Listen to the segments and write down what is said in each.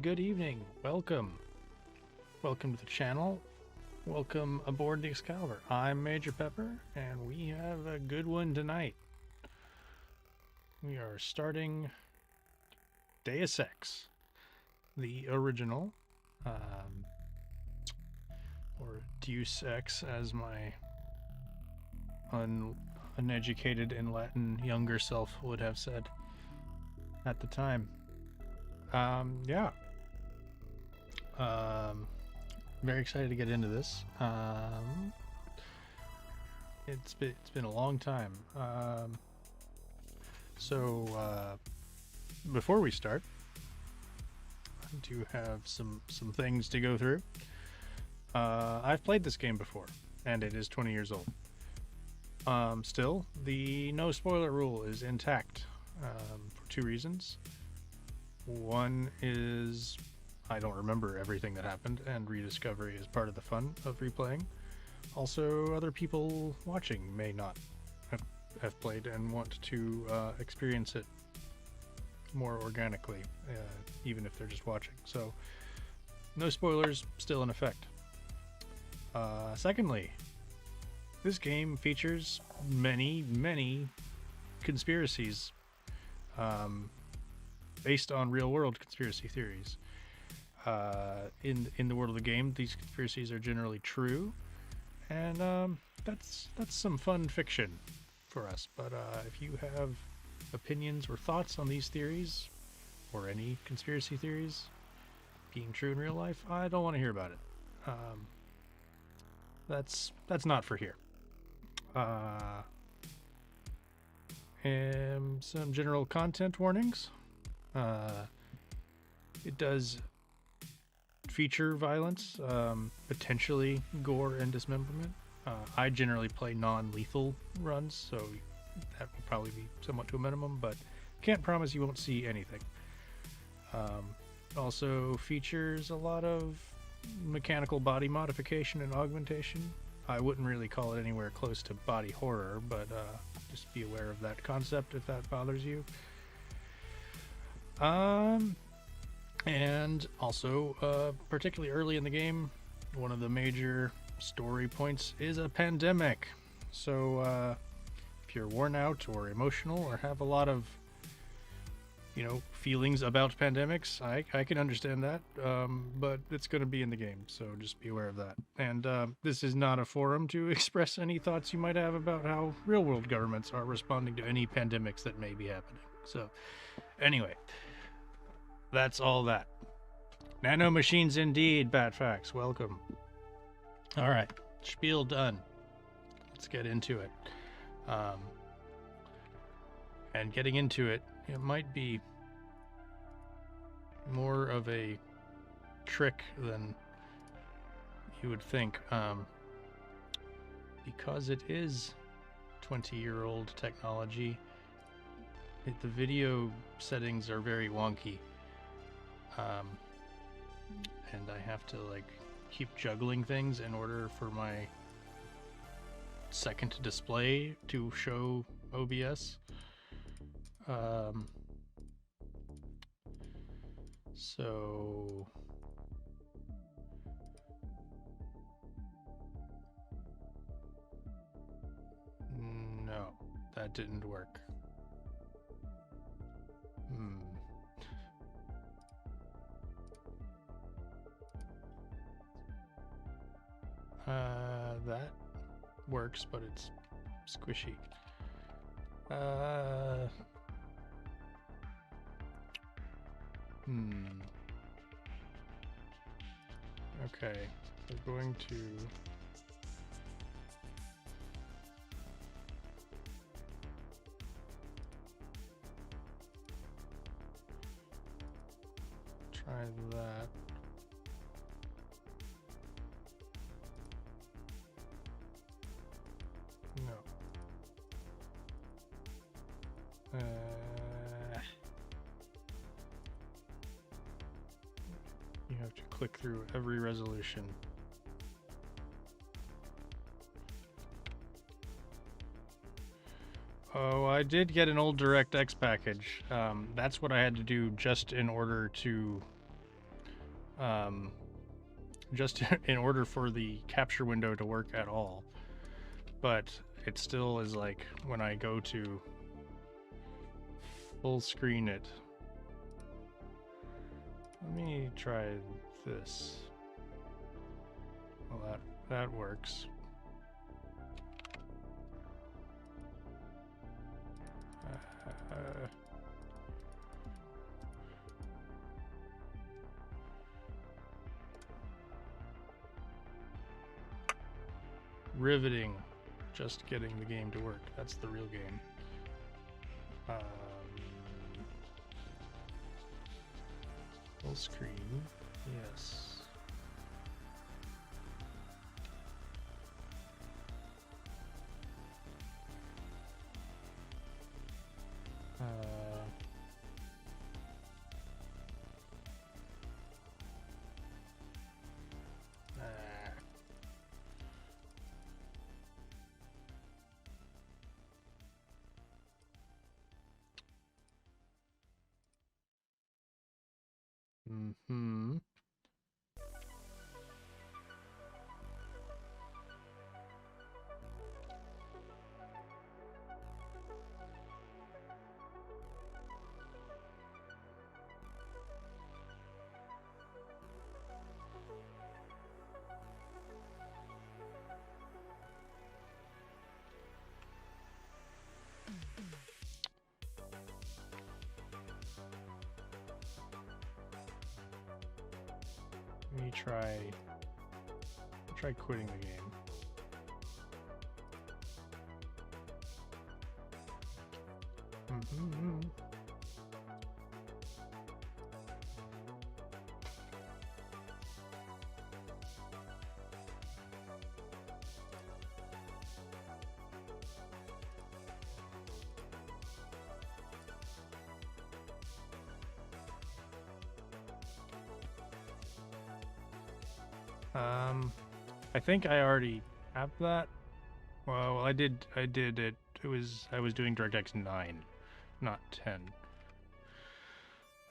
good evening. Welcome. Welcome to the channel. Welcome aboard the Excalibur. I'm MajPepper, and we have a good one tonight. We are starting Deus Ex, the original, or Deus Ex, as my uneducated in Latin younger self would have said at the time. Very excited to get into this. It's been a long time. Before we start, I do have some things to go through. I've played this game before, and it is 20 years old. Still, the no spoiler rule is intact for two reasons. One is I don't remember everything that happened, and rediscovery is part of the fun of replaying. Also, other people watching may not have played and want to experience it more organically, even if they're just watching. So, no spoilers, still in effect. Secondly, this game features many conspiracies based on real-world conspiracy theories. In the world of the game, these conspiracies are generally true, and that's some fun fiction for us. But if you have opinions or thoughts on these theories, or any conspiracy theories being true in real life, I don't want to hear about it. That's not for here. And some general content warnings. It does feature violence, potentially gore and dismemberment. I generally play non-lethal runs, so that will probably be somewhat to a minimum, but can't promise you won't see anything. Also features a lot of mechanical body modification and augmentation. I wouldn't really call it anywhere close to body horror, but just be aware of that concept if that bothers you. And also, particularly early in the game, one of the major story points is a pandemic. So, if you're worn out or emotional or have a lot of, feelings about pandemics, I can understand that, but it's going to be in the game, so just be aware of that. And this is not a forum to express any thoughts you might have about how real-world governments are responding to any pandemics that may be happening. So, anyway. That's all that. Nano machines indeed, Batfax. Welcome. All right, spiel done. Let's get into it. And getting into it, it might be more of a trick than you would think, because it is 20-year-old technology. The video settings are very wonky. And I have to keep juggling things in order for my second display to show OBS. So no, that didn't work. That works, but it's squishy. Okay, we're going to try that. No. You have to click through every resolution. Oh, I did get an old DirectX package. That's what I had to do just in order to just in order for the capture window to work at all. But it still is like when I go to full screen it. Let me try this. Well, that works. Riveting. Just getting the game to work. That's the real game. Full screen. Yes. Mm-hmm. Let me try quitting the game. Mm-hmm. I think I already have that. Well, I did it. I was doing DirectX 9, not 10.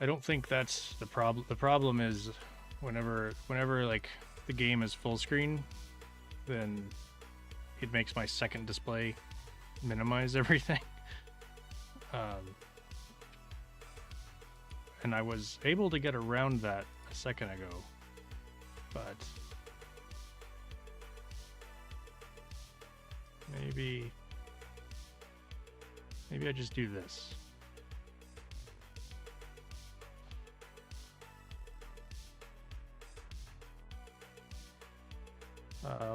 I don't think that's the problem. The problem is whenever like the game is full screen, then it makes my second display minimize everything. And I was able to get around that a second ago, but maybe I just do this.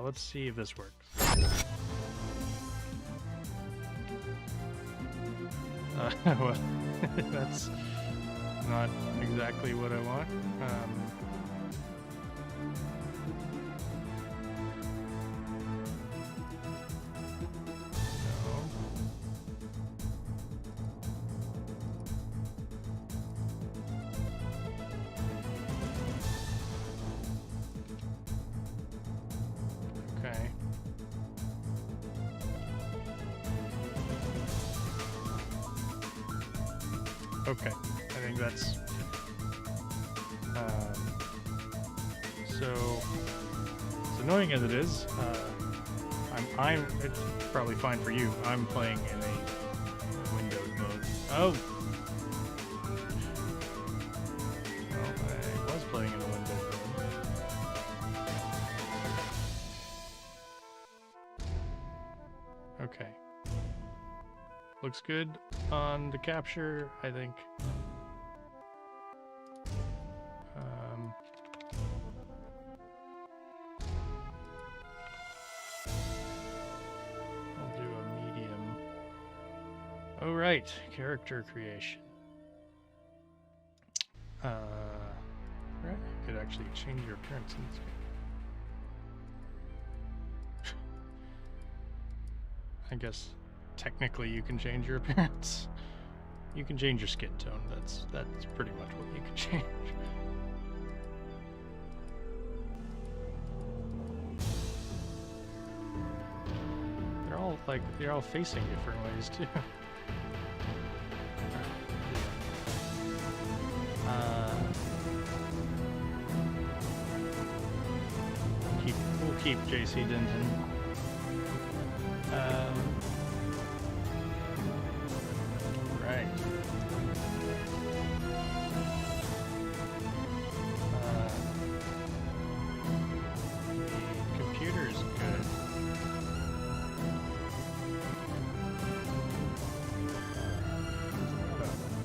Let's see if this works. Well, that's not exactly what I want. Okay, I think that's so annoying as it is. It's probably fine for you. I'm playing in a Windows mode. Oh, well, I was playing in a Windows mode. Okay. Looks good on the capture, I think. I'll do a medium. Oh, right, character creation. Right, you could actually change your appearance in this game. I guess technically you can change your appearance. You can change your skin tone. That's pretty much what you can change. They're all facing different ways too. keep JC Denton. Right. The computer's good.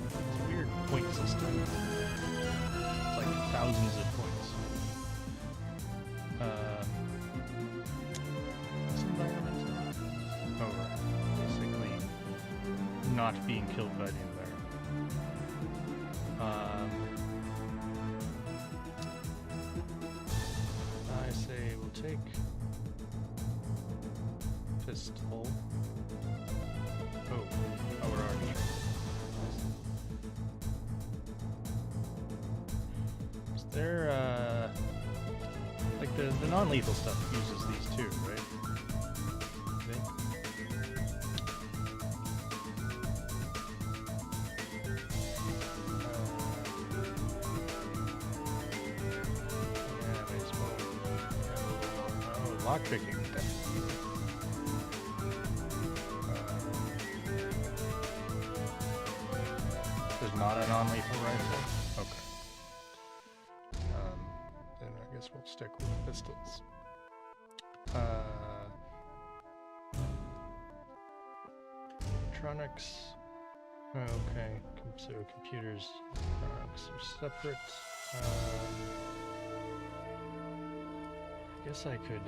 It's a weird point system. It's like thousands of points. What's environment? Oh, right. Basically, not being killed by the environment. I say we'll take pistol. Oh, we're already. Is there like the non-lethal stuff uses these too, right? Lockpicking. There's not a non-lethal rifle? Okay. Then I guess we'll stick with pistols. Electronics. Okay. So computers, electronics are separate. I guess I could...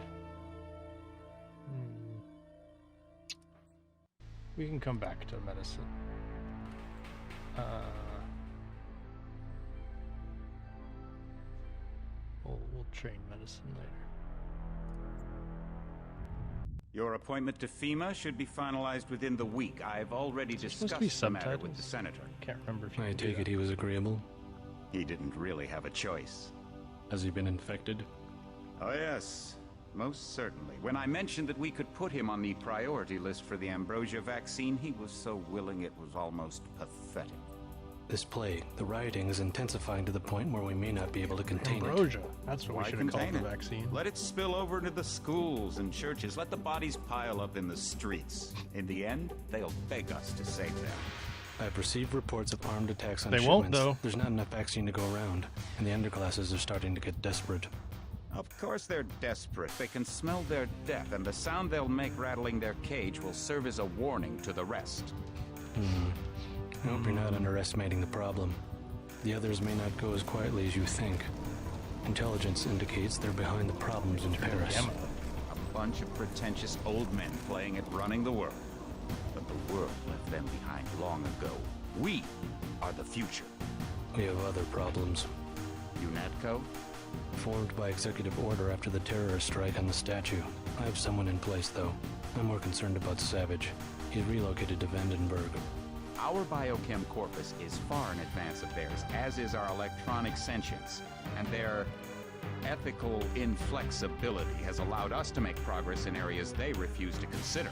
We can come back to medicine. We'll train medicine later. Your appointment to FEMA should be finalized within the week. I've already discussed the matter with the senator. Can't remember if you I take it he was agreeable. He didn't really have a choice. Has he been infected? Oh yes, most certainly. When I mentioned that we could put him on the priority list for the ambrosia vaccine, he was so willing it was almost pathetic. This plague, the rioting is intensifying to the point where we may not be able to contain ambrosia. That's what Why we should have called contain the it? vaccine. Let it spill over into the schools and churches. Let the bodies pile up in the streets. In the end, they'll beg us to save them. I've received reports of armed attacks on They shipments. won't, though. There's not enough vaccine to go around, and the underclasses are starting to get desperate. Of course they're desperate. They can smell their death, and the sound they'll make rattling their cage will serve as a warning to the rest. I hope you're not underestimating the problem. The others may not go as quietly as you think. Intelligence indicates they're behind the problems in Paris. A bunch of pretentious old men playing at running the world. But the world left them behind long ago. We are the future. We have other problems. UNATCO? Formed by executive order after the terrorist strike on the statue. I have someone in place, though. I'm more concerned about Savage. He's relocated to Vandenberg. Our biochem corpus is far in advance of theirs, as is our electronic sentience. And their ethical inflexibility has allowed us to make progress in areas they refuse to consider.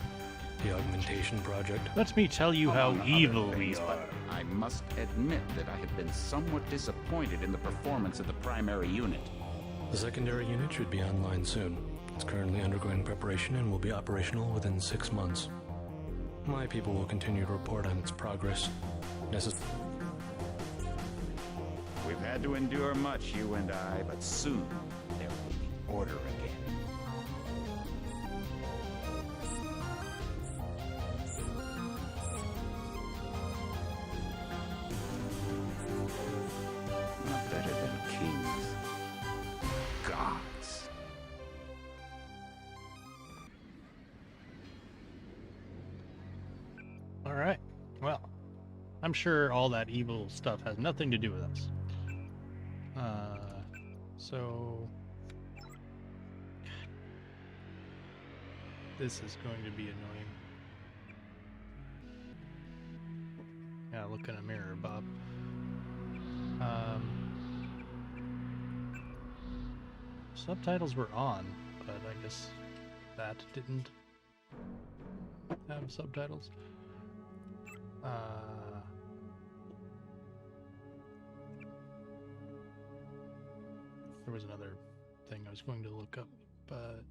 The augmentation project. Let me tell you how Among evil other we things, are. but I must admit that I have been somewhat disappointed in the performance of the primary unit. The secondary unit should be online soon. It's currently undergoing preparation and will be operational within 6 months. My people will continue to report on its progress. We've had to endure much, you and I, but soon there will be order again. Not better than kings. Gods. All right. Well, I'm sure all that evil stuff has nothing to do with us. So this is going to be annoying. Yeah, look in a mirror, Bob. Subtitles were on, but I guess that didn't have subtitles. There was another thing I was going to look up, but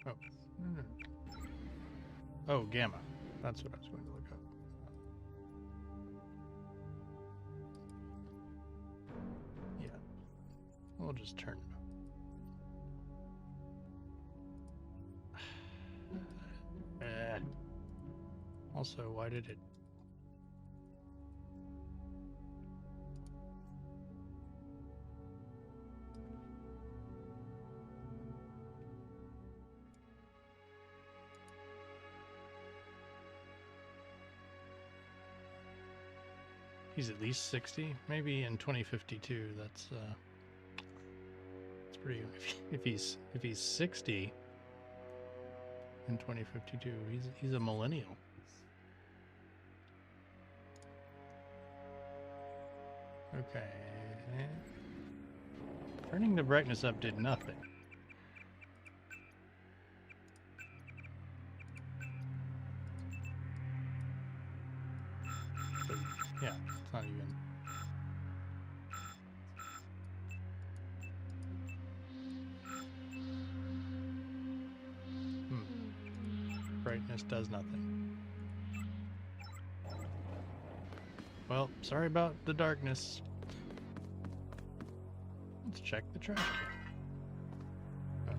Oh. Oh, gamma. That's what I was going to look up. Yeah. We'll just turn it up. Also, why did it... He's at least 60, maybe in 2052. That's pretty. If he's 60 in 2052, he's a millennial. Okay, turning the brightness up did nothing. Yeah, it's not even. Brightness does nothing. Well, sorry about the darkness. Let's check the trash can.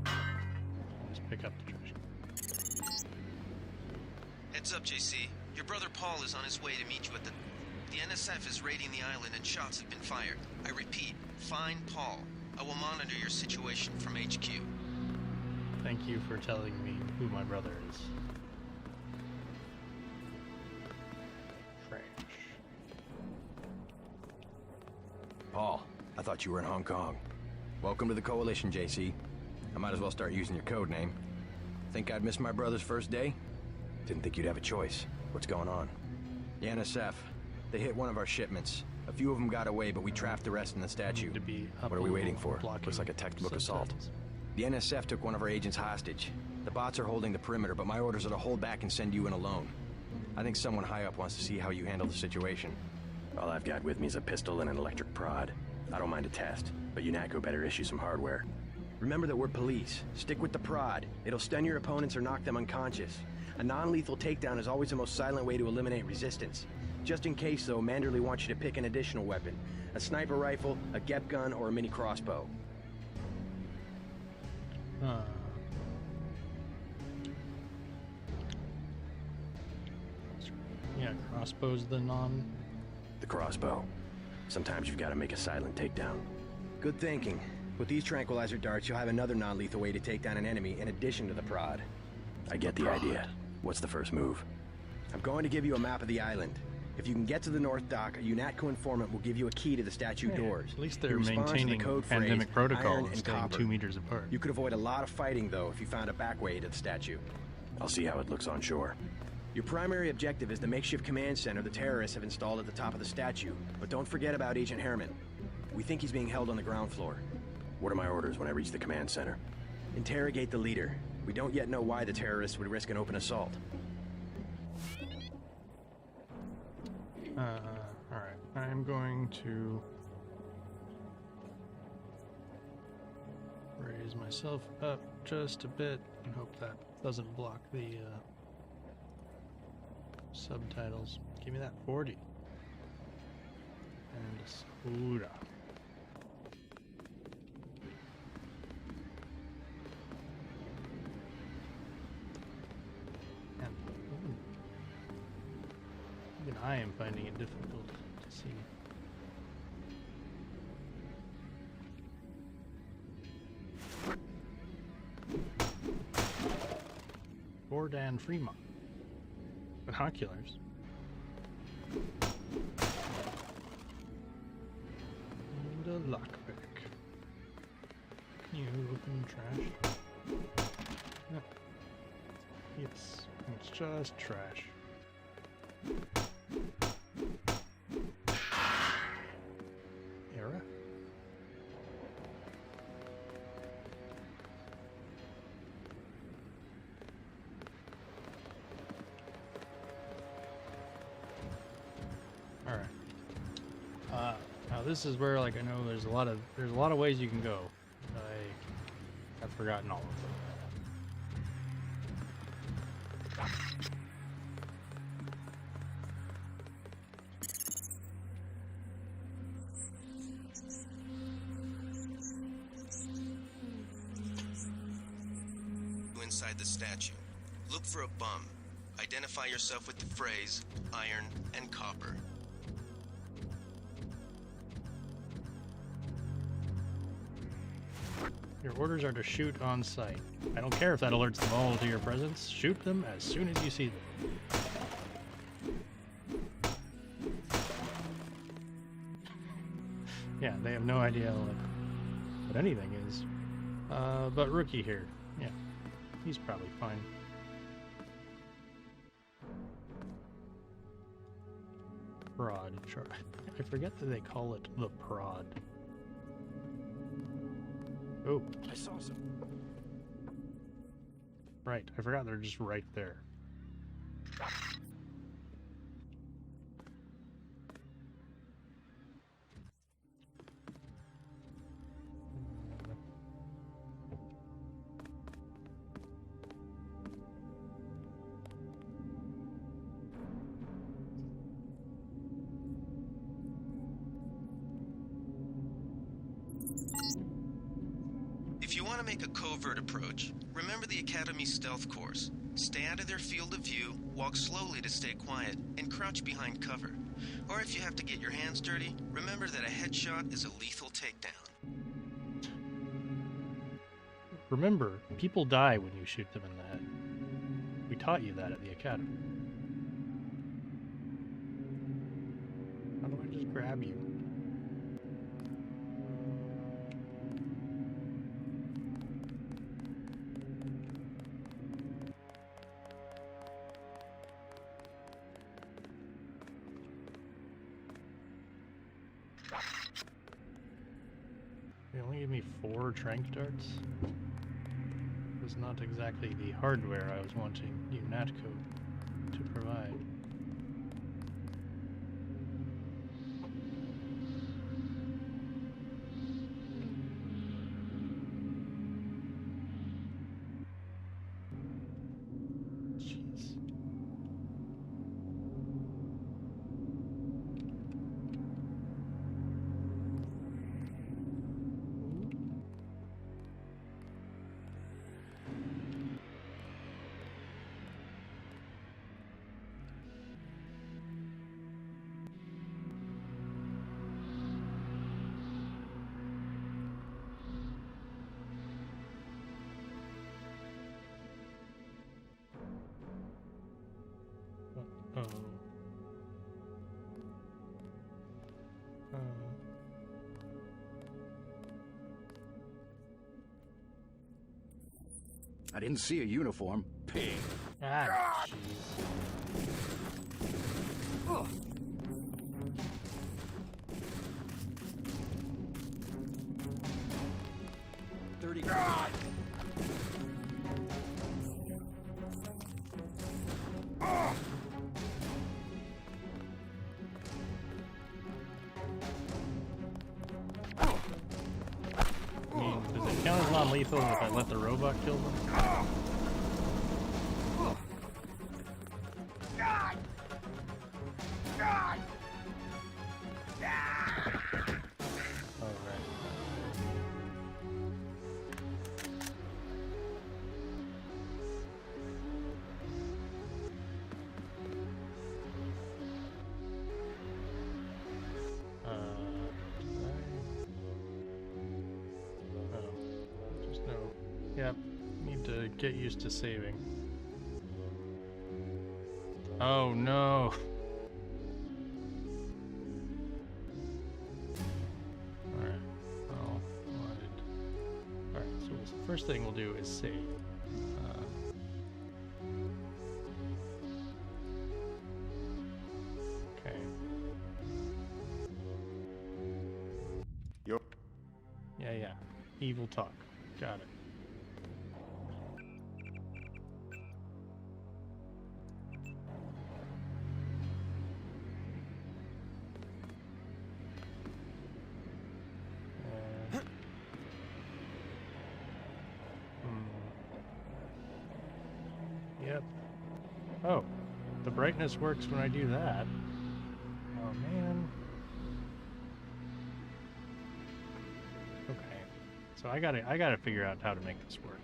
Oh, just pick up the trash can. Heads up, JC. Your brother Paul is on his way to meet you at the NSF is raiding the island and shots have been fired. I repeat, find Paul. I will monitor your situation from HQ. Thank you for telling me who my brother is. Trash. Paul, I thought you were in Hong Kong. Welcome to the Coalition, JC. I might as well start using your code name. Think I'd miss my brother's first day? Didn't think you'd have a choice. What's going on? The NSF. They hit one of our shipments. A few of them got away, but we trapped the rest in the statue. What are we waiting for? Looks like a textbook assault. The NSF took one of our agents hostage. The bots are holding the perimeter, but my orders are to hold back and send you in alone. I think someone high up wants to see how you handle the situation. All I've got with me is a pistol and an electric prod. I don't mind a test, but UNATCO better issue some hardware. Remember that we're police. Stick with the prod. It'll stun your opponents or knock them unconscious. A non-lethal takedown is always the most silent way to eliminate resistance. Just in case, though, Manderley wants you to pick an additional weapon. A sniper rifle, a GEP gun, or a mini crossbow. Yeah, crossbow's the non... The crossbow. Sometimes you've got to make a silent takedown. Good thinking. With these tranquilizer darts, you'll have another non-lethal way to take down an enemy in addition to the prod. I get the idea. What's the first move? I'm going to give you a map of the island. If you can get to the North Dock, a UNATCO informant will give you a key to the statue doors. At least they're maintaining pandemic protocol and staying 2 meters apart. You could avoid a lot of fighting, though, if you found a back way to the statue. I'll see how it looks on shore. Your primary objective is the makeshift command center the terrorists have installed at the top of the statue. But don't forget about Agent Herman. We think he's being held on the ground floor. What are my orders when I reach the command center? Interrogate the leader. We don't yet know why the terrorists would risk an open assault. Alright. I'm going to raise myself up just a bit and hope that doesn't block the subtitles. Give me that 40. And a soda. And even I am finding it difficult to see. Gordon Fremont. Binoculars. And a lockpick. Can you open trash? No. Yes, it's just trash. Era? All right. Now this is where, like, I know there's a lot of ways you can go. I've forgotten all of them. Inside the statue. Look for a bum. Identify yourself with the phrase, iron and copper. Your orders are to shoot on sight. I don't care if that alerts them all to your presence. Shoot them as soon as you see them. Yeah, they have no idea what anything is. But Rookie here, yeah, he's probably fine. Prod. I forget that they call it the prod. Oh, I saw some. right. I forgot they're just right there. If you want to make a covert approach, remember the Academy's stealth course. Stay out of their field of view, walk slowly to stay quiet, and crouch behind cover. Or if you have to get your hands dirty, remember that a headshot is a lethal takedown. Remember, people die when you shoot them in the head. We taught you that at the Academy. How do I just grab you? They only gave me 4 trank darts. It was not exactly the hardware I was wanting UNATCO to provide. Jeez. Oh. I didn't see a uniform. Pig. Ah, jeez. God! I mean, does it count as non-lethal if I let the robot kill them? Oh, right. Just no. Yep. Need to get used to saving. Oh no. Alright. Well, alright, so the first thing we'll do is save. Okay. Yup. Yeah. Evil talk. Got it. Yep. Oh, the brightness works when I do that. Oh man. Okay, so I gotta figure out how to make this work.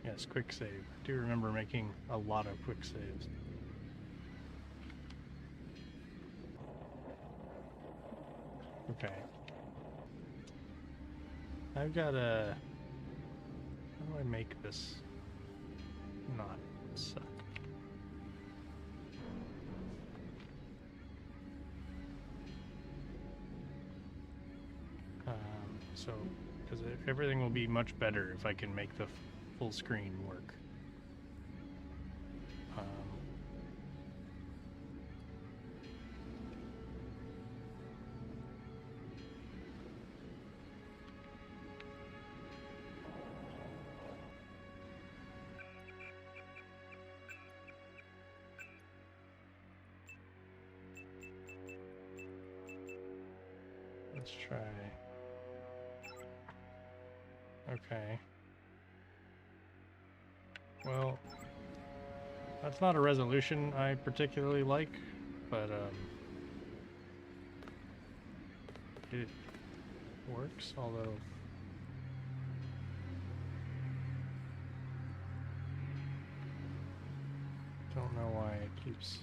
Yes, quick save. I do remember making a lot of quick saves. Okay. I've got a... How do I make this not suck? So, because everything will be much better if I can make the full screen work. Let's try. Okay. Well, that's not a resolution I particularly like, but it works, although don't know why it keeps.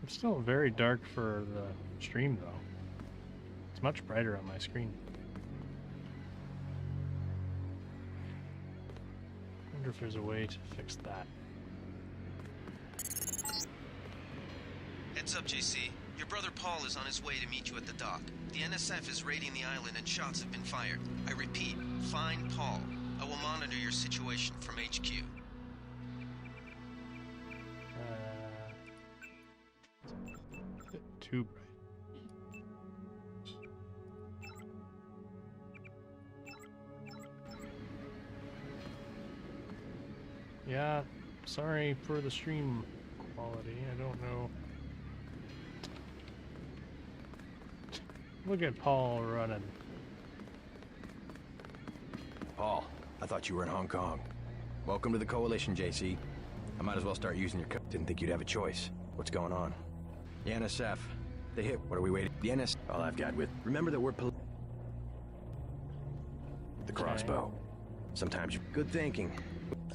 It's still very dark for the stream, though. It's much brighter on my screen. I wonder if there's a way to fix that. Heads up, JC. Your brother Paul is on his way to meet you at the dock. The NSF is raiding the island and shots have been fired. I repeat, find Paul. I will monitor your situation from HQ. Too bright. Yeah, sorry for the stream quality. I don't know. Look at Paul running. Paul, I thought you were in Hong Kong. Welcome to the Coalition, JC. I might as well start using your code. Didn't think you'd have a choice. What's going on? The NSF. They hit. What are we waiting? The NSF. All I've got with. Remember that we're the crossbow. Sometimes you. Good thinking.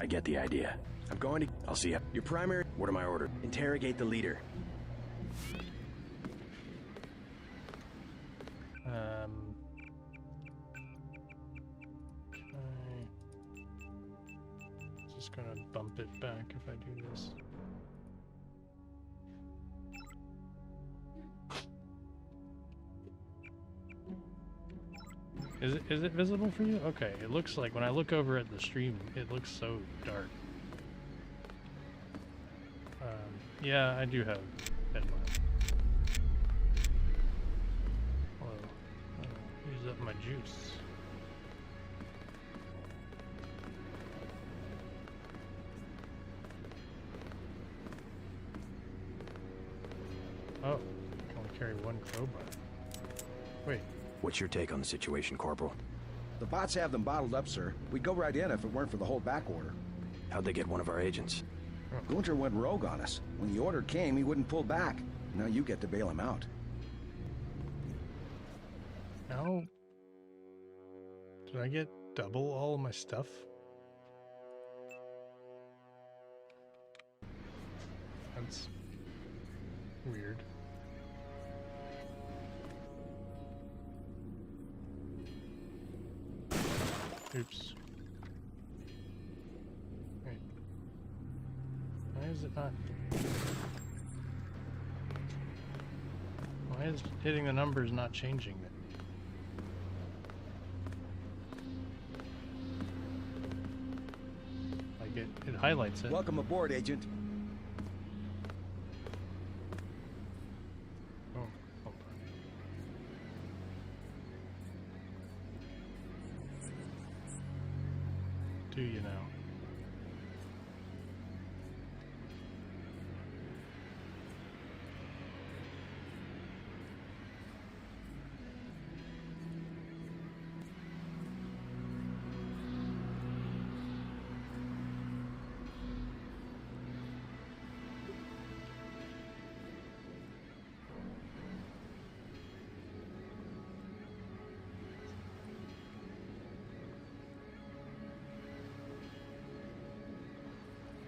I get the idea. I'm going to. I'll see you. Your primary. What are my orders? Interrogate the leader. Just gonna bump it back if I do this. Is it visible for you? Okay, it looks like when I look over at the stream, it looks so dark. Yeah, I do have headlamp. Whoa, use up my juice. Oh, I can only carry one crowbar. Wait. What's your take on the situation, Corporal? The bots have them bottled up, sir. We'd go right in if it weren't for the whole back order. How'd they get one of our agents? Gunter went rogue on us. When the order came, he wouldn't pull back. Now you get to bail him out. How did I get double all of my stuff? That's weird. Oops. Wait. Why is it not? Why is hitting the numbers not changing it? Like it highlights it. Welcome aboard, Agent. Oh, hold on. Do you know?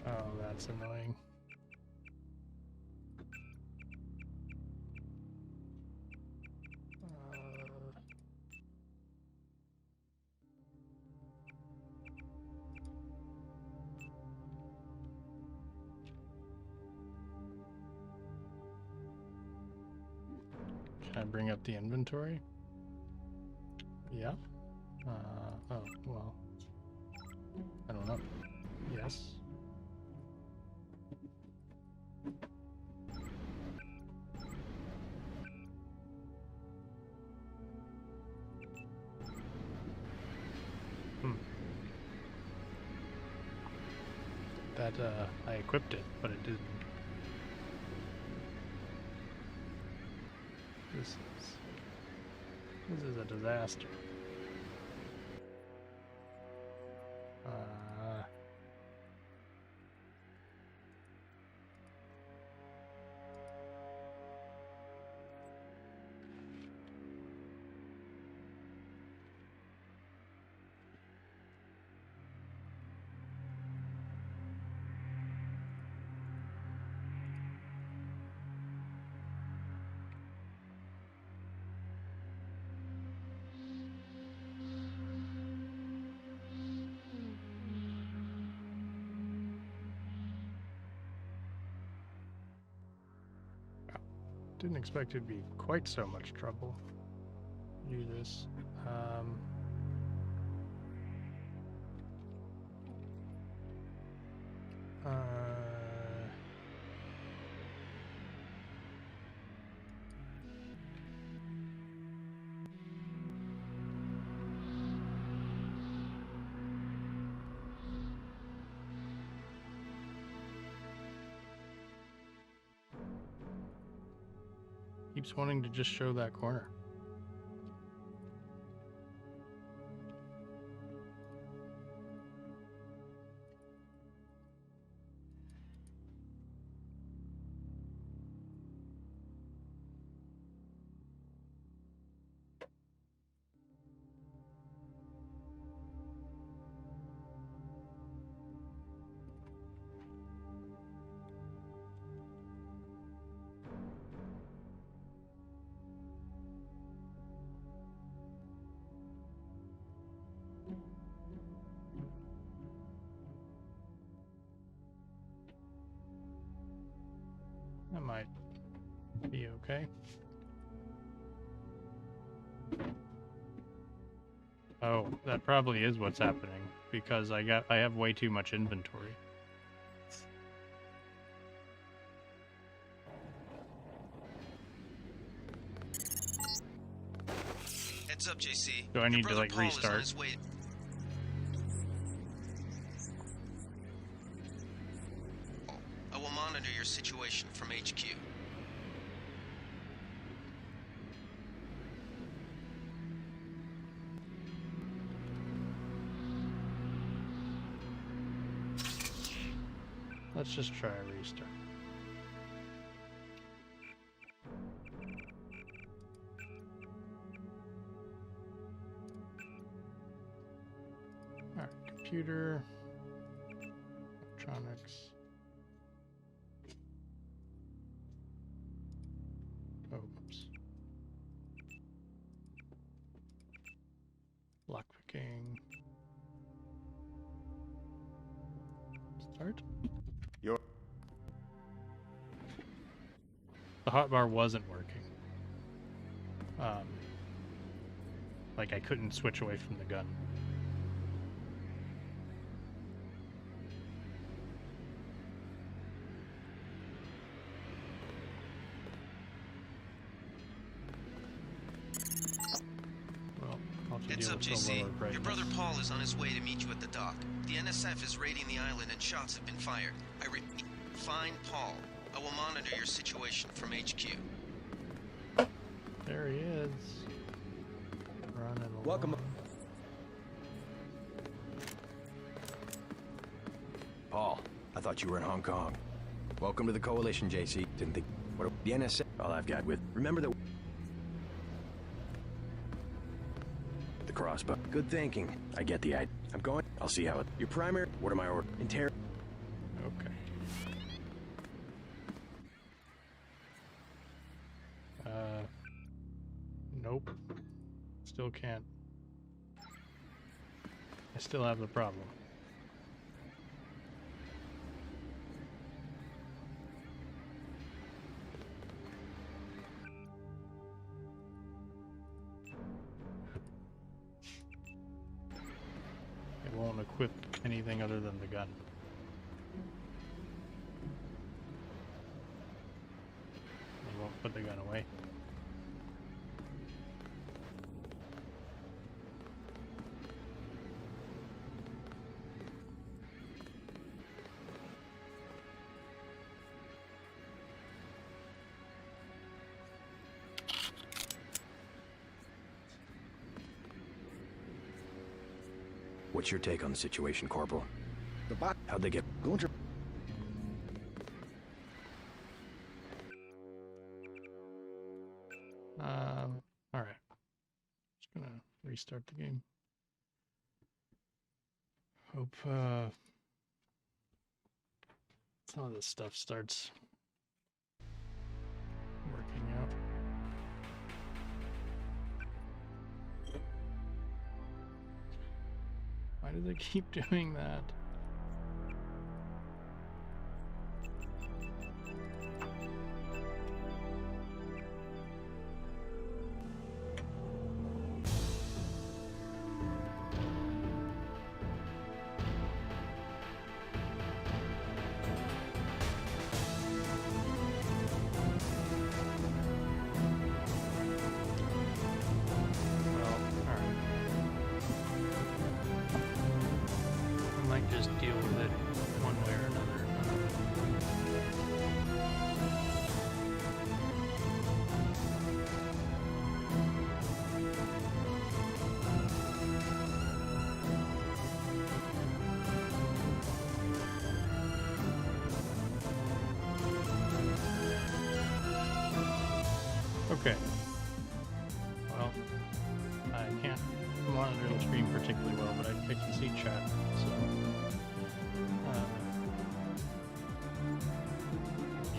Oh, that's annoying. Can I bring up the inventory? Yeah. Oh, well. I don't know. Yes. That, I equipped it, but it didn't. This is a disaster. Didn't expect it'd be quite so much trouble. Do this. Keeps wanting to just show that corner. That might be okay. Oh, that probably is what's happening because I have way too much inventory. Heads up, JC. Do I need to like restart? I will monitor your situation from HQ. Let's just try a restart. Alright, computer, electronics. Oh, oops. Lockpicking. Start. The hotbar wasn't working. Like I couldn't switch away from the gun. Well, I'll have to Heads deal up, with the JC. lower brightness. Your brother Paul is on his way to meet you at the dock. The NSF is raiding the island and shots have been fired. I repeat, find Paul. I will monitor your situation from HQ. There he is. Running along. Welcome. Paul, I thought you were in Hong Kong. Welcome to the Coalition, JC. Didn't think... What... The NSA... All I've got with... Remember that... The crossbow. Good thinking. I get the idea. I'm going... I'll see how it... Your primary... What am I ordering? Okay. Nope. Still can't. I still have the problem. It won't equip anything other than the gun. It won't put the gun away. What's your take on the situation, Corporal? The bot. How'd they get... Going to... Alright. Just gonna restart the game. Hope, some of this stuff starts working out. Why do they keep doing that? Just deal with it one way or another. Okay. Well, I can't monitor the screen particularly well, but I can see chat, so...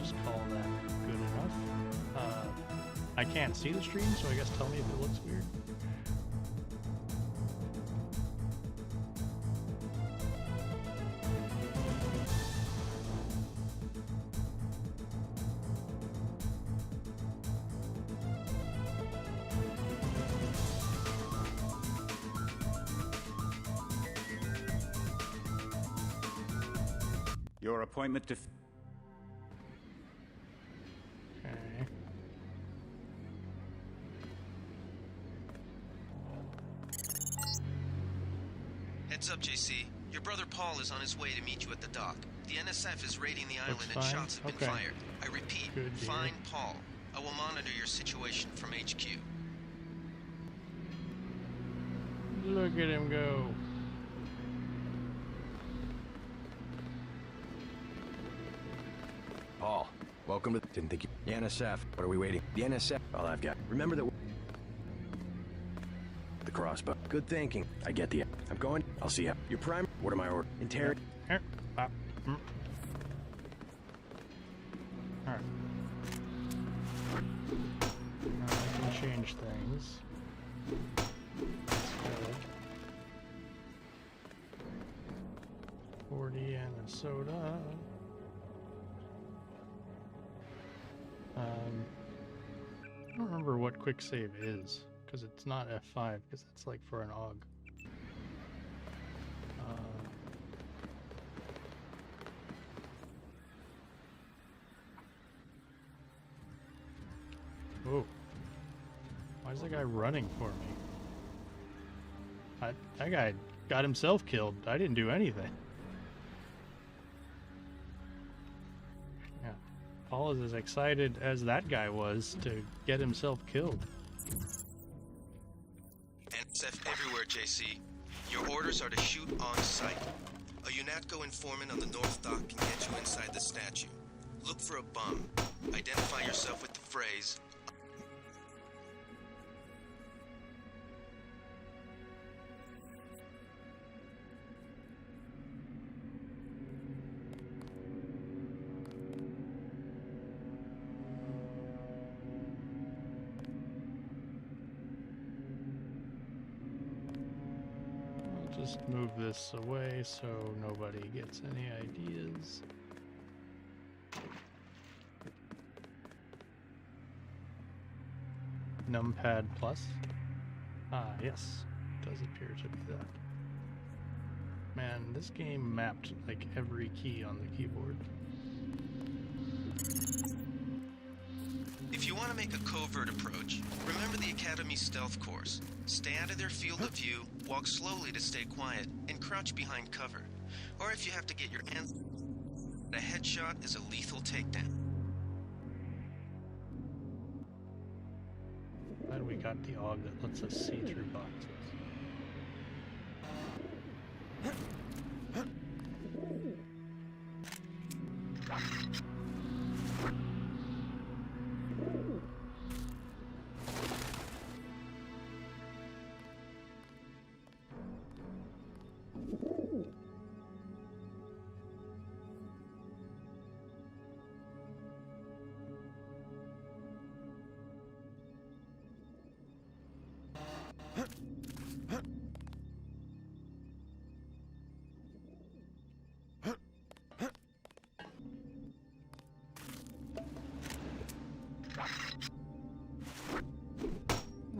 just call that good enough. I can't see the stream, so I guess tell me if it looks weird. Your appointment to... Okay. Heads up, JC. Your brother Paul is on his way to meet you at the dock. The NSF is raiding the island and fine. shots have been Okay. fired. I repeat, Good deal. find Paul. I will monitor your situation from HQ. Look at him go. Paul, welcome to... Didn't think you... The NSF. What are we waiting? The NSF. All I've got. Remember that... The crossbow. Good thinking. I get the... I'm going... I'll see how... Your prime... What am I ordering? Interrogate... Here. Pop. Alright. Now I can change things. That's good. 40 and a soda. I don't remember what quick save is, because it's not F5, because that's like for an AUG. Whoa. Why is that guy running for me? That guy got himself killed. I didn't do anything. Yeah. Paul is as excited as that guy was to get himself killed. NSF everywhere, JC. Your orders are to shoot on sight. A UNATCO informant on the North Dock can get you inside the statue. Look for a bum. Identify yourself with the phrase, Just move this away so nobody gets any ideas. Numpad plus? Ah, yes. Does appear to be that. Man, this game mapped like every key on the keyboard. if you want to make a covert approach, remember the Academy stealth course. Stay out of their field of view, walk slowly to stay quiet, and crouch behind cover. Or if you have to get your hands, a headshot is a lethal takedown. Glad we got the AUG that lets us see through boxes.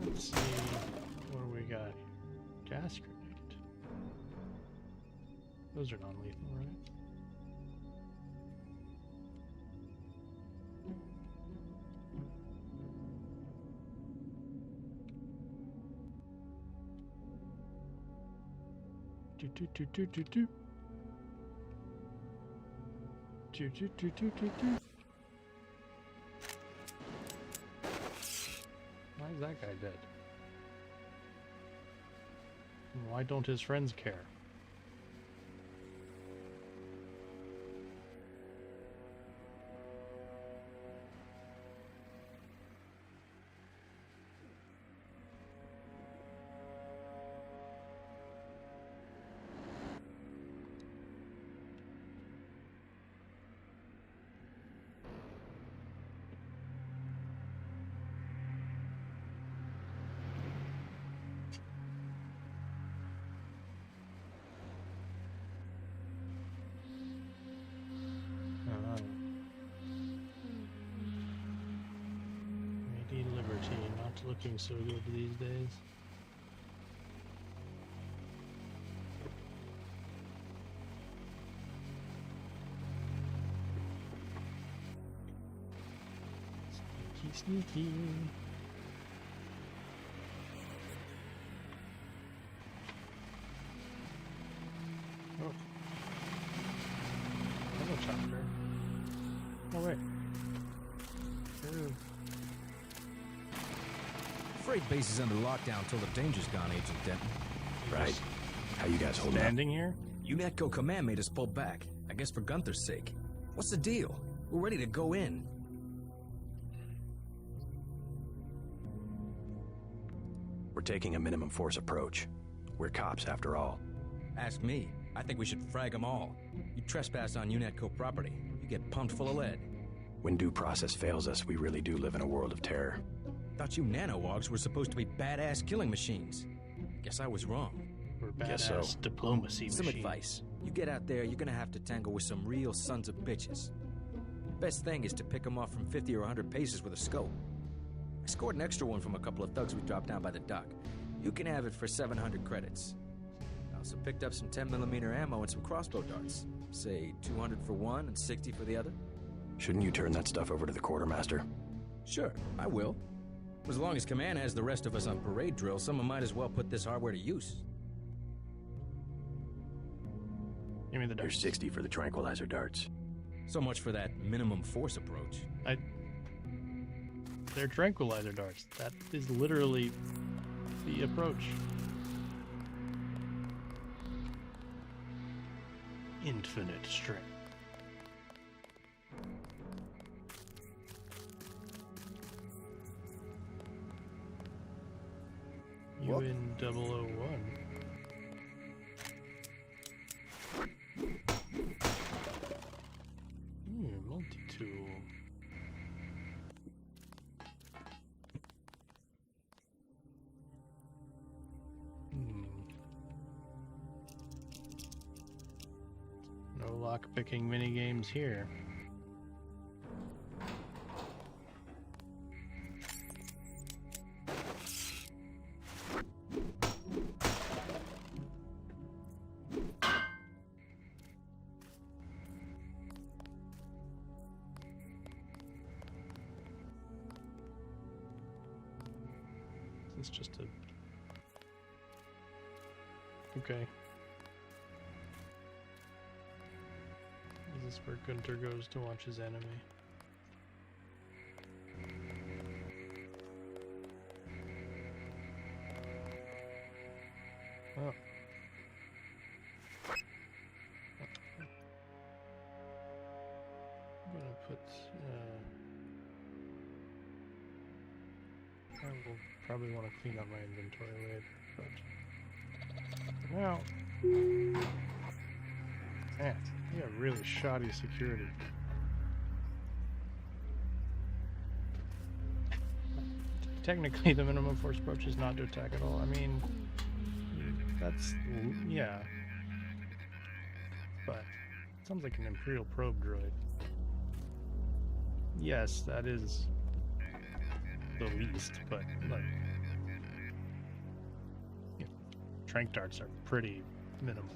Let's see, what do we got here? Gas grenade. Those are non-lethal, right? Do do do do do do. Do do do do do do. Why is that guy dead? Why don't his friends care? Lady Liberty, not looking so good these days. Sneaky, sneaky. Oh. Hello, chopper. Oh, wait. Ew. Freight base is under lockdown till the danger's gone, Agent Denton. Right. How you guys holding up? Standing here? UNATCO command made us pull back. I guess for Gunther's sake. What's the deal? We're ready to go in. We're taking a minimum force approach. We're cops, after all. Ask me. I think we should frag them all. You trespass on UNATCO property, you get pumped full of lead. When due process fails us, we really do live in a world of terror. Thought you nanoaugs were supposed to be badass killing machines. Guess I was wrong. We're Guess badass so. diplomacy Some machine. advice. You get out there, you're gonna have to tangle with some real sons of bitches. Best thing is to pick them off from 50 or 100 paces with a scope. I scored an extra one from a couple of thugs we dropped down by the dock. You can have it for 700 credits. I also picked up some 10mm ammo and some crossbow darts. Say 200 for one and 60 for the other. Shouldn't you turn that stuff over to the quartermaster? Sure, I will. As long as Command has the rest of us on parade drill, someone might as well put this hardware to use. Give me the Here's darts. 60 for the tranquilizer darts. So much for that minimum force approach. They're tranquilizer darts. That is literally the approach. Infinite strength. What? UN 001. Multi-tool. No lock-picking mini-games here. It's just a... Okay. Is this where Gunter goes to watch his enemy? Oh. I'm gonna put, I will probably want to clean up my inventory later, but for now, man, you have really shoddy security. Technically, the minimum force approach is not to attack at all. I mean, that's, yeah, but it sounds like an Imperial probe droid. Yes, that is the least, but like, you know, tranq darts are pretty minimal.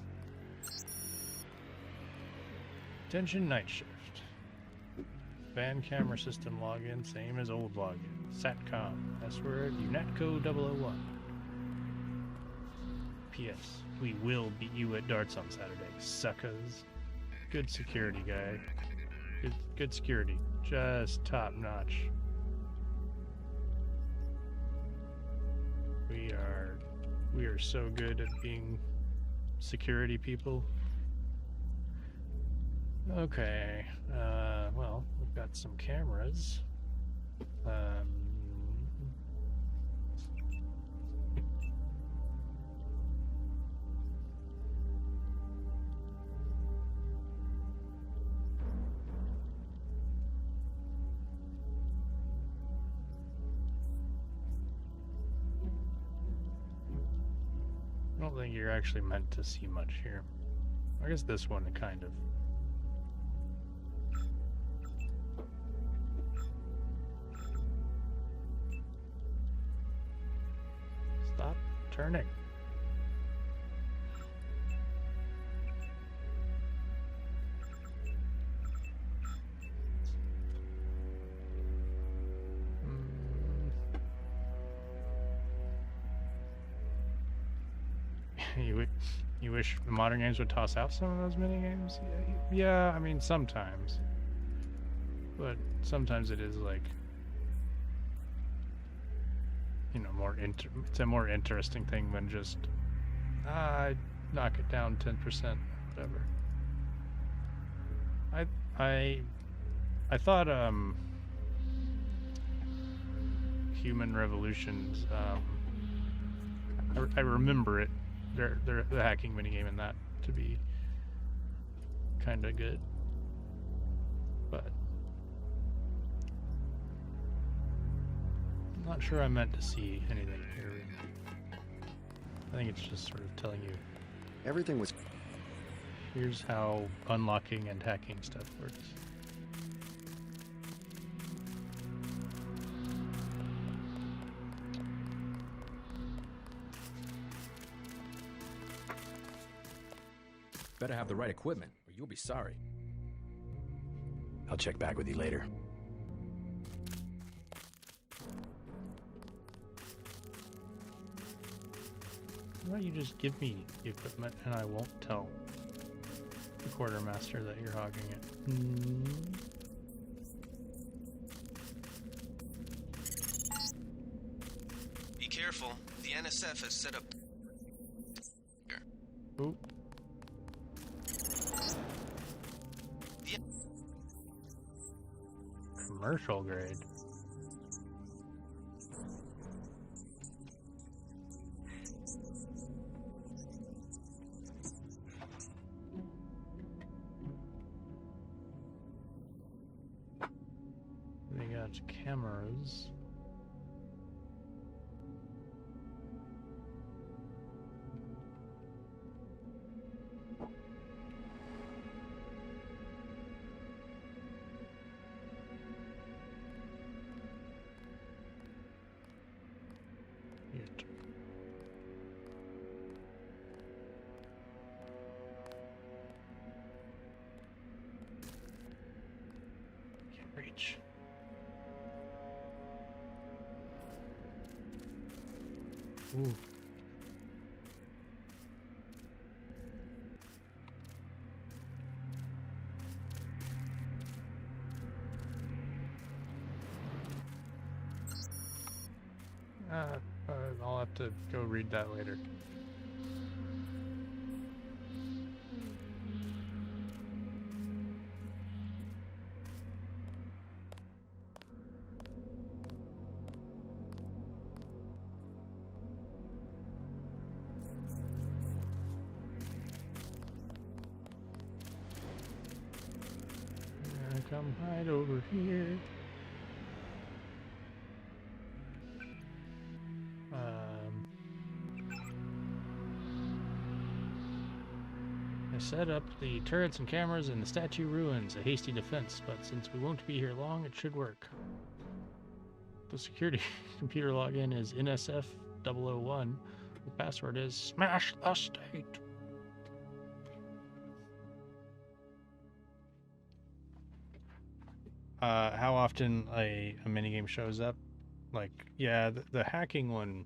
Attention, night shift. Van camera system login, same as old login. Satcom, password, UNATCO 001. P.S. We will beat you at darts on Saturday, suckers. Good security, guy. Good security. Just top notch. We are so good at being security people. Okay, well, we've got some cameras. I don't think you're actually meant to see much here. I guess this one kind of. Stop turning. You wish the modern games would toss out some of those mini games? Yeah, I mean sometimes, but sometimes it is like, you know, it's a more interesting thing than just knock it down 10%, whatever. I thought Human Revolutions, I remember it. The hacking minigame in that to be kind of good, but I'm not sure I meant to see anything here. I think it's just sort of telling you Everything was... here's how unlocking and hacking stuff works. Better have the right equipment, or you'll be sorry. I'll check back with you later. Why don't you just give me the equipment and I won't tell? the quartermaster that you're hogging it. Be careful. The NSF has set up... Ooh. Commercial grade. They got cameras. Can't reach. Ooh. I'll have to go read that later. Come hide over here. I set up the turrets and cameras in the statue ruins, a hasty defense, but since we won't be here long, it should work. The security computer login is NSF001. The password is smash the state. How often a minigame shows up? Like, yeah, the hacking one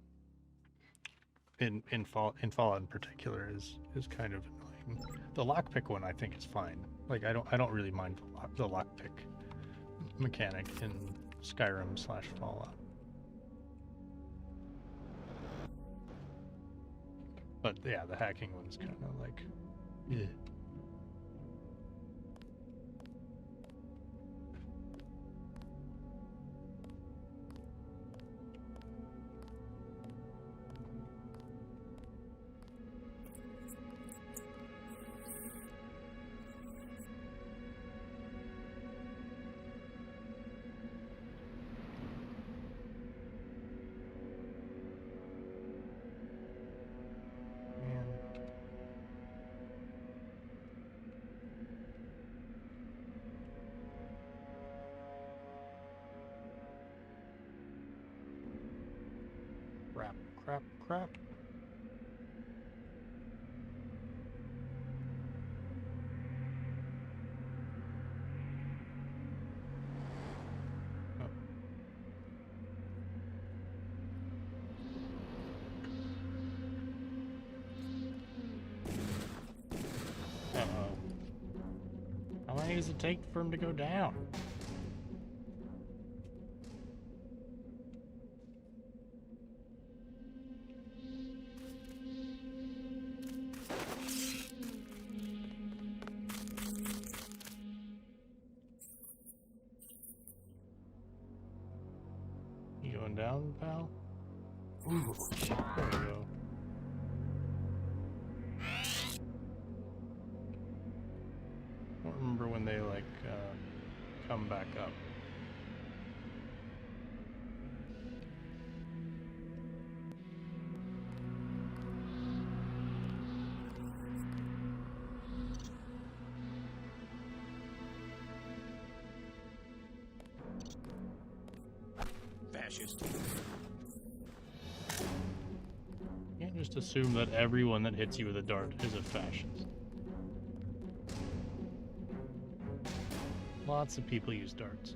in Fallout in particular is kind of annoying. The lockpick one I think is fine. Like, I don't really mind the lockpick mechanic in Skyrim/Fallout. But yeah, the hacking one's kind of like, yeah. Crap. Oh. Uh-oh. How long does it take for him to go down? Down, pal? Ooh, there we go. I don't remember when they, like, come back up. Fascist. You can't just assume that everyone that hits you with a dart is a fascist. Lots of people use darts.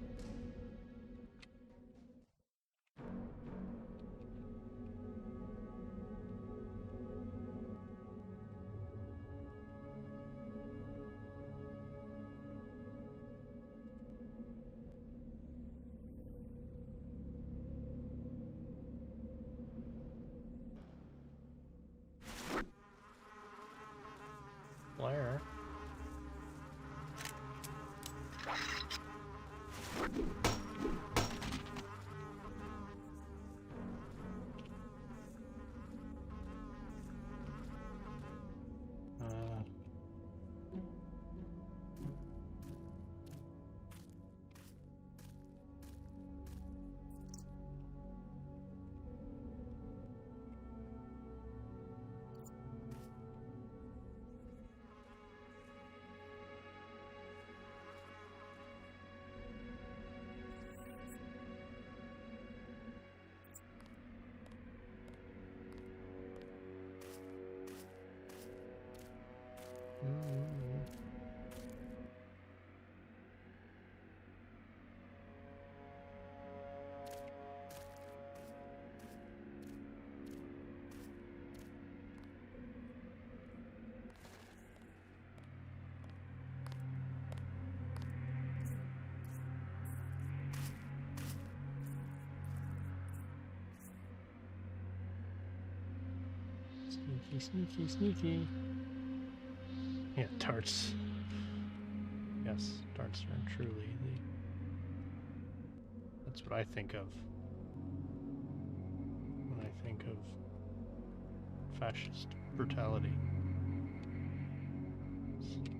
Sneaky, sneaky, sneaky. Yeah, darts. Yes, darts are truly the... That's what I think of when I think of fascist brutality.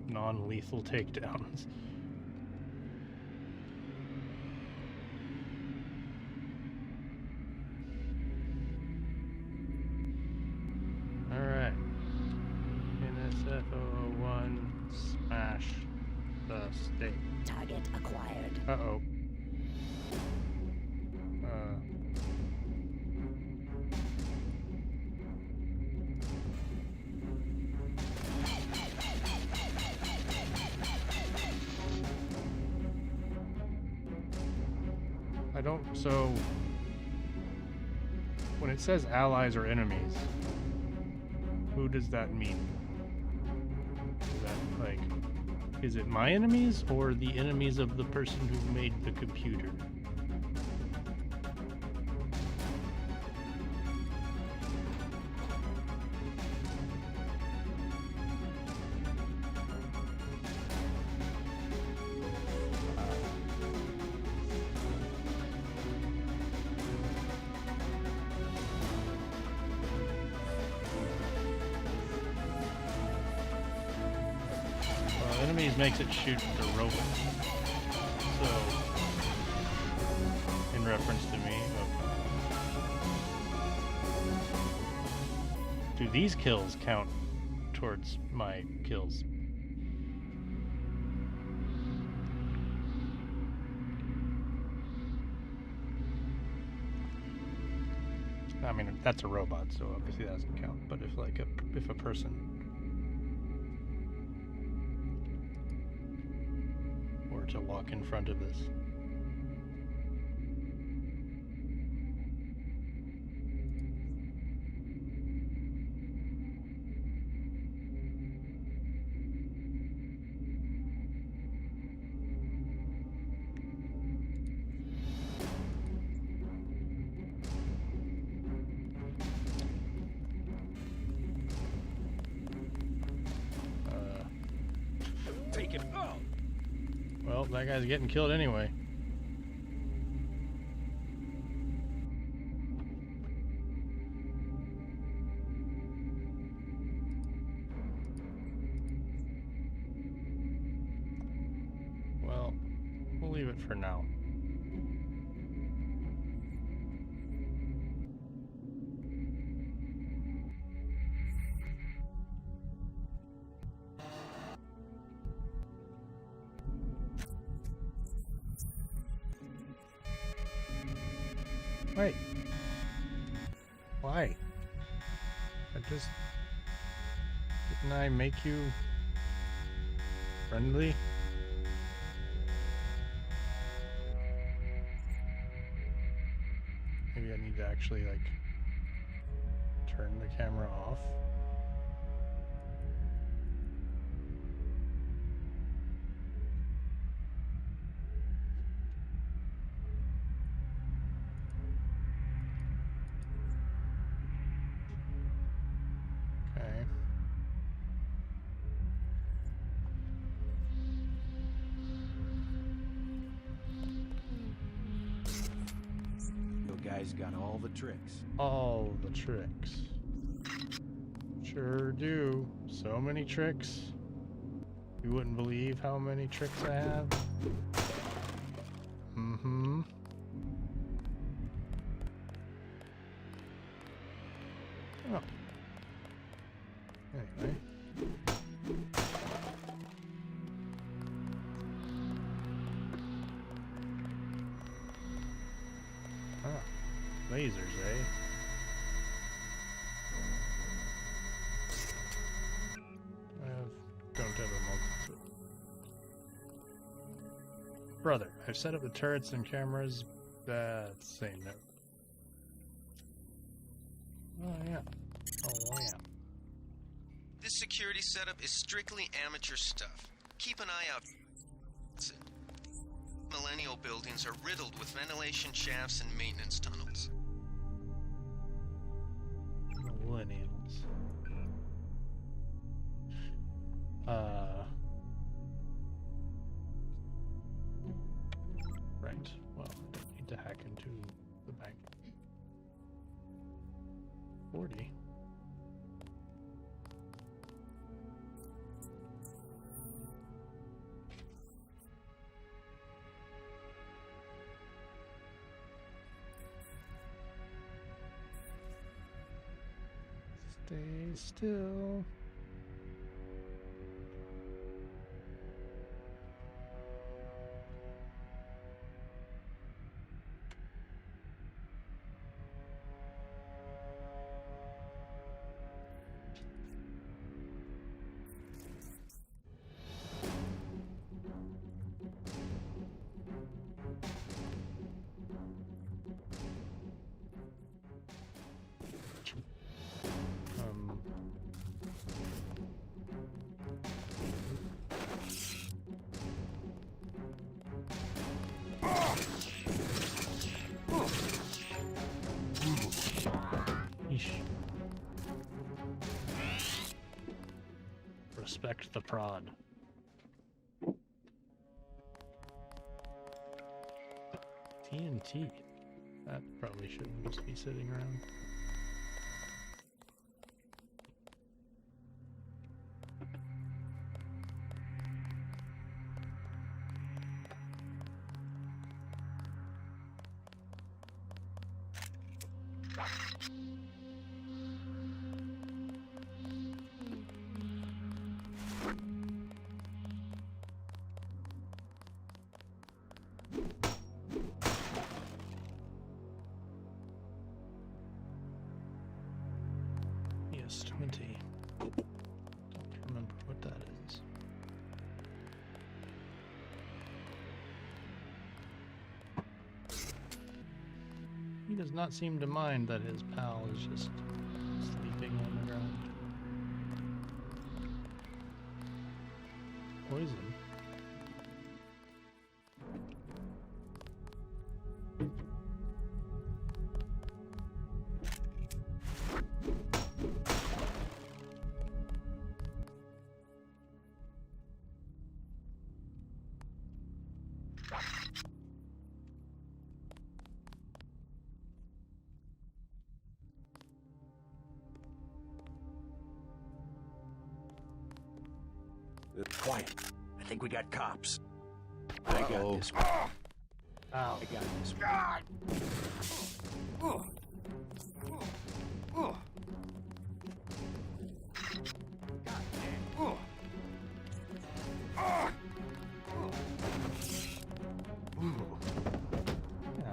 Non-lethal takedowns. Alright. NSF 001, smash the state. Target acquired. Uh-oh. I don't, so when it says allies or enemies, who does that mean? Is that like, is it my enemies or the enemies of the person who made the computer? Enemies makes it shoot the robot. So, in reference to me, do these kills count towards my kills? I mean, that's a robot, so obviously that doesn't count. But if like if a person were to walk in front of this, Take it out. well, that guy's getting killed anyway. Well, we'll leave it for now. Wait. Why? Didn't I make you friendly? Maybe I need to actually, like, turn the camera off. Guy's got all the tricks. All the tricks. Sure do. So many tricks. You wouldn't believe how many tricks I have. Mm-hmm. Oh. Anyway. Lasers, eh? Don't have a multitude. Brother, I've set up the turrets and cameras. That's the same note. Oh yeah. Oh yeah. This security setup is strictly amateur stuff. Keep an eye out. That's it. Millennial buildings are riddled with ventilation shafts and maintenance tunnels. Millennials. 40. Stay still. Yeesh. Respect the prod. TNT. That probably shouldn't just be sitting around. Yes, 20. Don't remember what that is. He does not seem to mind that his pal is just sleeping on the ground. Poison. Quiet. I think we got cops. I got this. Ow. I got this. Yeah,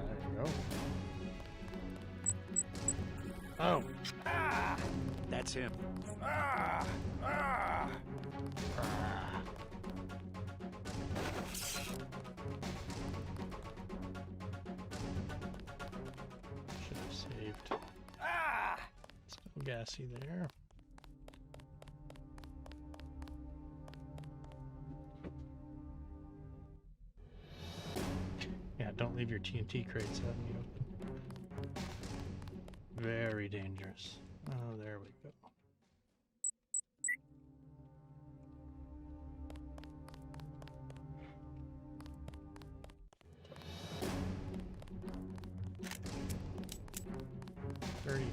there you go. Oh. That's him. Should have saved. Still gassy there. Yeah, don't leave your TNT crates out in the open. Very dangerous. Oh, there we go.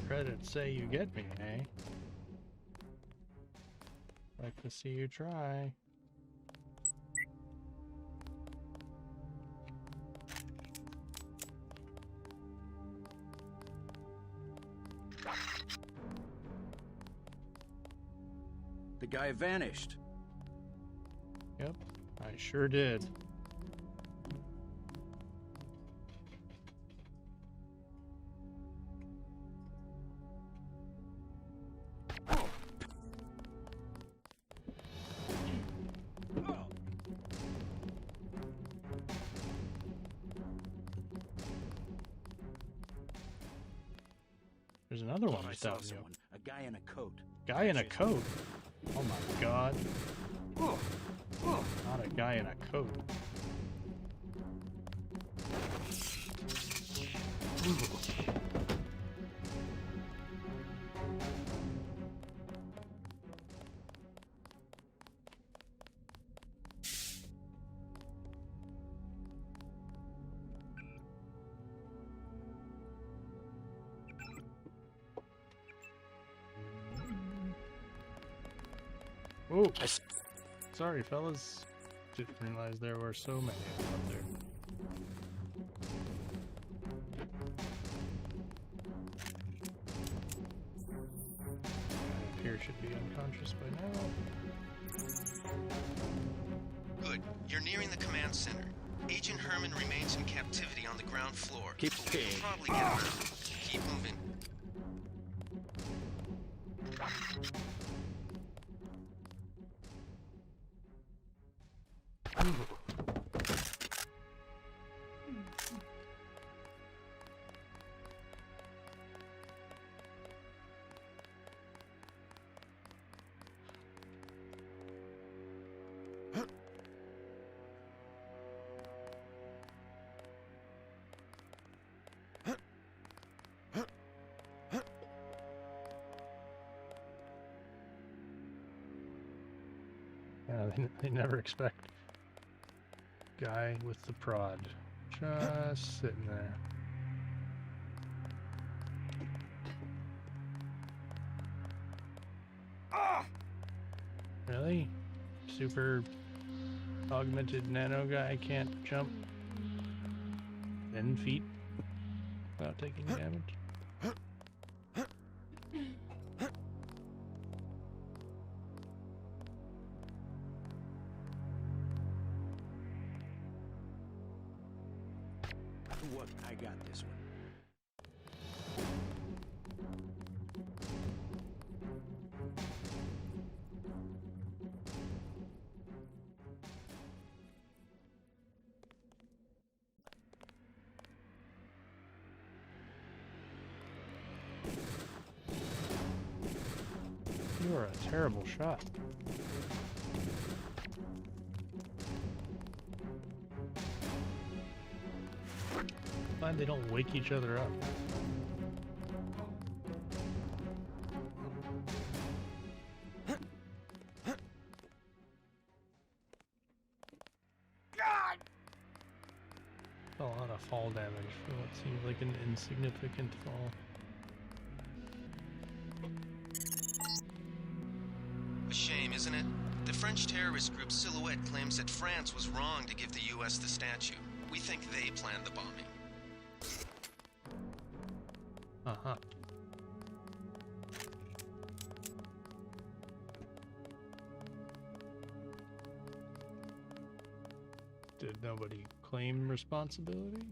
Credits say you get me, eh? Like to see you try. The guy vanished. Yep, I sure did. There's another one I just saw out in the someone. open. A guy in a coat. Guy in a coat? Oh my god. Not a guy in a coat. Oh, sorry, fellas. Didn't realize there were so many of them up there. Guy up here should be unconscious by now. Good. You're nearing the command center. Agent Herman remains in captivity on the ground floor. Keep but we can probably get him out. Keep moving. Yeah, they never expect guy with the prod just sitting there. Really? Super augmented nano guy can't jump 10 feet without taking damage? What? I got this one. You are a terrible shot. Glad they don't wake each other up. A lot of fall damage for what seems like an insignificant fall. A shame, isn't it? The French terrorist group Silhouette claims that France was wrong to give the U.S. the statue. We think they planned the bombing. Uh-huh. Did nobody claim responsibility?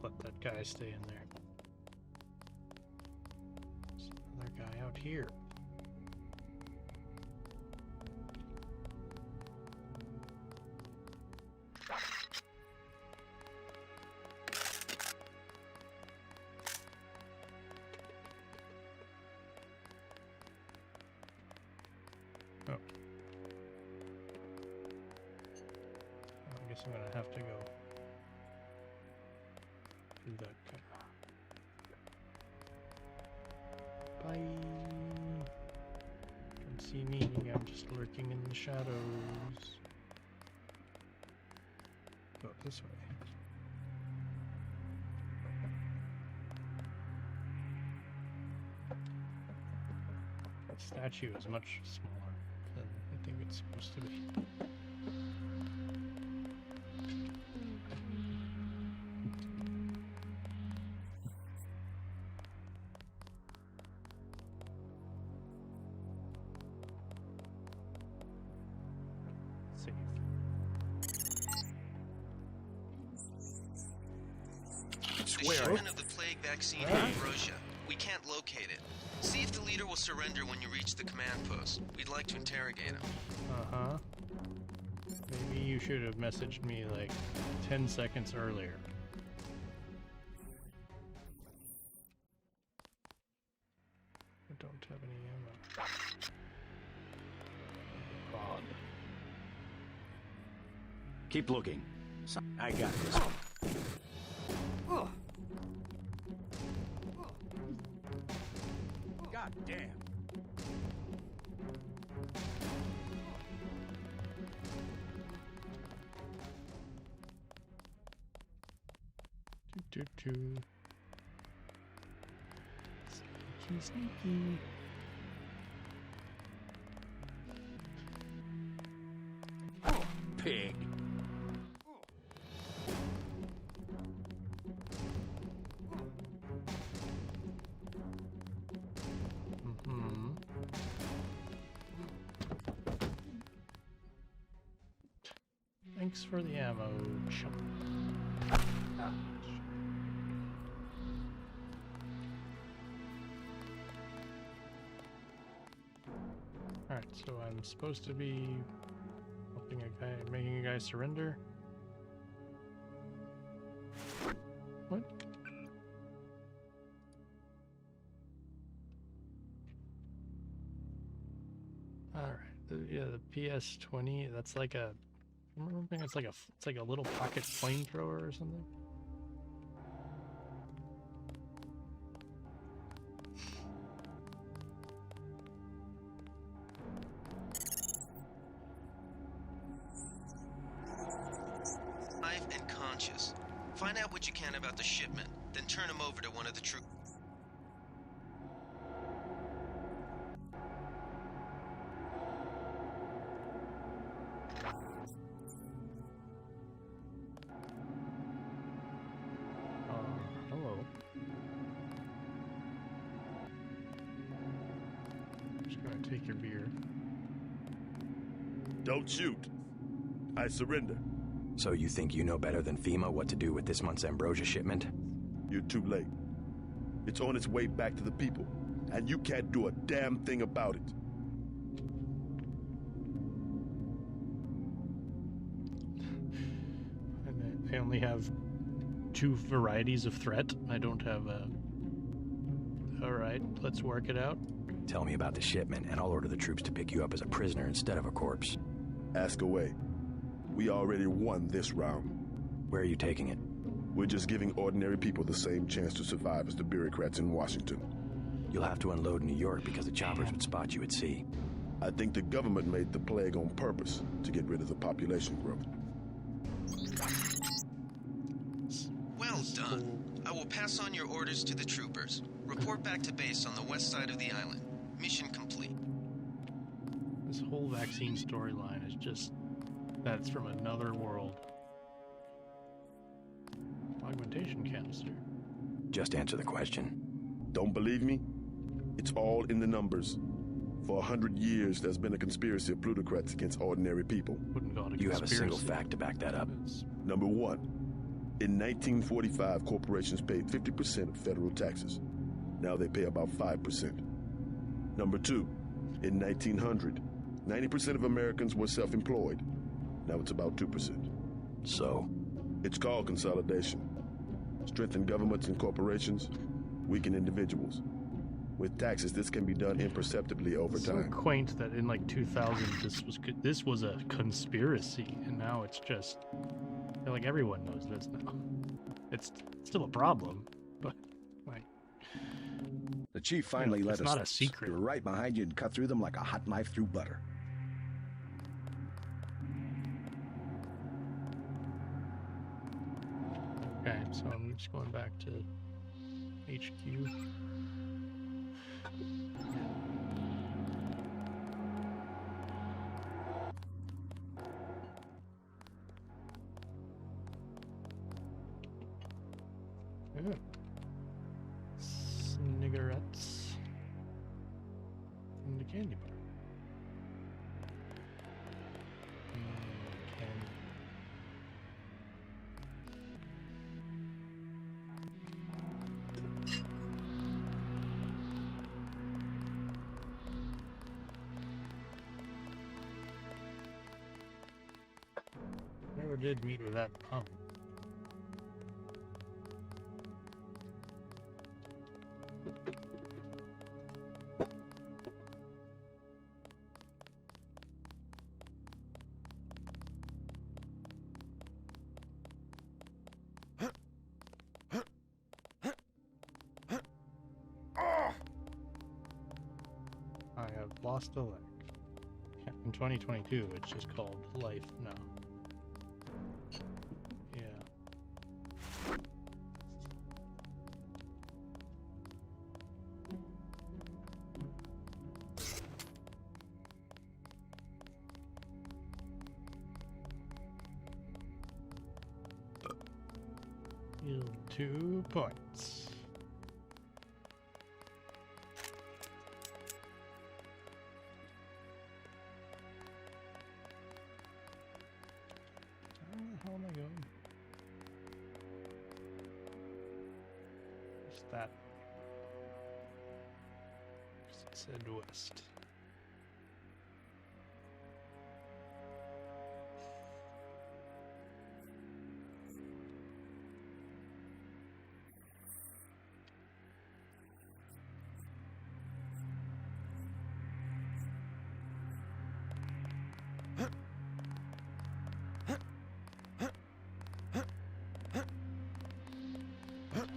Let that guy stay in there. There's another guy out here. Oh. I guess I'm gonna have to go do that kind of. Bye. Don't see me. I'm just lurking in the shadows. Go this way. That statue is much smaller than I think it's supposed to be. The shipment of the plague vaccine in Ambrosia. We can't locate it. See if the leader will surrender when you reach the command post. We'd like to interrogate him. Uh-huh. Maybe you should have messaged me like 10 seconds earlier. I don't have any ammo. Keep looking. I got this. God damn. Sneaky, sneaky. Pig. Thanks for the ammo, chump. Alright, so I'm supposed to be helping a guy, making a guy surrender. What? Alright, yeah, the PS20, that's like a, I remember it's like a little pocket flamethrower or something. Alive and conscious. Find out what you can about the shipment, then turn him over to one of the troops. Hello. Just gonna take your beer. Don't shoot. I surrender. So you think you know better than FEMA what to do with this month's ambrosia shipment? You're too late. It's on its way back to the people, and you can't do a damn thing about it. And I only have two varieties of threat. I don't have a... Alright, let's work it out. Tell me about the shipment, and I'll order the troops to pick you up as a prisoner instead of a corpse. Ask away. We already won this round. Where are you taking it? We're just giving ordinary people the same chance to survive as the bureaucrats in Washington. You'll have to unload in New York because the choppers would spot you at sea. I think the government made the plague on purpose to get rid of the population growth. Well done. I will pass on your orders to the troopers. Report back to base on the west side of the island. Mission complete. This whole vaccine storyline is just... That's from another world. Augmentation canister. Just answer the question. Don't believe me? It's all in the numbers. For 100 years, there's been a conspiracy of plutocrats against ordinary people. Wouldn't call it a You have a single conspiracy. fact to back that up. Number one, in 1945, corporations paid 50% of federal taxes. Now they pay about 5%. Number two, in 1900, 90% of Americans were self-employed. Now it's about 2%. So? It's called consolidation. Strengthen governments and corporations, weaken individuals. With taxes, this can be done imperceptibly over It's so time. quaint that in like 2000 this was a conspiracy, and now it's just I feel like everyone knows this now. It's still a problem, but like The chief finally let it's us. not a secret. We were right behind you and cut through them like a hot knife through butter. Okay, so I'm just going back to HQ. Yeah. Cigarettes and the candy bar. Candy. Never did meet with that pump. lost a leg. In 2022, it's just called life now. Yeah. Yield 2 points. Where the hell am I going? What's that? It said west.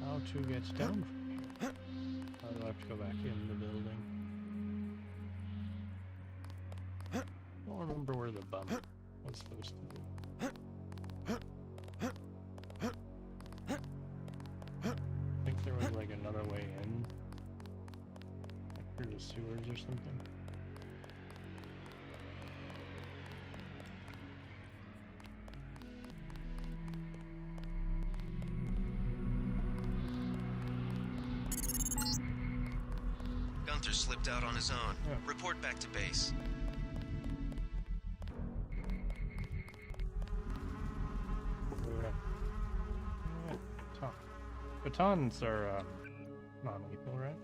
How to get down from here? How do I have to go back in the building? I don't remember where the bump was supposed to be. I think there was like another way in. Like through the sewers or something. Gunther slipped out on his own. Yeah. Report back to base. Batons are non-lethal, right?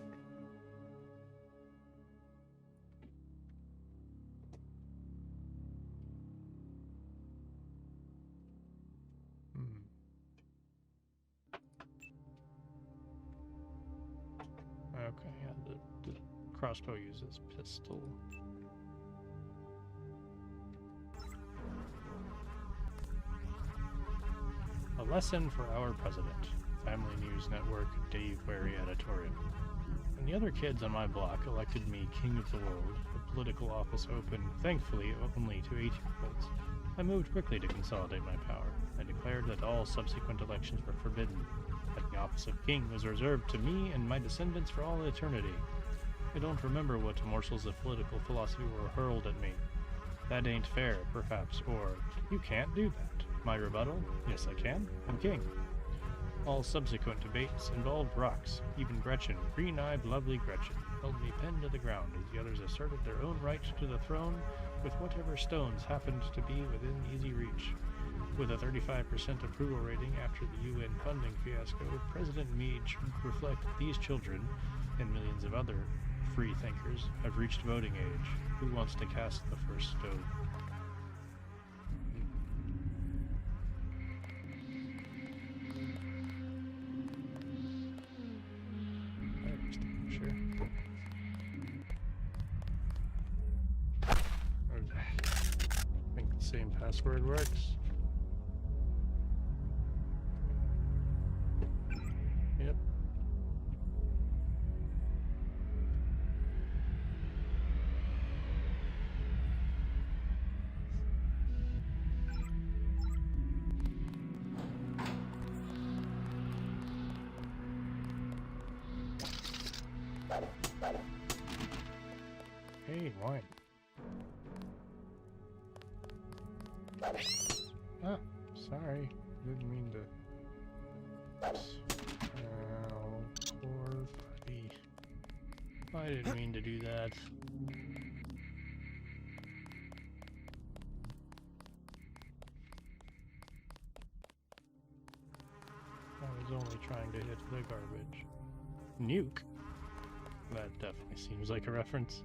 Okay, yeah, the crossbow uses pistol. A lesson for our president. Family News Network, Dave Wary Editorial. When the other kids on my block elected me king of the world, a political office open, thankfully, only to 18-year-olds, I moved quickly to consolidate my power. I declared that all subsequent elections were forbidden, that the office of king was reserved to me and my descendants for all eternity. I don't remember what morsels of political philosophy were hurled at me. That ain't fair, perhaps, or, you can't do that. My rebuttal? Yes, I can. I'm king. All subsequent debates involved rocks. Even Gretchen, green-eyed, lovely Gretchen, held me pinned to the ground as the others asserted their own right to the throne with whatever stones happened to be within easy reach. With a 35% approval rating after the UN funding fiasco, President Meade should reflect that these children, and millions of other free thinkers, have reached voting age. Who wants to cast the first stone? Sure. I think the same password works. Yep. Hey, wine. Ah, sorry. Didn't mean to. Poor buddy. I didn't mean to do that. I was only trying to hit the garbage. Nuke? That definitely seems like a reference.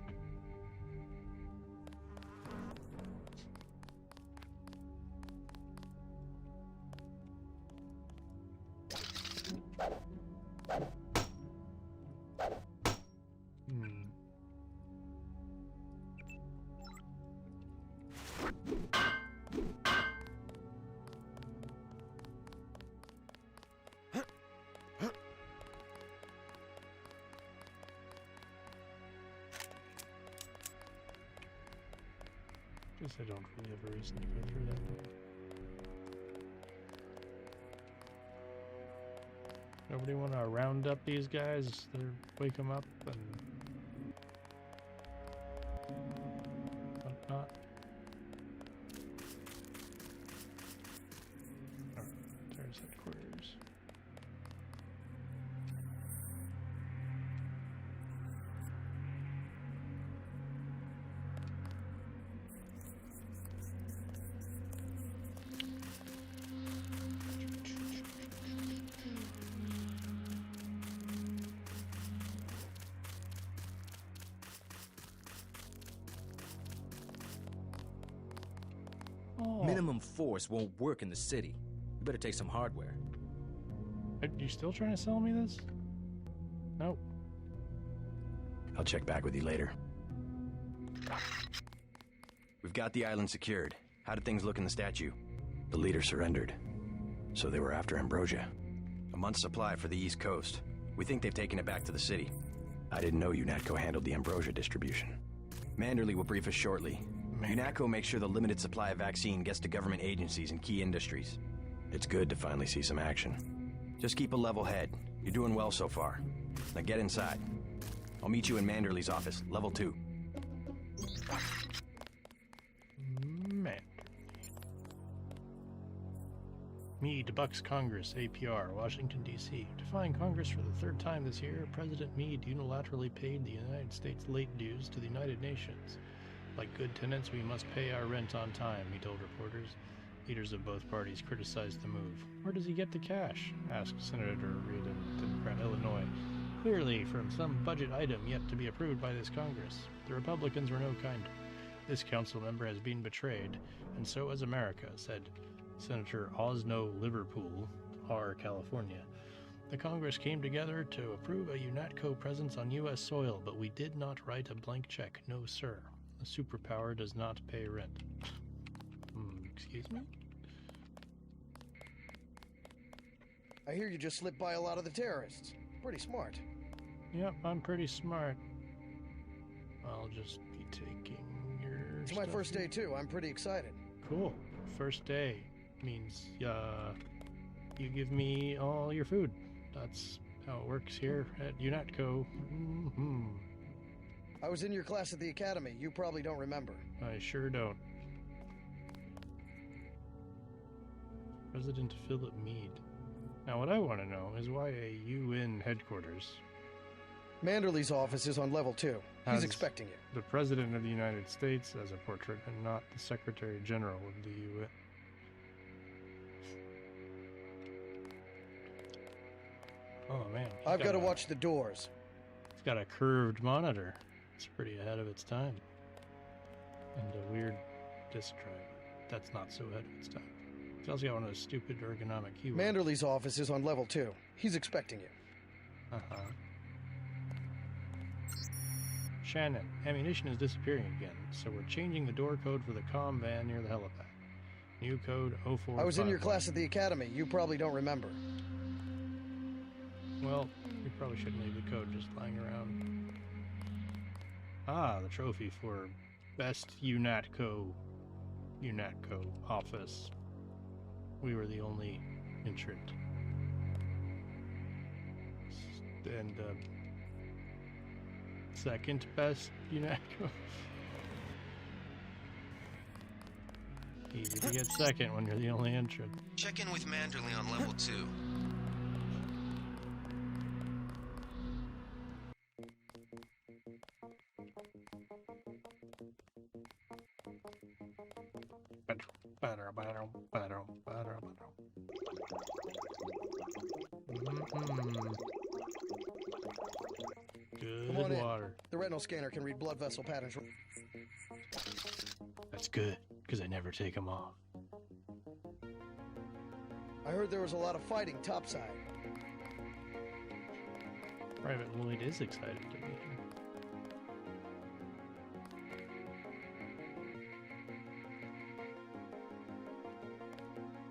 Guess I don't really have a reason to go through that. Nobody want to round up these guys? Wake them up and whatnot. Alright, there's headquarters. Minimum force won't work in the city. You better take some hardware. Are you still trying to sell me this? Nope. I'll check back with you later. We've got the island secured. How did things look in the statue? The leader surrendered. So they were after Ambrosia. A month's supply for the East Coast. We think they've taken it back to the city. I didn't know UNATCO handled the Ambrosia distribution. Manderley will brief us shortly. UNATCO makes sure the limited supply of vaccine gets to government agencies and key industries. It's good to finally see some action. Just keep a level head. You're doing well so far. Now get inside. I'll meet you in Manderley's office, level 2. Meade bucks Congress, APR, Washington, D.C. Defying Congress for the third time this year, President Meade unilaterally paid the United States late dues to the United Nations. Like good tenants, we must pay our rent on time, he told reporters. Leaders of both parties criticized the move. Where does he get the cash? Asked Senator Reid of Democrat Illinois. Clearly from some budget item yet to be approved by this Congress. The Republicans were no kinder. This council member has been betrayed, and so has America, said Senator Osno Liverpool, R. California. The Congress came together to approve a UNATCO presence on U.S. soil, but we did not write a blank check. No, sir. A superpower does not pay rent. Excuse me? I hear you just slipped by a lot of the terrorists. Pretty smart. Yep, I'm pretty smart. I'll just be taking your It's my first day too. I'm pretty excited. Cool. First day means you give me all your food. That's how it works here at UNATCO. I was in your class at the academy. You probably don't remember. I sure don't. President Philip Meade. Now what I want to know is why a UN headquarters. Manderley's office is on level 2. He's expecting you. The President of the United States as a portrait and not the Secretary General of the UN. Oh man. I've got to watch the doors. It's got a curved monitor. It's pretty ahead of its time. And a weird disk drive. That's not so ahead of its time. It's also got one of those stupid ergonomic keyboards. Manderley's office is on level 2. He's expecting you. Uh-huh. Shannon, ammunition is disappearing again, so we're changing the door code for the comm van near the helipad. New code 04. I was in your class at the academy. You probably don't remember. Well, we probably shouldn't leave the code just lying around. Ah, the trophy for best UNATCO office. We were the only entrant. And second best UNATCO. Easy to get second when you're the only entrant. Check in with Manderley on level 2. Good water. The retinal scanner can read blood vessel patterns. That's good, because I never take them off. I heard there was a lot of fighting topside. Private Lloyd is excited to be here.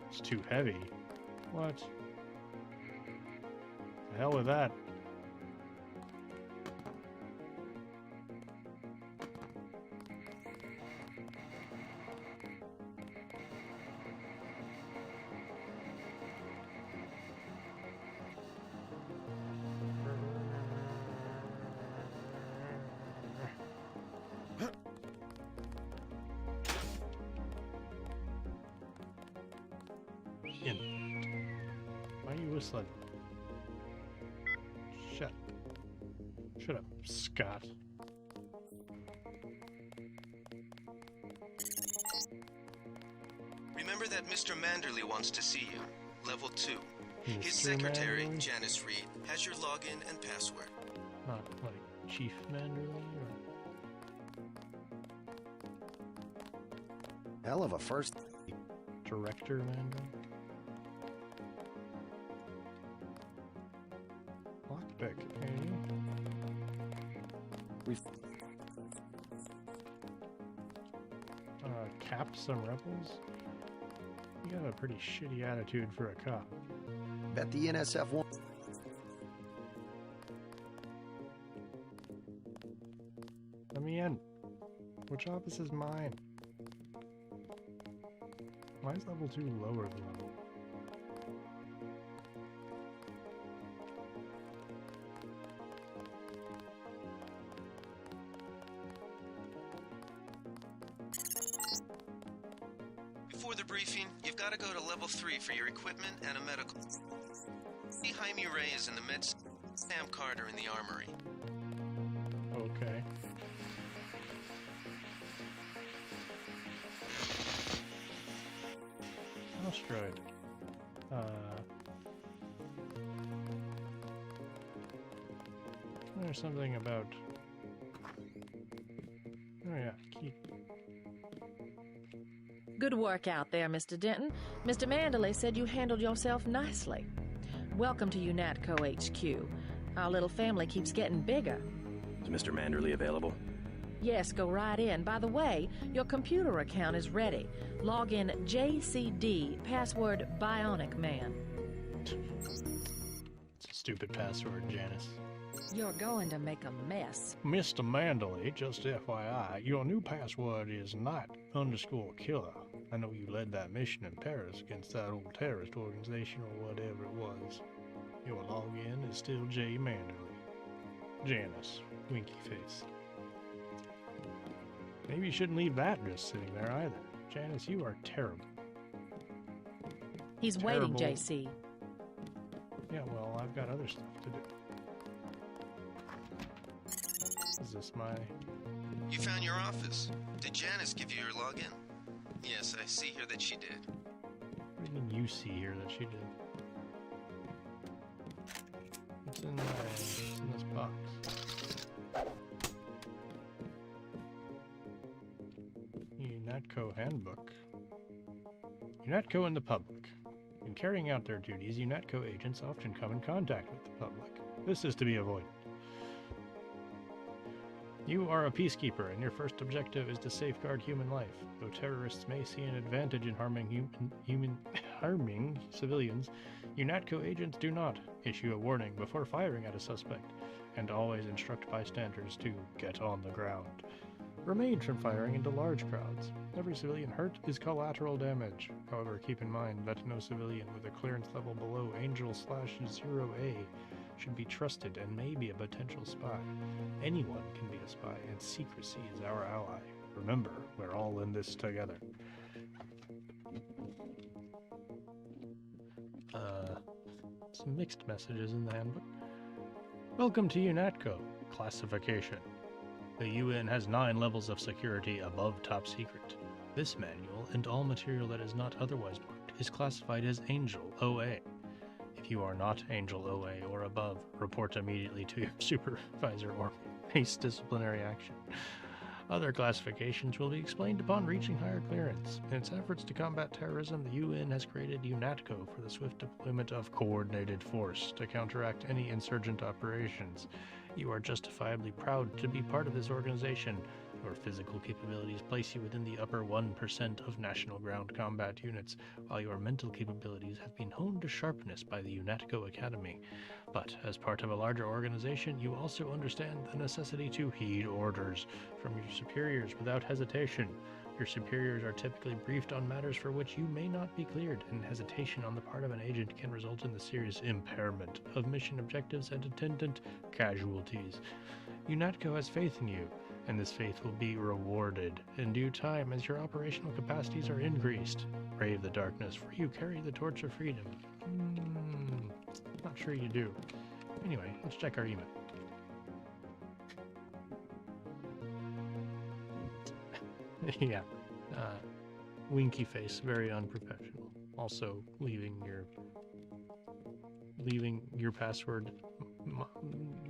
It's too heavy. What? The hell with that. whistling. Shut up, Scott. Remember that Mr. Manderley wants to see you. Level 2. His Mr. secretary, Manderley? Janice Reed, has your login and password. Not like Chief Manderley or Hell of a first. Director Manderley? Lockpick, hey? We've Cap some rebels? You got a pretty shitty attitude for a cop. bet the NSF won't. Let me in. Which office is mine? Why is level 2 lower than level? Before the briefing, you've got to go to level 3 for your equipment and a medical. See Jaime Reyes in the meds. Sam Carter in the armory. Okay. Asteroid. There's something about. Oh yeah, keep. Good work out there, Mr. Denton. Mr. Manderley said you handled yourself nicely. Welcome to UNATCO HQ. Our little family keeps getting bigger. Is Mr. Manderley available? Yes, go right in. By the way, your computer account is ready. Log in JCD, password Bionic Man. It's a stupid password, Janice. You're going to make a mess. Mr. Manderley, just FYI, your new password is Night_Killer. I know you led that mission in Paris against that old terrorist organization or whatever it was. Your login is still J. Manderley. Janice, winky face. Maybe you shouldn't leave that just sitting there either. Janice, you are terrible. He's Terrible. waiting, JC. Yeah, well, I've got other stuff to do. Is this my... You found your office. Did Janice give you your login? Yes, I see here that she did. What do you mean you see here that she did? What's in this box? UNATCO Handbook. UNATCO and the public. In carrying out their duties, UNATCO agents often come in contact with the public. This is to be avoided. You are a peacekeeper, and your first objective is to safeguard human life. Though terrorists may see an advantage in harming civilians, UNATCO agents do not issue a warning before firing at a suspect, and always instruct bystanders to get on the ground. Remain from firing into large crowds. Every civilian hurt is collateral damage. However, keep in mind that no civilian with a clearance level below Angel/0A should be trusted and may be a potential spy. Anyone can be a spy, and secrecy is our ally. Remember, we're all in this together. Some mixed messages in the handbook. Welcome to UNATCO. Classification. The UN has 9 levels of security above top secret. This manual, and all material that is not otherwise marked, is classified as Angel OA. If you are not Angel OA or above, report immediately to your supervisor or face disciplinary action. Other classifications will be explained upon reaching higher clearance. In its efforts to combat terrorism, the UN has created UNATCO for the swift deployment of coordinated force to counteract any insurgent operations. You are justifiably proud to be part of this organization. Your physical capabilities place you within the upper 1% of national ground combat units, while your mental capabilities have been honed to sharpness by the UNATCO Academy. But as part of a larger organization, you also understand the necessity to heed orders from your superiors without hesitation. Your superiors are typically briefed on matters for which you may not be cleared, and hesitation on the part of an agent can result in the serious impairment of mission objectives and attendant casualties. UNATCO has faith in you, and this faith will be rewarded in due time as your operational capacities are increased. Brave the darkness, for you carry the torch of freedom. Not sure you do. Anyway, let's check our email. Yeah. Winky face, very unprofessional. Also, leaving your password,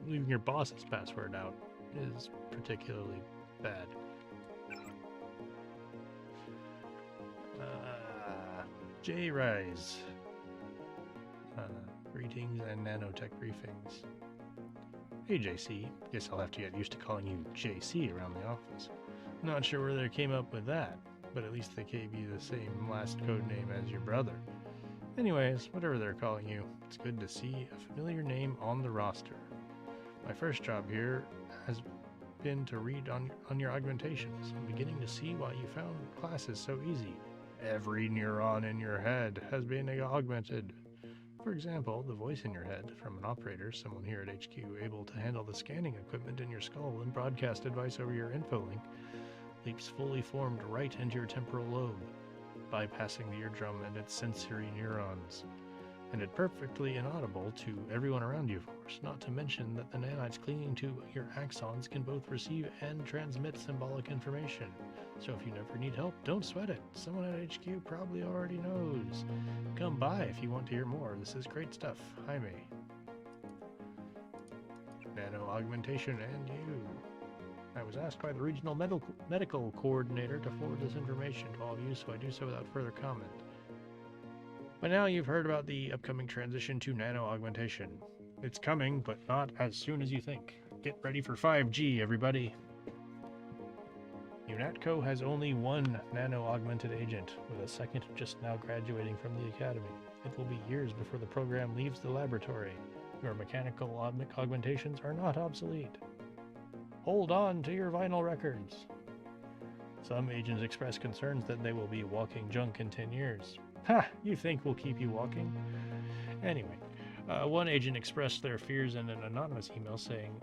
leaving your boss's password out is particularly bad. J Rise. Greetings and nanotech briefings. Hey JC, guess I'll have to get used to calling you JC around the office. Not sure where they came up with that, but at least they gave you the same last code name as your brother. Anyways, whatever they're calling you, it's good to see a familiar name on the roster. My first job here has been to read on your augmentations. I'm beginning to see why you found classes so easy. Every neuron in your head has been augmented. For example, the voice in your head from an operator, someone here at HQ able to handle the scanning equipment in your skull and broadcast advice over your infolink, leaps fully formed right into your temporal lobe, bypassing the eardrum and its sensory neurons. And it's perfectly inaudible to everyone around you, of course, not to mention that the nanites clinging to your axons can both receive and transmit symbolic information. So if you never need help, don't sweat it. Someone at HQ probably already knows. Come by if you want to hear more. This is great stuff. Jaime. Nano augmentation and you. I was asked by the regional medical coordinator to forward this information to all of you, so I do so without further comment. By now you've heard about the upcoming transition to nano augmentation. It's coming, but not as soon as you think. Get ready for 5G, everybody. UNATCO has only one nano-augmented agent, with a second just now graduating from the academy. It will be years before the program leaves the laboratory. Your mechanical augmentations are not obsolete. Hold on to your vinyl records. Some agents express concerns that they will be walking junk in 10 years. Ha! You think we'll keep you walking? Anyway, one agent expressed their fears in an anonymous email saying,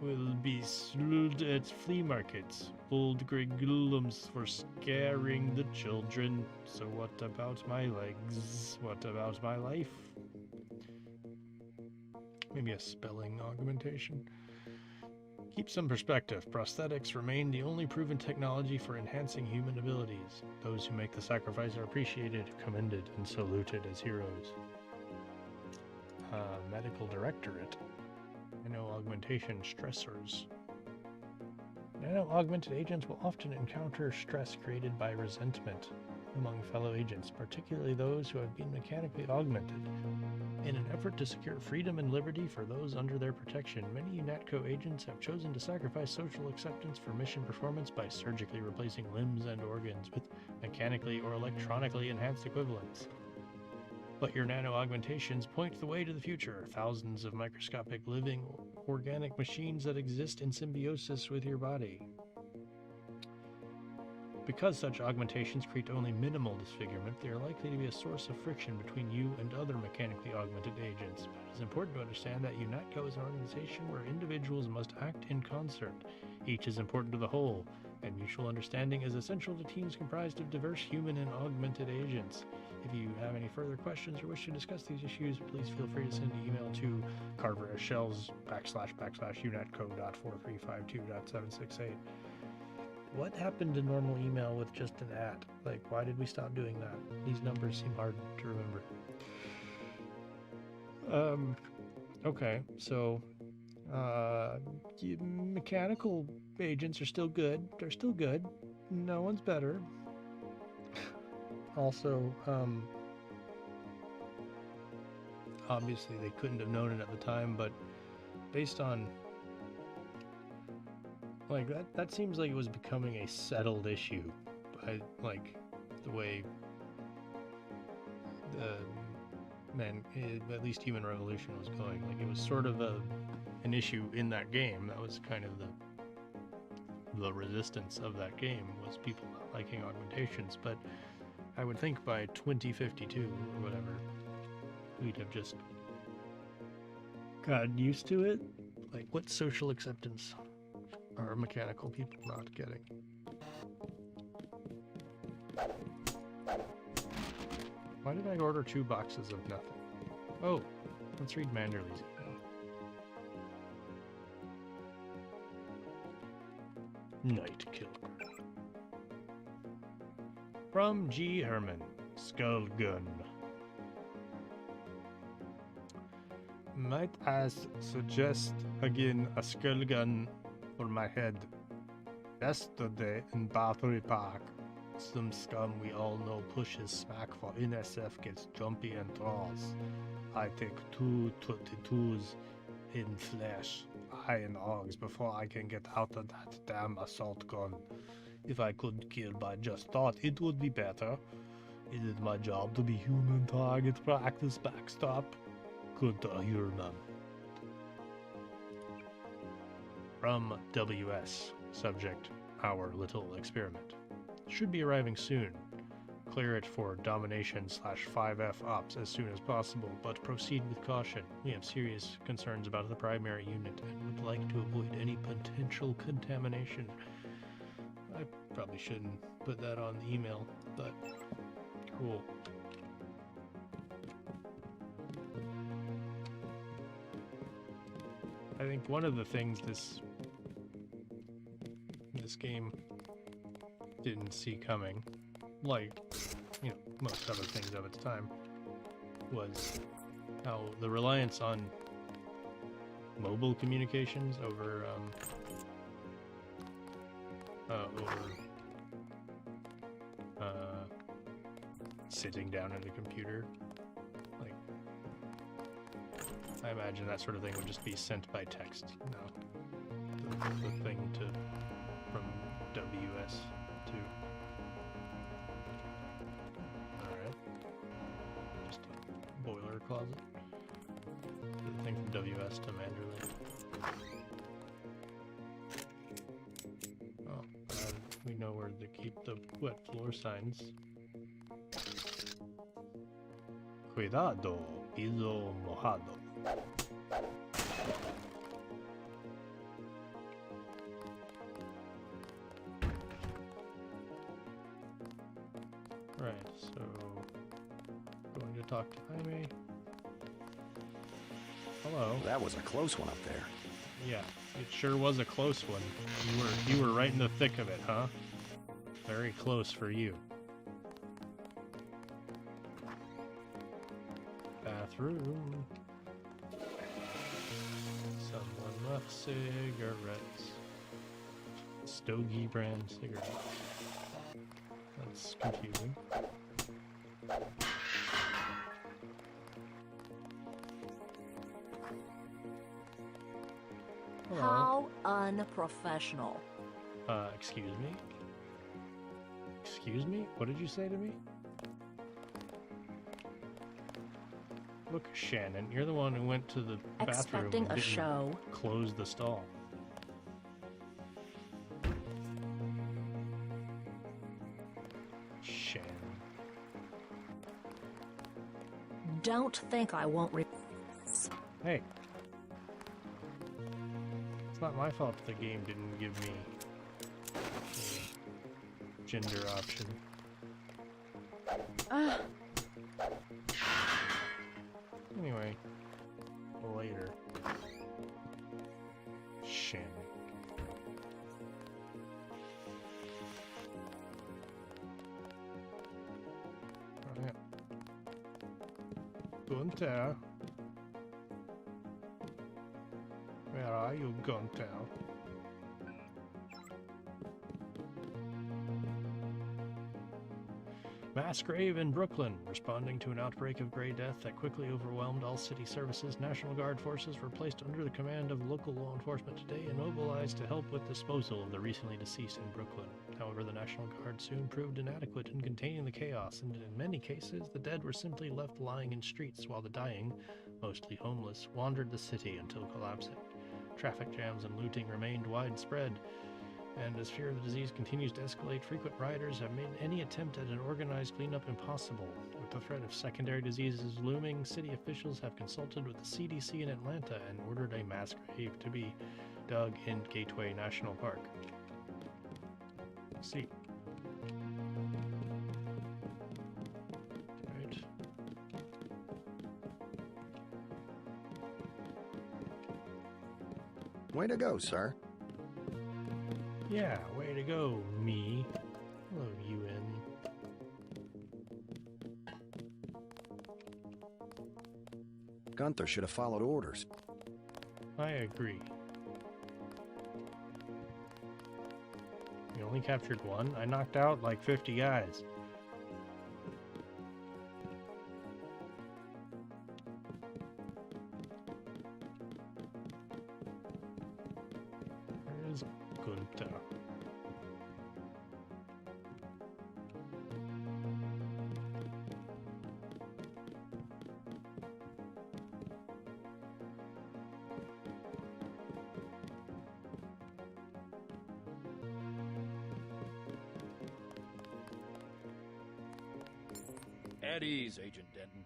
"We'll be sold at flea markets. Old gregulums for scaring the children. So what about my legs? What about my life?" Maybe a spelling augmentation. Keep some perspective. Prosthetics remain the only proven technology for enhancing human abilities. Those who make the sacrifice are appreciated, commended, and saluted as heroes. Medical Directorate. Nano-augmentation stressors. Nano-augmented agents will often encounter stress created by resentment among fellow agents, particularly those who have been mechanically augmented. In an effort to secure freedom and liberty for those under their protection, many UNATCO agents have chosen to sacrifice social acceptance for mission performance by surgically replacing limbs and organs with mechanically or electronically enhanced equivalents. But your nano-augmentations point the way to the future, thousands of microscopic living organic machines that exist in symbiosis with your body. Because such augmentations create only minimal disfigurement, they are likely to be a source of friction between you and other mechanically augmented agents. But it is important to understand that UNATCO is an organization where individuals must act in concert. Each is important to the whole, and mutual understanding is essential to teams comprised of diverse human and augmented agents. If you have any further questions or wish to discuss these issues, please feel free to send an email to carver@shells //unatco.4352.768. What happened to normal email with just an @ Like, why did we stop doing that? These numbers seem hard to remember. Okay, so, mechanical agents are still good. They're still good. No one's better. Also, obviously they couldn't have known it at the time, but based on like that seems like it was becoming a settled issue by like the way at least Human Revolution was going. Like it was sort of an issue in that game. That was kind of the resistance of that game was people not liking augmentations. But I would think by 2052 or whatever, we'd have just gotten used to it. Like, what social acceptance are mechanical people not getting? Why did I order 2 boxes of nothing? Oh, Let's read Manderley's email. Night Killer. From G. Herman, Skull Gun. Might I suggest again a skull gun for my head? Yesterday in Battery Park, some scum we all know pushes smack for NSF gets jumpy and draws. I take 222s in flesh, iron augs before I can get out of that damn assault gun. If I could kill by just thought, it would be better. It is my job to be human target practice backstop. Gunter Hurman. From WS. Subject, our little experiment. Should be arriving soon. Clear it for domination/5F ops as soon as possible, but proceed with caution. We have serious concerns about the primary unit and would like to avoid any potential contamination. I probably shouldn't put that on the email, but cool. I think one of the things this game didn't see coming, like, you know, most other things of its time, was how the reliance on mobile communications over sitting down at a computer. Like, I imagine that sort of thing would just be sent by text now. The thing from WS to... Alright. Just a boiler closet. The thing from WS to Manderley. Oh, we know where to keep the wet floor signs. Cuidado, piso mojado. Right, so going to talk to Jaime. Hello. That was a close one up there. Yeah, it sure was a close one. You were right in the thick of it, huh? Very close for you. Bathroom. Someone left cigarettes. Stogie brand cigarettes. That's confusing. Hello. How unprofessional. Excuse me? Excuse me? What did you say to me? Look, Shannon, you're the one who went to the bathroom Expecting and a didn't show. close the stall. Shannon. Don't think I won't Hey. It's not my fault the game didn't give me a gender option. Anyway, later. Shannon. Alright. Gunther. Where are you, Gunther? Mass grave in Brooklyn. Responding to an outbreak of gray death that quickly overwhelmed all city services, National Guard forces were placed under the command of local law enforcement today and mobilized to help with disposal of the recently deceased in Brooklyn. However, the National Guard soon proved inadequate in containing the chaos, and in many cases, the dead were simply left lying in streets while the dying, mostly homeless, wandered the city until collapsing. Traffic jams and looting remained widespread. And as fear of the disease continues to escalate, frequent rioters have made any attempt at an organized cleanup impossible. With the threat of secondary diseases looming, city officials have consulted with the CDC in Atlanta and ordered a mass grave to be dug in Gateway National Park. Let's see. Right. Way to go, sir. Yeah, way to go, me. Hello, UN. Gunther should have followed orders. I agree. You only captured one? I knocked out like 50 guys. Where's Gunther? At ease, Agent Denton.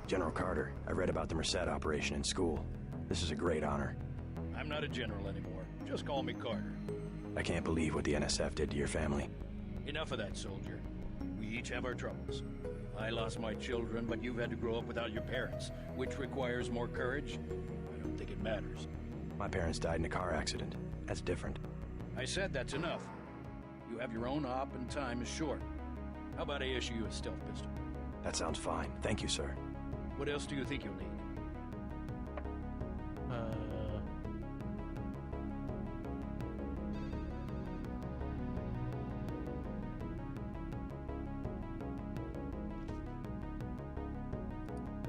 General Carter, I read about the Merced operation in school. This is a great honor. I'm not a general anymore. Just call me Carter. I can't believe what the NSF did to your family. Enough of that, soldier. We each have our troubles. I lost my children, but you've had to grow up without your parents. Which requires more courage? I don't think it matters. My parents died in a car accident. That's different. I said that's enough. You have your own op and time is short. How about I issue you a stealth pistol? That sounds fine. Thank you, sir. What else do you think you'll need?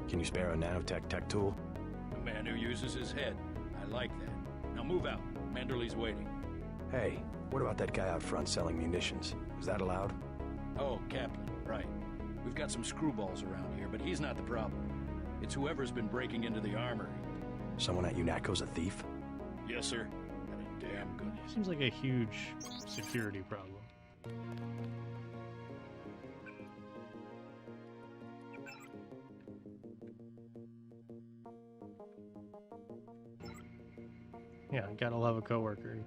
Can you spare a nanotech tech tool? A man who uses his head. I like that. Now move out. Manderley's waiting. Hey, what about that guy out front selling munitions? Is that allowed? Oh, Kaplan, right. We've got some screwballs around here, but he's not the problem. It's whoever's been breaking into the armory. Someone at UNATCO's a thief? Yes, sir. And a damn good. Seems like a huge security problem. Yeah, gotta love a coworker.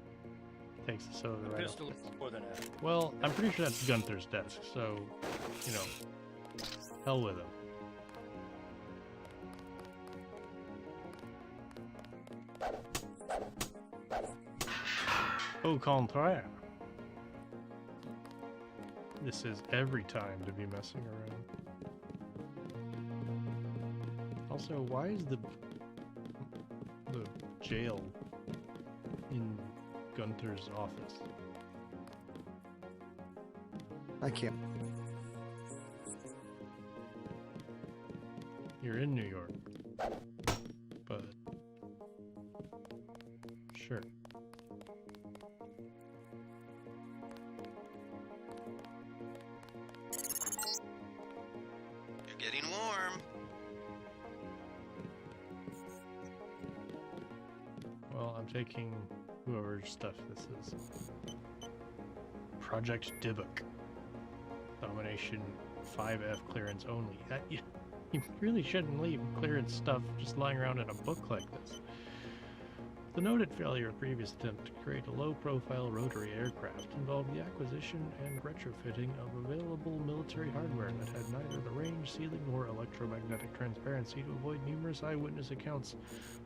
Takes the soda The right pistol off. is more than that. Well, I'm pretty sure that's Gunther's desk, so, you know, hell with him. Au contraire. This is every time to be messing around. Also, why is the jail in Gunther's office? I can't. You're in New York. But sure. You're getting warm. Well, I'm taking whoever's stuff this is. Project Dybbuk. Domination 5F clearance only. That, you really shouldn't leave clearance stuff just lying around in a book like this. The noted failure of previous attempt to create a low-profile rotary aircraft involved the acquisition and retrofitting of available military hardware that had neither the range, sealing, nor electromagnetic transparency to avoid numerous eyewitness accounts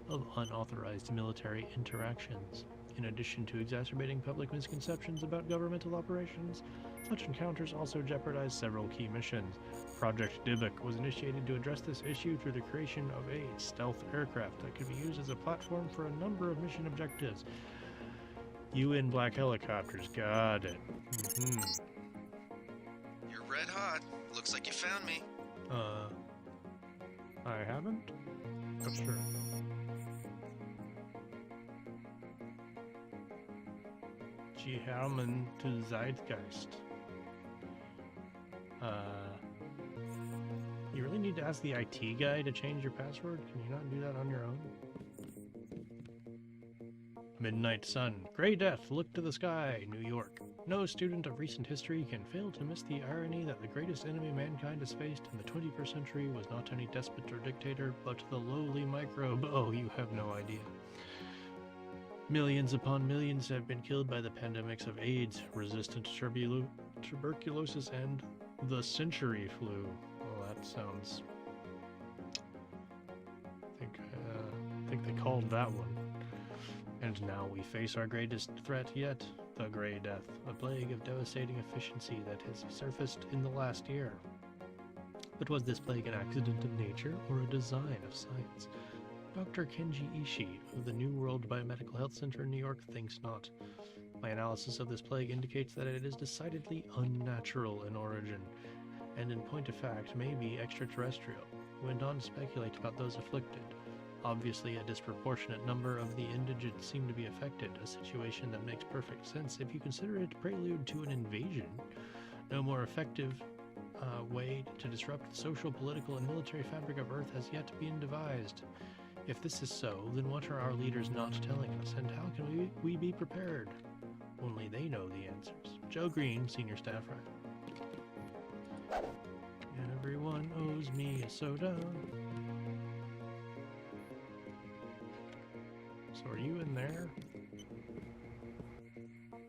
of unauthorized military interactions. In addition to exacerbating public misconceptions about governmental operations, such encounters also jeopardized several key missions. Project Dybbuk was initiated to address this issue through the creation of a stealth aircraft that could be used as a platform for a number of mission objectives. UN black helicopters, got it. You're red hot. Looks like you found me. I haven't? But sure. Geharmen to Zeitgeist. You really need to ask the IT guy to change your password? Can you not do that on your own? Midnight Sun. Gray Death, look to the sky, New York. No student of recent history can fail to miss the irony that the greatest enemy mankind has faced in the 21st century was not any despot or dictator, but the lowly microbe. Oh, you have no idea. Millions upon millions have been killed by the pandemics of AIDS, resistant tuberculosis, and the century flu. Well, that sounds... I think they called that one. And now we face our greatest threat yet, the Grey Death, a plague of devastating efficiency that has surfaced in the last year. But was this plague an accident of nature or a design of science? Dr. Kenji Ishii of the New World Biomedical Health Center in New York thinks not. My analysis of this plague indicates that it is decidedly unnatural in origin, and in point of fact may be extraterrestrial. He went on to speculate about those afflicted. Obviously, a disproportionate number of the indigent seem to be affected, a situation that makes perfect sense if you consider it prelude to an invasion. No more effective way to disrupt the social, political, and military fabric of Earth has yet been devised. If this is so, then what are our leaders not telling us, and how can we be prepared? Only they know the answers. Joe Green, Senior Staff Writer. Everyone owes me a soda. So are you in there?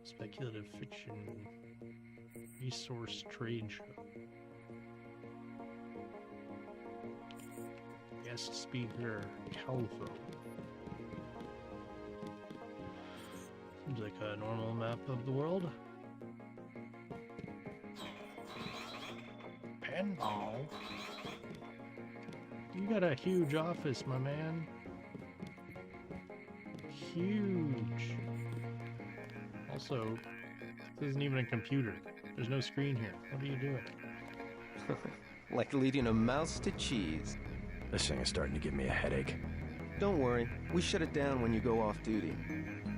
Speculative fiction resource trade show. Guest speaker Calvo. Seems like a normal map of the world. Pinball. You got a huge office, my man. Huge. Also, this isn't even a computer. There's no screen here. What are you doing? Like leading a mouse to cheese. This thing is starting to give me a headache. Don't worry, we shut it down when you go off duty.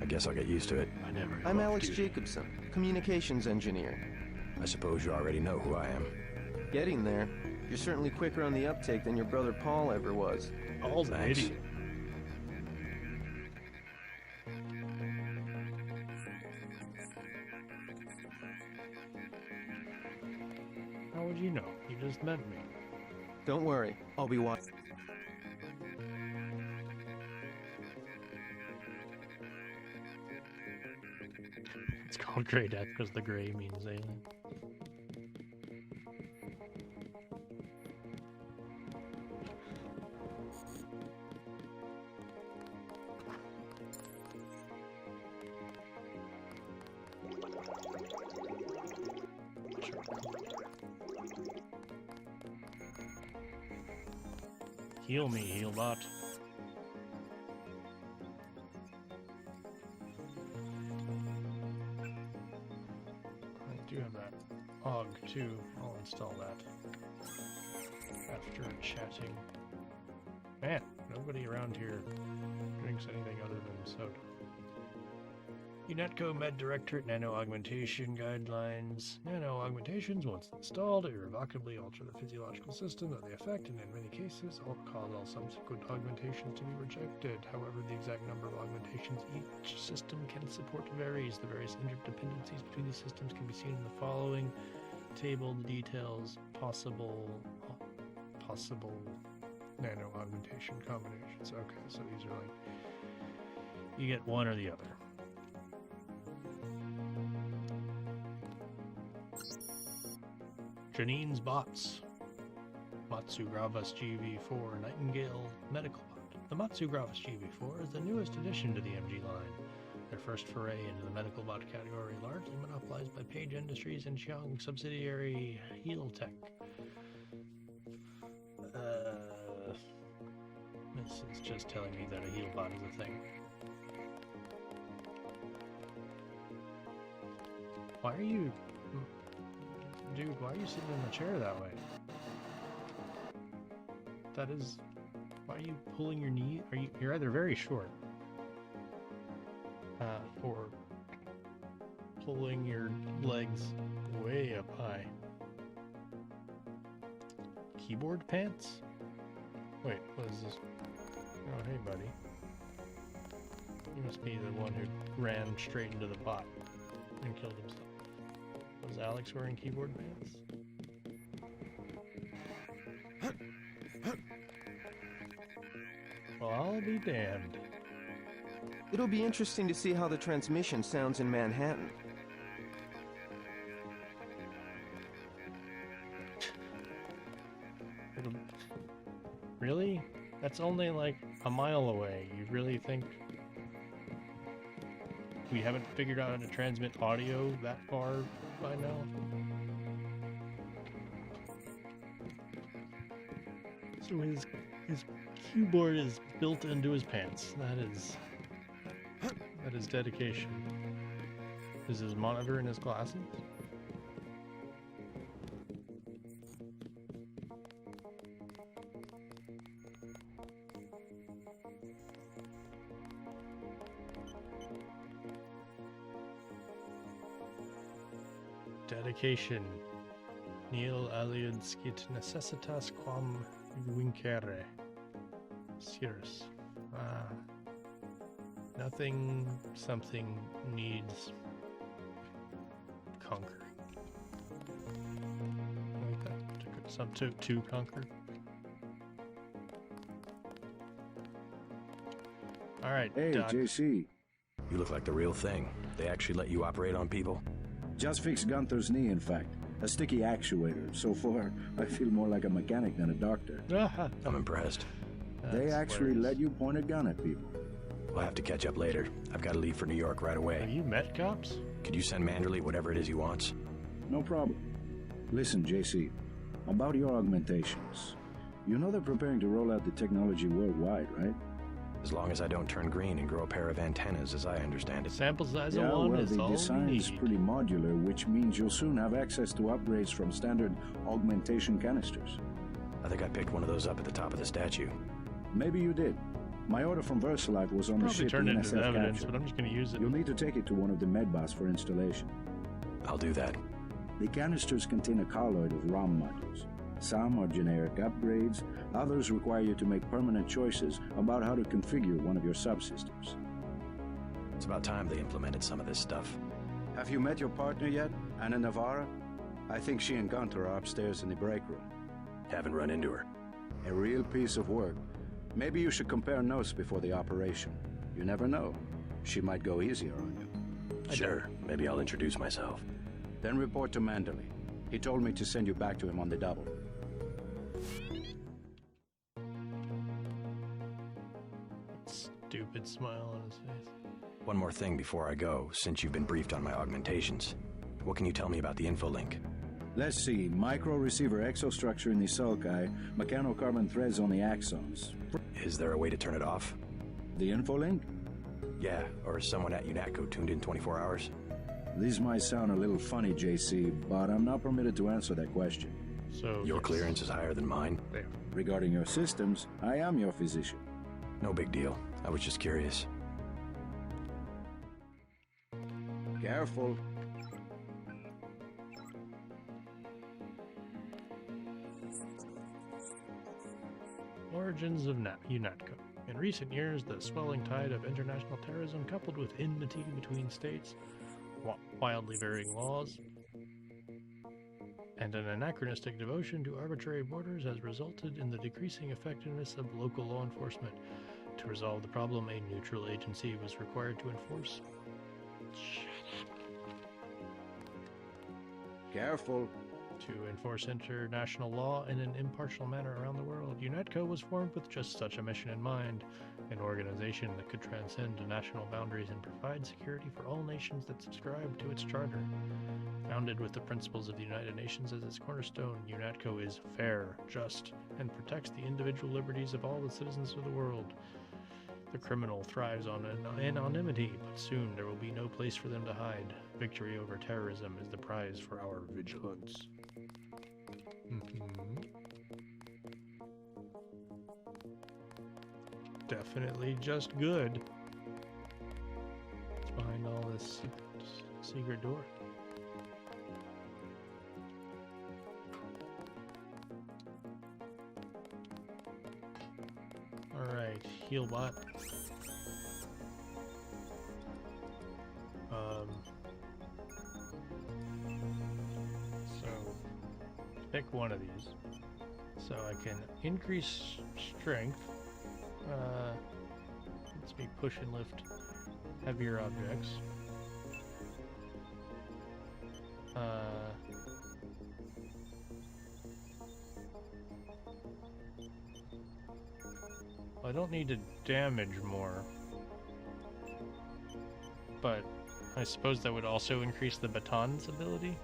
I guess I'll get used to it. I'm Alex Jacobson, communications engineer. I suppose you already know who I am. Getting there. You're certainly quicker on the uptake than your brother Paul ever was. Paul's an idiot. How would you know? You just met me. Don't worry, I'll be watching. It's called Grey Death because the gray means alien. Heal me, Healbot. I do have that AUG too. I'll install that after chatting. Man, nobody around here drinks anything other than soda. UNATCO Med Directorate Nano-Augmentation Guidelines. Nano-augmentations, once installed, irrevocably alter the physiological system that they affect, and in many cases, cause all subsequent augmentations to be rejected. However, the exact number of augmentations each system can support varies. The various interdependencies between these systems can be seen in the following table. The details possible nano-augmentation combinations. Okay, so these are like, you get one or the other. Janine's Bots. Matsu Gravas GV4 Nightingale Medical Bot. The Matsu Gravas GV4 is the newest addition to the MG line. Their first foray into the medical bot category, largely monopolized by Page Industries and Xiong subsidiary HealTech. This is just telling me that a HealBot is a thing. Why are you... Dude, why are you sitting in the chair that way? That is... Why are you pulling your knee? You're either very short. Or pulling your legs way up high. Keyboard pants? Wait, what is this? Oh, hey, buddy. You must be the one who ran straight into the bot and killed himself. Was Alex wearing keyboard pants? Well, I'll be damned. It'll be interesting to see how the transmission sounds in Manhattan. Really? That's only like a mile away. You really think we haven't figured out how to transmit audio that far by now. So his keyboard is built into his pants. That is dedication. Is his monitor in his glasses? Dedication. Nil aliud scit necessitas quam vincere. Cirrus. Nothing something needs conquering. Like that. Some to conquer. Alright, Hey, Doc. JC. You look like the real thing. They actually let you operate on people? Just fixed Gunther's knee, in fact. A sticky actuator. So far, I feel more like a mechanic than a doctor. I'm impressed. They actually let you point a gun at people. We'll have to catch up later. I've got to leave for New York right away. Have you met cops? Could you send Manderley whatever it is he wants? No problem. Listen, JC, about your augmentations. You know they're preparing to roll out the technology worldwide, right? As long as I don't turn green and grow a pair of antennas, as I understand it. Sample size Yeah, of one well, is the all we design is need. pretty modular, which means you'll soon have access to upgrades from standard augmentation canisters. I think I picked one of those up at the top of the statue. Maybe you did. My order from VersaLife was on the Probably ship turn the it into NSF evidence, captured. but I'm just going to use it. You'll need to take it to one of the medbas for installation. I'll do that. The canisters contain a colloid of ROM modules. Some are generic upgrades, others require you to make permanent choices about how to configure one of your subsystems. It's about time they implemented some of this stuff. Have you met your partner yet, Anna Navarra? I think she and Gunther are upstairs in the break room. Haven't run into her. A real piece of work. Maybe you should compare notes before the operation. You never know. She might go easier on you. Sure, maybe I'll introduce myself. Then report to Manderley. He told me to send you back to him on the double. Stupid smile on his face. One more thing before I go, since you've been briefed on my augmentations. What can you tell me about the info link? Let's see. Micro-receiver exostructure in the sulci, mechanocarbon threads on the axons. Is there a way to turn it off? The info link? Yeah, or is someone at UNATCO tuned in 24 hours? This might sound a little funny, JC, but I'm not permitted to answer that question. So your clearance is higher than mine? Regarding your systems, I am your physician. No big deal. I was just curious. Careful. Origins of UNATCO. In recent years, the swelling tide of international terrorism, coupled with enmity between states, wildly varying laws, and an anachronistic devotion to arbitrary borders has resulted in the decreasing effectiveness of local law enforcement. To resolve the problem, a neutral agency was required to enforce. Careful. To enforce international law in an impartial manner around the world. UNATCO was formed with just such a mission in mind, an organization that could transcend national boundaries and provide security for all nations that subscribe to its charter. Founded with the principles of the United Nations as its cornerstone, UNATCO is fair, just, and protects the individual liberties of all the citizens of the world. The criminal thrives on anonymity, but soon there will be no place for them to hide. Victory over terrorism is the prize for our vigilance. Definitely just good. What's behind all this secret door? Alright, Healbot. So, pick one of these. So I can increase strength. Lets me push and lift heavier objects. I don't need to damage more, but I suppose that would also increase the baton's ability.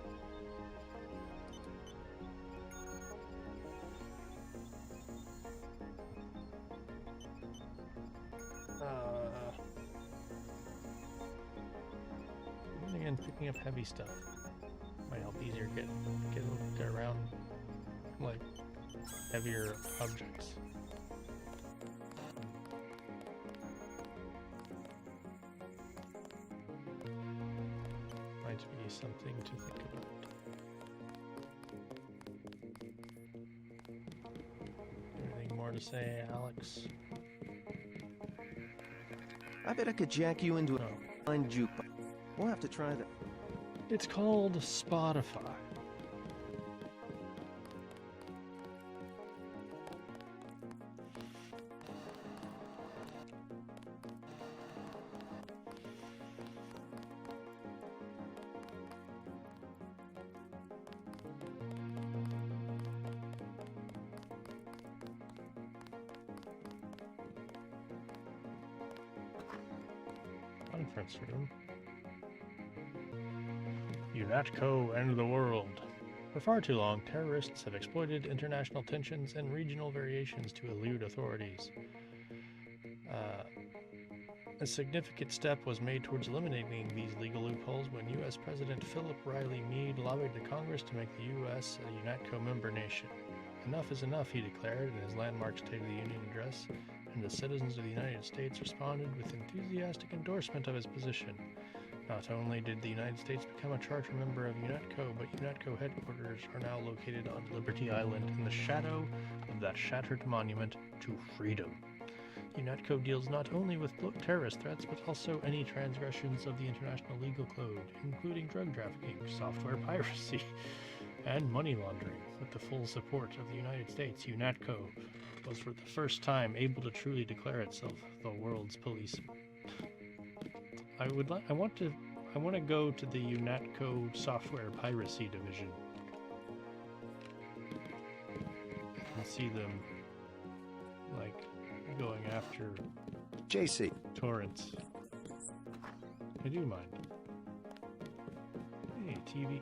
And again, picking up heavy stuff might help easier get around like heavier objects. Might be something to think about. Anything more to say, Alex? I bet I could jack you into a fine jukebox. We'll have to try that. It's called Spotify. Conference room. UNATCO and the world. For far too long, terrorists have exploited international tensions and regional variations to elude authorities. A significant step was made towards eliminating these legal loopholes when U.S. President Philip Riley Meade lobbied the Congress to make the U.S. a UNATCO member nation. Enough is enough, he declared in his landmark State of the Union address, and the citizens of the United States responded with enthusiastic endorsement of his position. Not only did the United States become a charter member of UNATCO, but UNATCO headquarters are now located on Liberty Island in the shadow of that shattered monument to freedom. UNATCO deals not only with terrorist threats, but also any transgressions of the international legal code, including drug trafficking, software piracy, and money laundering. With the full support of the United States, UNATCO was for the first time able to truly declare itself the world's policeman. I want to go to the UNATCO software piracy division and see them like going after JC torrents. I do mind. Hey, TV.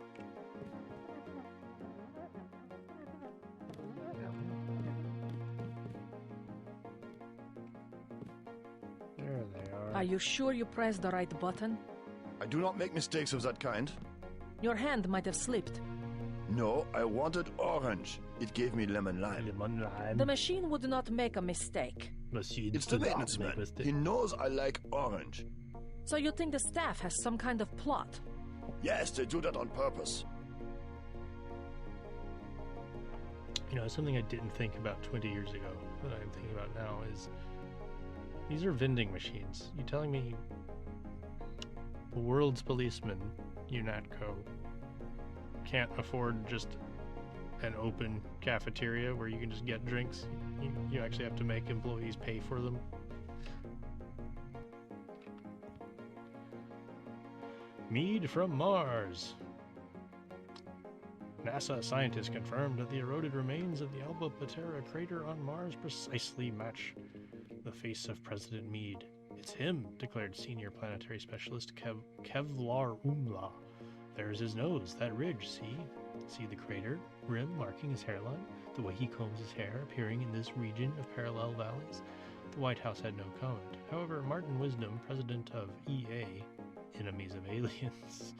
There they are. Are you sure you pressed the right button? I do not make mistakes of that kind. Your hand might have slipped. No, I wanted orange. It gave me lemon lime. Lemon lime. The machine would not make a mistake. It's the maintenance man. He knows I like orange. So you think the staff has some kind of plot? Yes, they do that on purpose. You know, something I didn't think about 20 years ago that I'm thinking about now is these are vending machines. You telling me the world's policeman, UNATCO, can't afford just an open cafeteria where you can just get drinks? You actually have to make employees pay for them? Mead from Mars. NASA scientists confirmed that the eroded remains of the Alba Patera crater on Mars precisely match the face of President Meade. It's him, declared senior planetary specialist Kevlar Umla. There's his nose, that ridge, see? See the crater rim marking his hairline? The way he combs his hair appearing in this region of parallel valleys? The White House had no comment. However, Martin Wisdom, president of EA, Enemies of Aliens,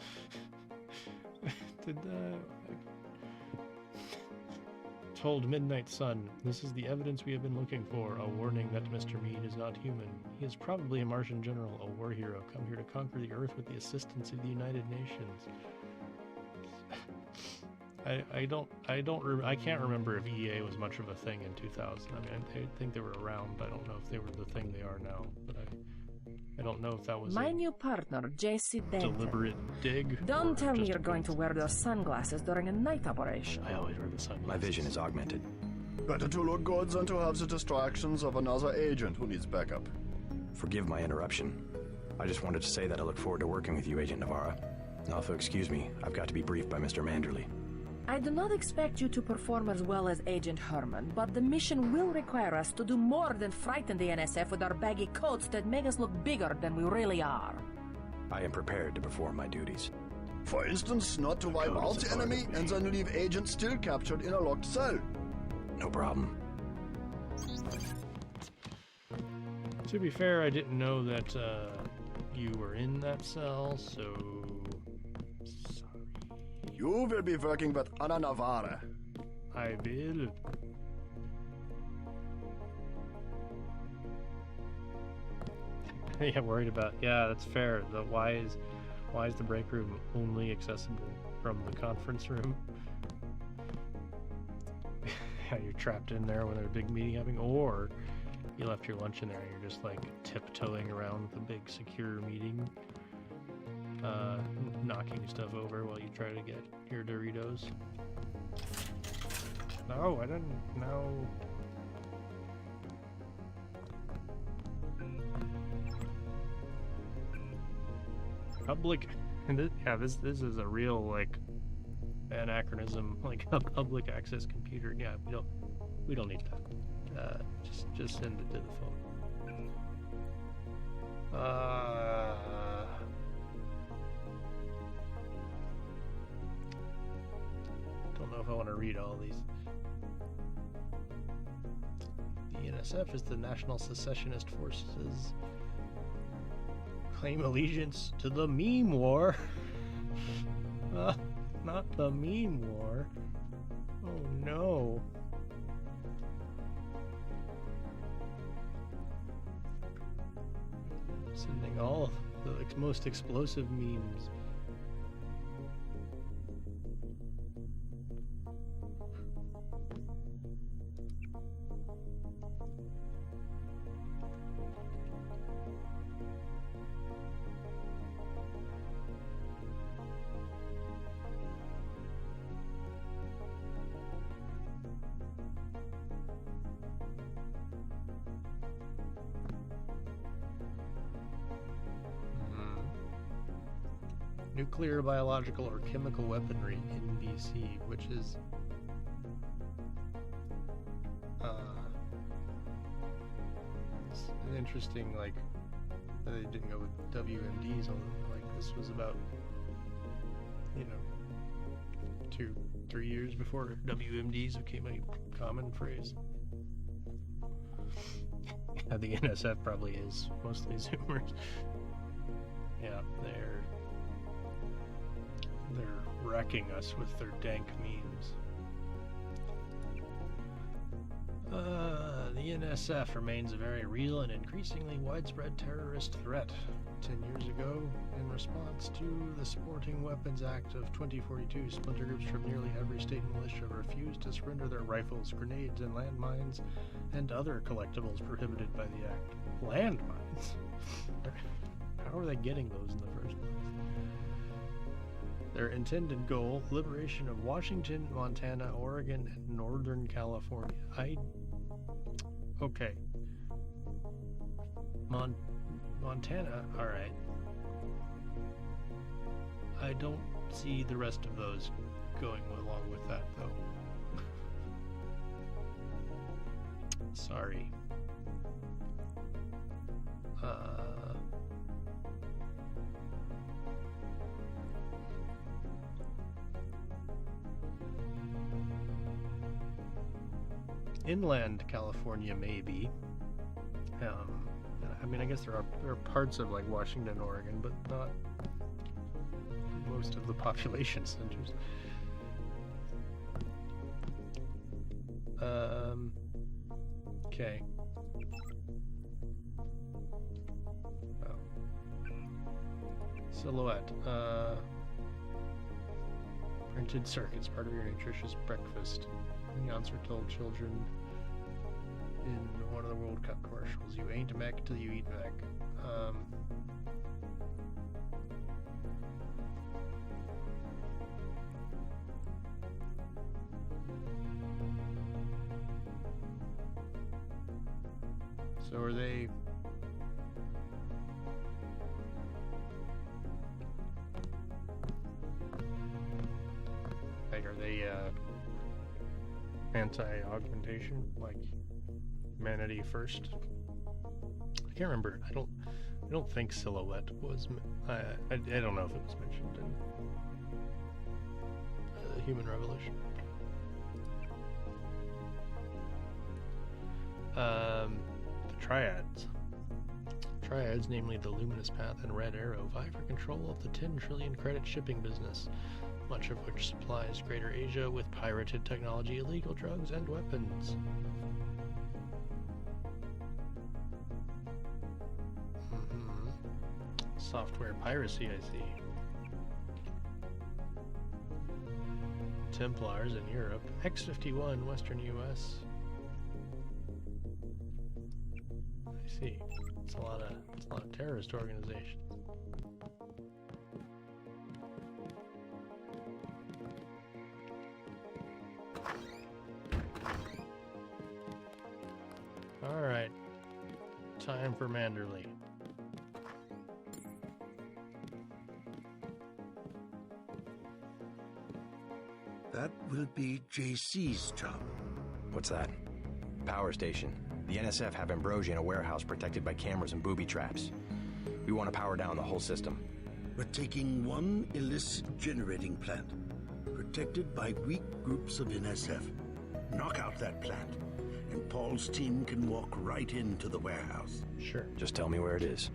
told Midnight Sun, "This is the evidence we have been looking for, a warning that Mr. Meade is not human. He is probably a Martian general, a war hero, come here to conquer the Earth with the assistance of the United Nations." I can't remember if EA was much of a thing in 2000. I mean, I think they were around. I don't know if they were the thing they are now, but I don't know if that was my new partner, JC Denton. Deliberate dig. Don't tell me you're going to wear those sunglasses during a night operation. I always wear the sunglasses. My vision is augmented. Better to look good than to have the distractions of another agent who needs backup. Forgive my interruption. I just wanted to say that I look forward to working with you, Agent Navarra. Also, excuse me, I've got to be briefed by Mr. Manderley. I do not expect you to perform as well as Agent Herman, but the mission will require us to do more than frighten the NSF with our baggy coats that make us look bigger than we really are. I am prepared to perform my duties. For instance, not to wipe Code out is a the part enemy of me. and then leave agents still captured in a locked cell. No problem. To be fair, I didn't know that you were in that cell, so sorry. You will be working with Ana Navarre. I will. Yeah, worried about. Yeah, that's fair. Why is the break room only accessible from the conference room? Yeah, you're trapped in there when there's a big meeting happening, or you left your lunch in there and you're just like tiptoeing around the big secure meeting, knocking stuff over while you try to get your Doritos. No, I didn't know. Public, and this is a real like anachronism, like a public access computer. Yeah, we don't need that. Just send it to the phone. Don't know if I want to read all these. The NSF is the National Secessionist Forces. Claim allegiance to the meme war. Not the meme war. Oh no. Sending all the most explosive memes. Nuclear, biological, or chemical weaponry in BC, which is it's an interesting, like, they didn't go with WMDs, like this was about, 2-3 years before WMDs became a common phrase. Yeah, the NSF probably is mostly Zoomers. Yeah, they're wrecking us with their dank memes. The NSF remains a very real and increasingly widespread terrorist threat. 10 years ago, in response to the Sporting Weapons Act of 2042, splinter groups from nearly every state and militia refused to surrender their rifles, grenades, and landmines, and other collectibles prohibited by the act. Landmines? How are they getting those in the first place? Their intended goal, liberation of Washington, Montana, Oregon, and Northern California. Okay. Montana, alright. I don't see the rest of those going along with that, though. Sorry. Inland California, maybe. I mean, I guess there are parts of like Washington, Oregon, but not most of the population centers. Okay. Oh. Silhouette. Printed circuits, part of your nutritious breakfast. The announcer told children in one of the World Cup commercials, "You ain't mech till you eat mech." So are they... Like, are they, anti-augmentation, like humanity first? I can't remember. I don't think Silhouette was... I don't know if it was mentioned in the Human Revolution. The Triads. Triads, namely the Luminous Path and Red Arrow, vie for control of the 10 trillion credit shipping business, much of which supplies Greater Asia with pirated technology, illegal drugs, and weapons. Software piracy, I see. Templars in Europe. X-51, Western U.S. I see. It's a lot of terrorist organizations. All right. Time for Manderley. That will be JC's job. What's that? Power station. The NSF have ambrosia in a warehouse protected by cameras and booby traps. We want to power down the whole system. We're taking one illicit generating plant, protected by weak groups of NSF. Knock out that plant, and Paul's team can walk right into the warehouse. Sure. Just tell me where it is.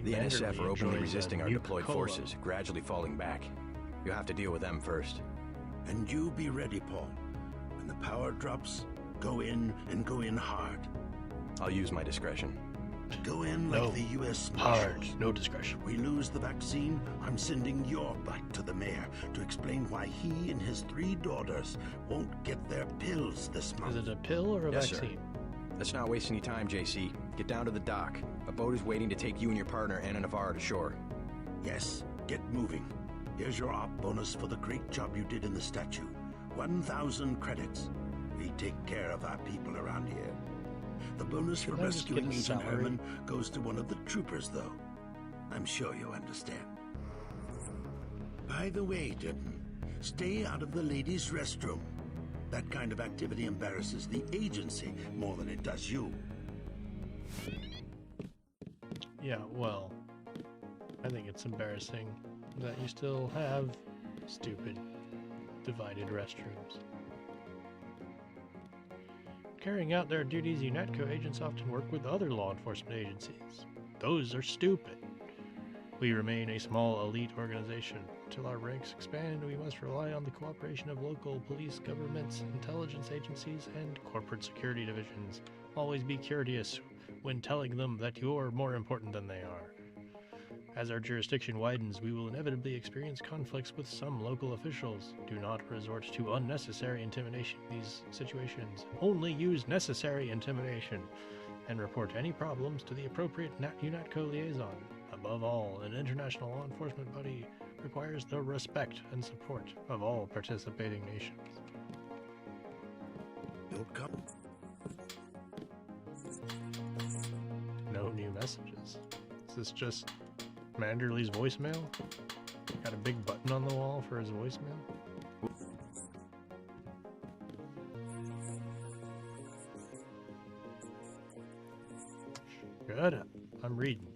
The NSF are openly resisting our deployed forces, gradually falling back. You'll have to deal with them first. And you be ready, Paul. When the power drops, go in and go in hard. I'll use my discretion. Go in like the U.S. Hard, Marshals. no discretion. We lose the vaccine, I'm sending your butt to the mayor to explain why he and his 3 daughters won't get their pills this month. Is it a pill or a vaccine? Sir. Let's not waste any time, JC. Get down to the dock. A boat is waiting to take you and your partner, Anna Navarro, to shore. Yes, get moving. Here's your op bonus for the great job you did in the statue. 1,000 credits. We take care of our people around here. The bonus for rescuing Agent Herman goes to one of the troopers, though. I'm sure you understand. By the way, Denton, stay out of the ladies' restroom. That kind of activity embarrasses the agency more than it does you. Yeah, well, I think it's embarrassing that you still have stupid, divided restrooms. Carrying out their duties, UNATCO agents often work with other law enforcement agencies. Those are stupid. We remain a small elite organization. Until our ranks expand, we must rely on the cooperation of local police, governments, intelligence agencies, and corporate security divisions. Always be courteous when telling them that you're more important than they are. As our jurisdiction widens, we will inevitably experience conflicts with some local officials. Do not resort to unnecessary intimidation in these situations. Only use necessary intimidation, and report any problems to the appropriate UNATCO liaison. Above all, an international law enforcement body requires the respect and support of all participating nations. No new messages. Is this just Manderley's voicemail? Got a big button on the wall for his voicemail? Good. I'm reading.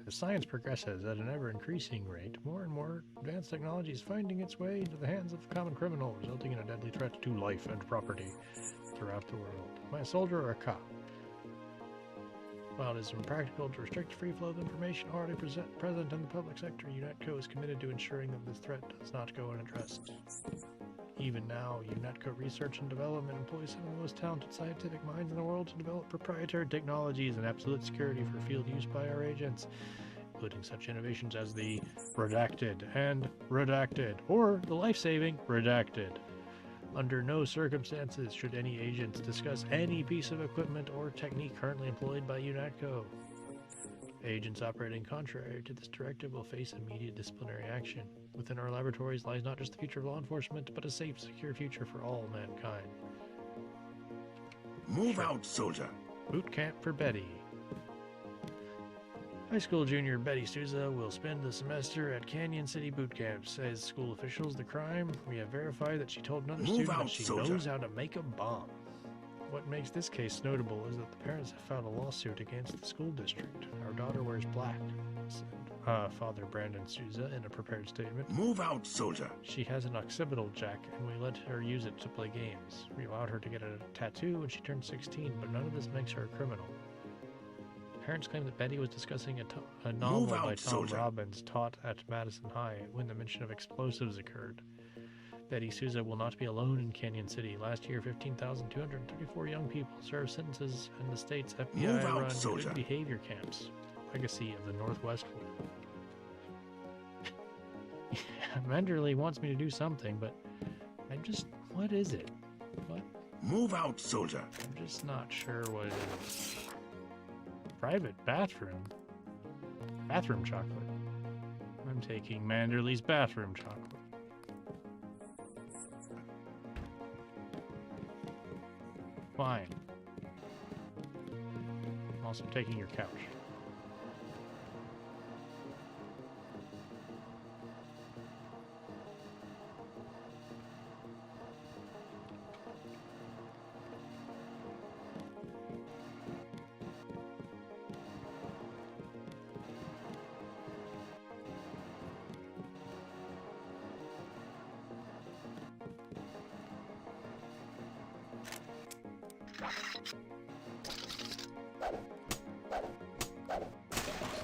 As science progresses at an ever-increasing rate, more and more advanced technology is finding its way into the hands of the common criminal, resulting in a deadly threat to life and property throughout the world. Am I a soldier or a cop? While it is impractical to restrict free flow of information already present in the public sector, UNATCO is committed to ensuring that this threat does not go unaddressed. Even now, UNATCO Research and Development employs some of the most talented scientific minds in the world to develop proprietary technologies and absolute security for field use by our agents, including such innovations as the redacted and redacted, or the life-saving redacted. Under no circumstances should any agents discuss any piece of equipment or technique currently employed by UNATCO. Agents operating contrary to this directive will face immediate disciplinary action. Within our laboratories lies not just the future of law enforcement, but a safe, secure future for all mankind. Move out, soldier. Boot camp for Betty. High school junior Betty Souza will spend the semester at Canyon City Boot Camp. Says school officials the crime. We have verified that she told another student that she knows how to make a bomb. What makes this case notable is that the parents have filed a lawsuit against the school district. Our daughter wears black, said Father Brandon Souza in a prepared statement. Move out, soldier! She has an occipital jack, and we let her use it to play games. We allowed her to get a tattoo when she turned 16, but none of this makes her a criminal. Parents claim that Betty was discussing a novel by Tom Robbins taught at Madison High when the mention of explosives occurred. Betty Souza will not be alone in Canyon City. Last year, 15,234 young people served sentences in the state's FBI-run good behavior camps. Legacy of the Northwest War. Manderley wants me to do something, but I'm just... what is it? What? Move out, soldier! I'm just not sure what it is. Private bathroom? Bathroom chocolate. I'm taking Manderley's bathroom chocolate. Fine. I'm also taking your couch.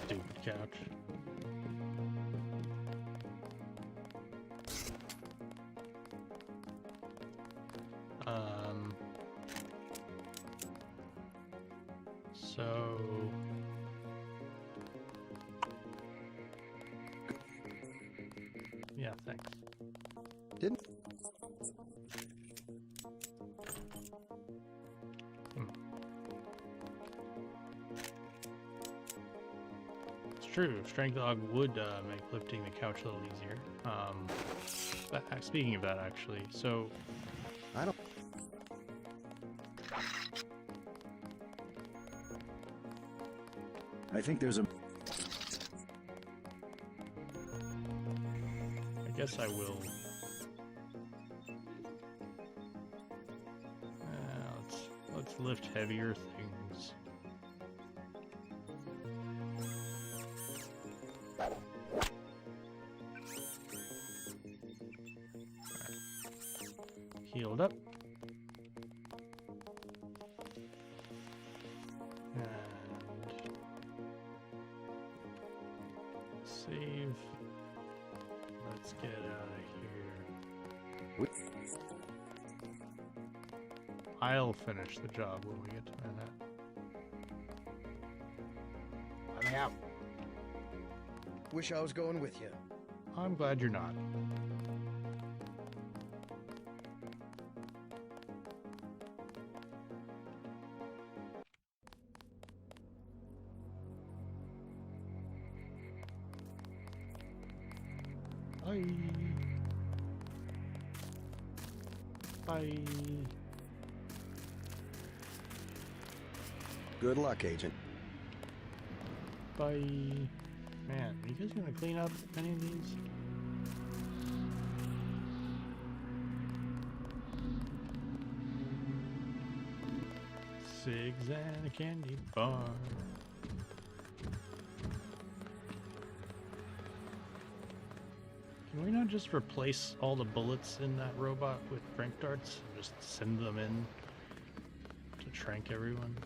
Stupid couch. So yeah, thanks. Didn't It's true. Strength Dog would make lifting the couch a little easier. But speaking of that, actually, so I don't. I think there's a... I guess I will. Let's lift heavier things. Healed up. And save. Let's get out of here. I'll finish the job when we get to Manhattan. I'm out. Wish I was going with you. I'm glad you're not. Bye. Bye. Good luck, Agent. Bye. Man, are you guys gonna clean up any of these? Cigs and a candy bar. Can we not just replace all the bullets in that robot with trank darts and just send them in to trank everyone?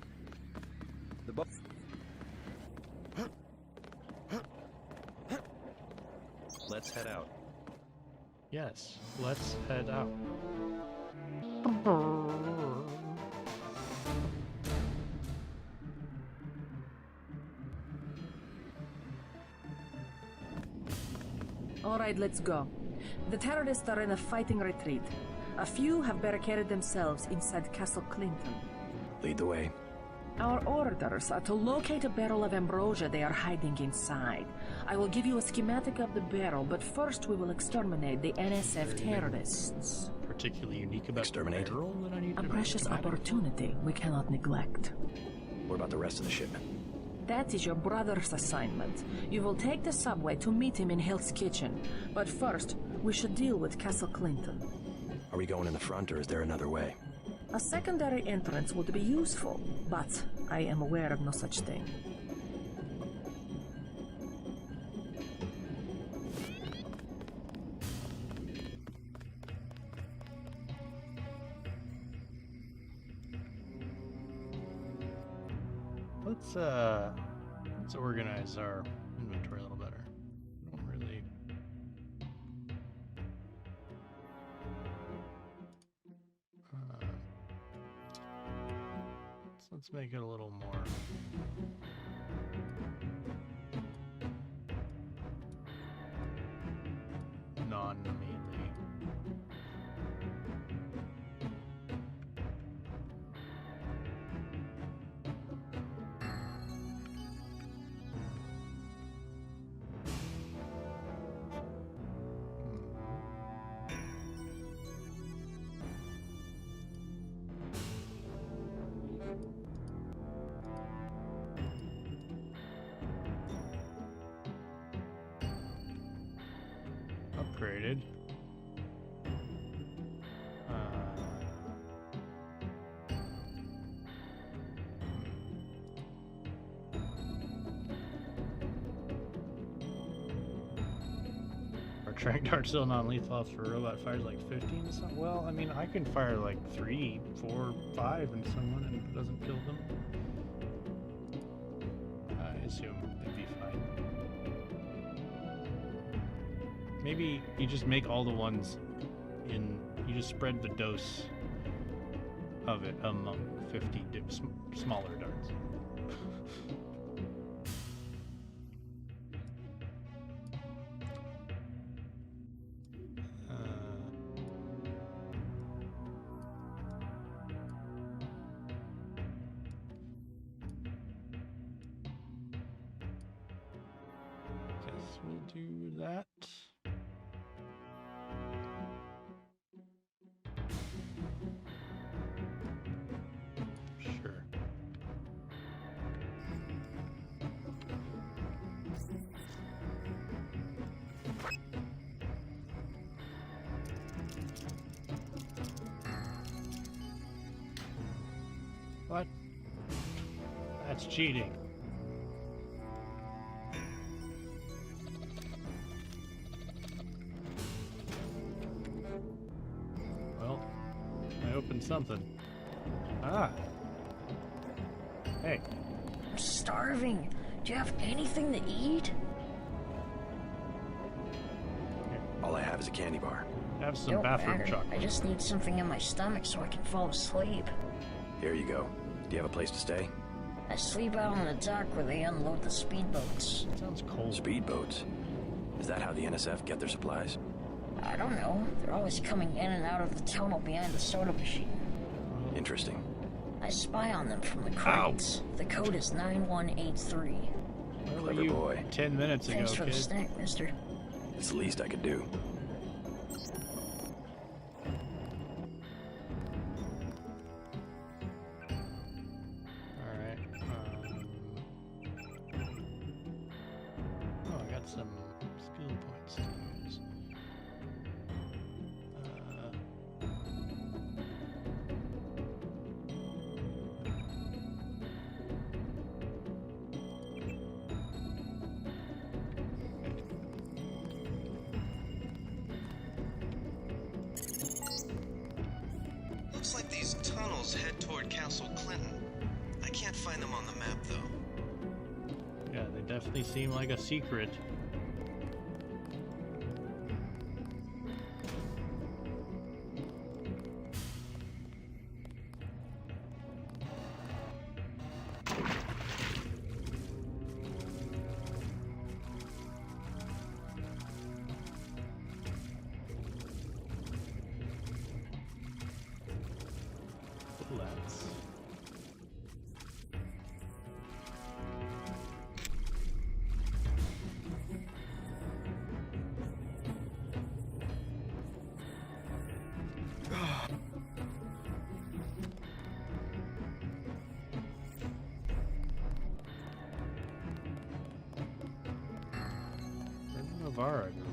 Let's head out. Yes, let's head out. All right, let's go. The terrorists are in a fighting retreat. A few have barricaded themselves inside Castle Clinton. Lead the way. Our orders are to locate a barrel of ambrosia they are hiding inside. I will give you a schematic of the barrel, but first we will exterminate the NSF terrorists. Particularly unique about exterminate the barrel that I need a to precious opportunity we cannot neglect. What about the rest of the shipment? That is your brother's assignment. You will take the subway to meet him in Hell's Kitchen. But first, we should deal with Castle Clinton. Are we going in the front, or is there another way? A secondary entrance would be useful, but I am aware of no such thing. Let's organize our inventory a little better. I don't really. Let's make it a little more. Non-melee. Upgraded. Our track dart's still non-lethal for robot fires like 15 or something. Well, I mean, I can fire like 3, 4, 5 into someone and it doesn't kill them. I assume they'd be fine. Maybe you just make all the ones you just spread the dose of it among 50 smaller darts. Guess we'll do that. Sure. What? That's cheating. Well, I opened something. Ah. Hey. I'm starving. Do you have anything to eat? All I have is a candy bar. Have some Don't bathroom matter. chocolate. I just need something in my stomach so I can fall asleep. Here you go. Do you have a place to stay? I sleep out on the dock where they unload the speedboats. Sounds cold. Speedboats? Is that how the NSF get their supplies? I don't know. They're always coming in and out of the tunnel behind the soda machine. Interesting. I spy on them from the crates. The code is 9183. Where were Clever you boy. 10 minutes ago, Thanks for the kid? snack, mister. It's the least I could do. Alright. Oh, I got some skill points to use. Looks like these tunnels head toward Castle Clinton. I can't find them on the map, though. Yeah, they definitely seem like a secret. Let's. Where did Navarra go?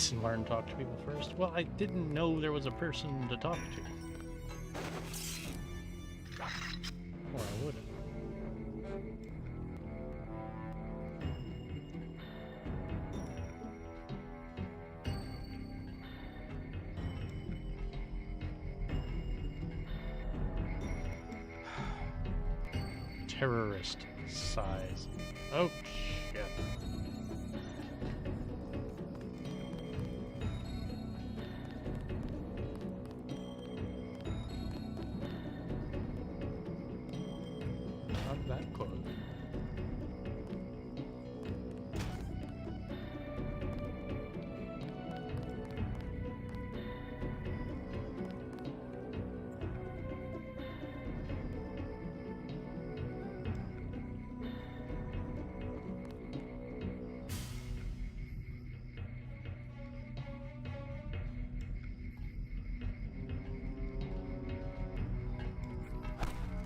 Lesson learned, talk to people first. Well, I didn't know there was a person to talk to. Or I wouldn't. Terrorist size. Oh, shit. Not that close.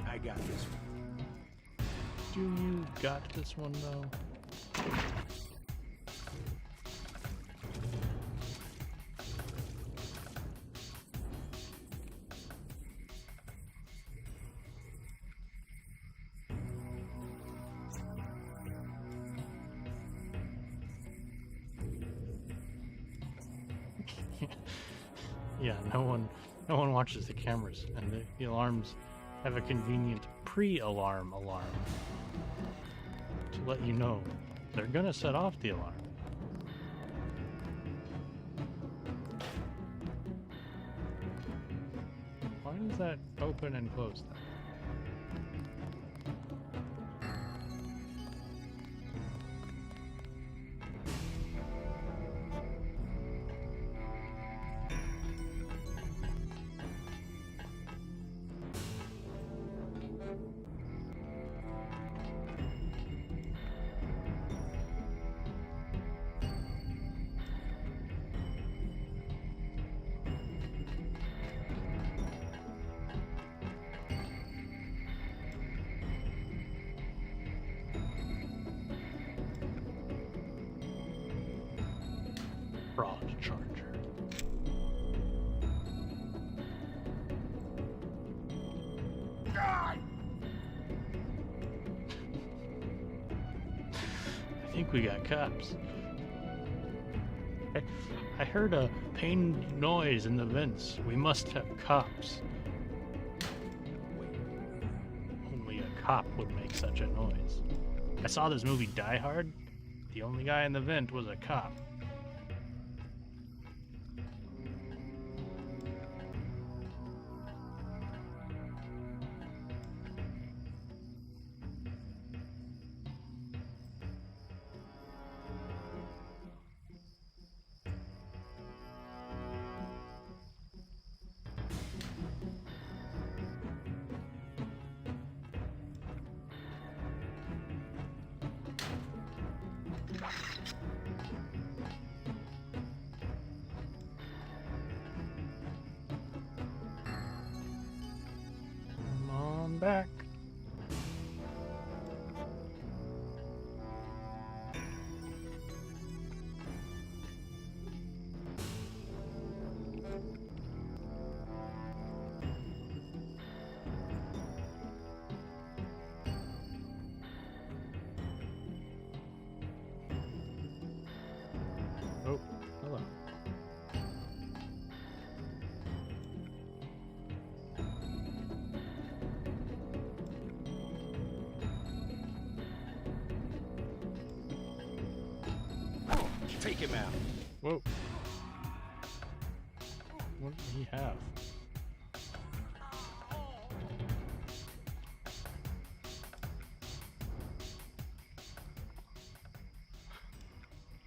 I got this one. Do you got this one, though? Yeah, no one watches the cameras, and the alarms have a convenient pre-alarm alarm to let you know they're gonna set off the alarm. Why does that open and close then? Fraud charger. God! I think we got cops. I heard a pained noise in the vents. We must have cops. Only a cop would make such a noise. I saw this movie Die Hard. The only guy in the vent was a cop. Come on back. Oh, hello. Take him out. Whoa. What did he have?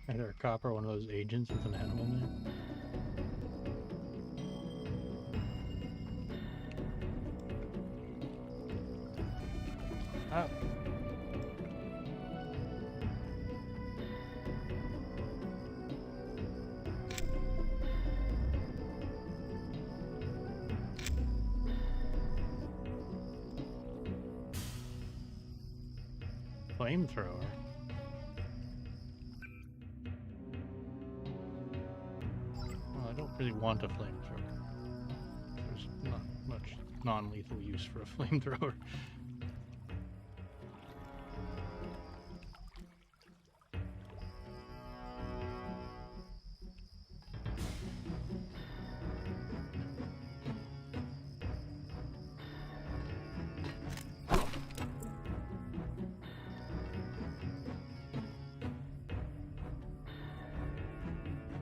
Either a cop or one of those agents with an animal name. Ah. Flamethrower. really want a flamethrower. There's not much non-lethal use for a flamethrower.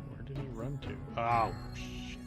Where did he run to? Oh, shit.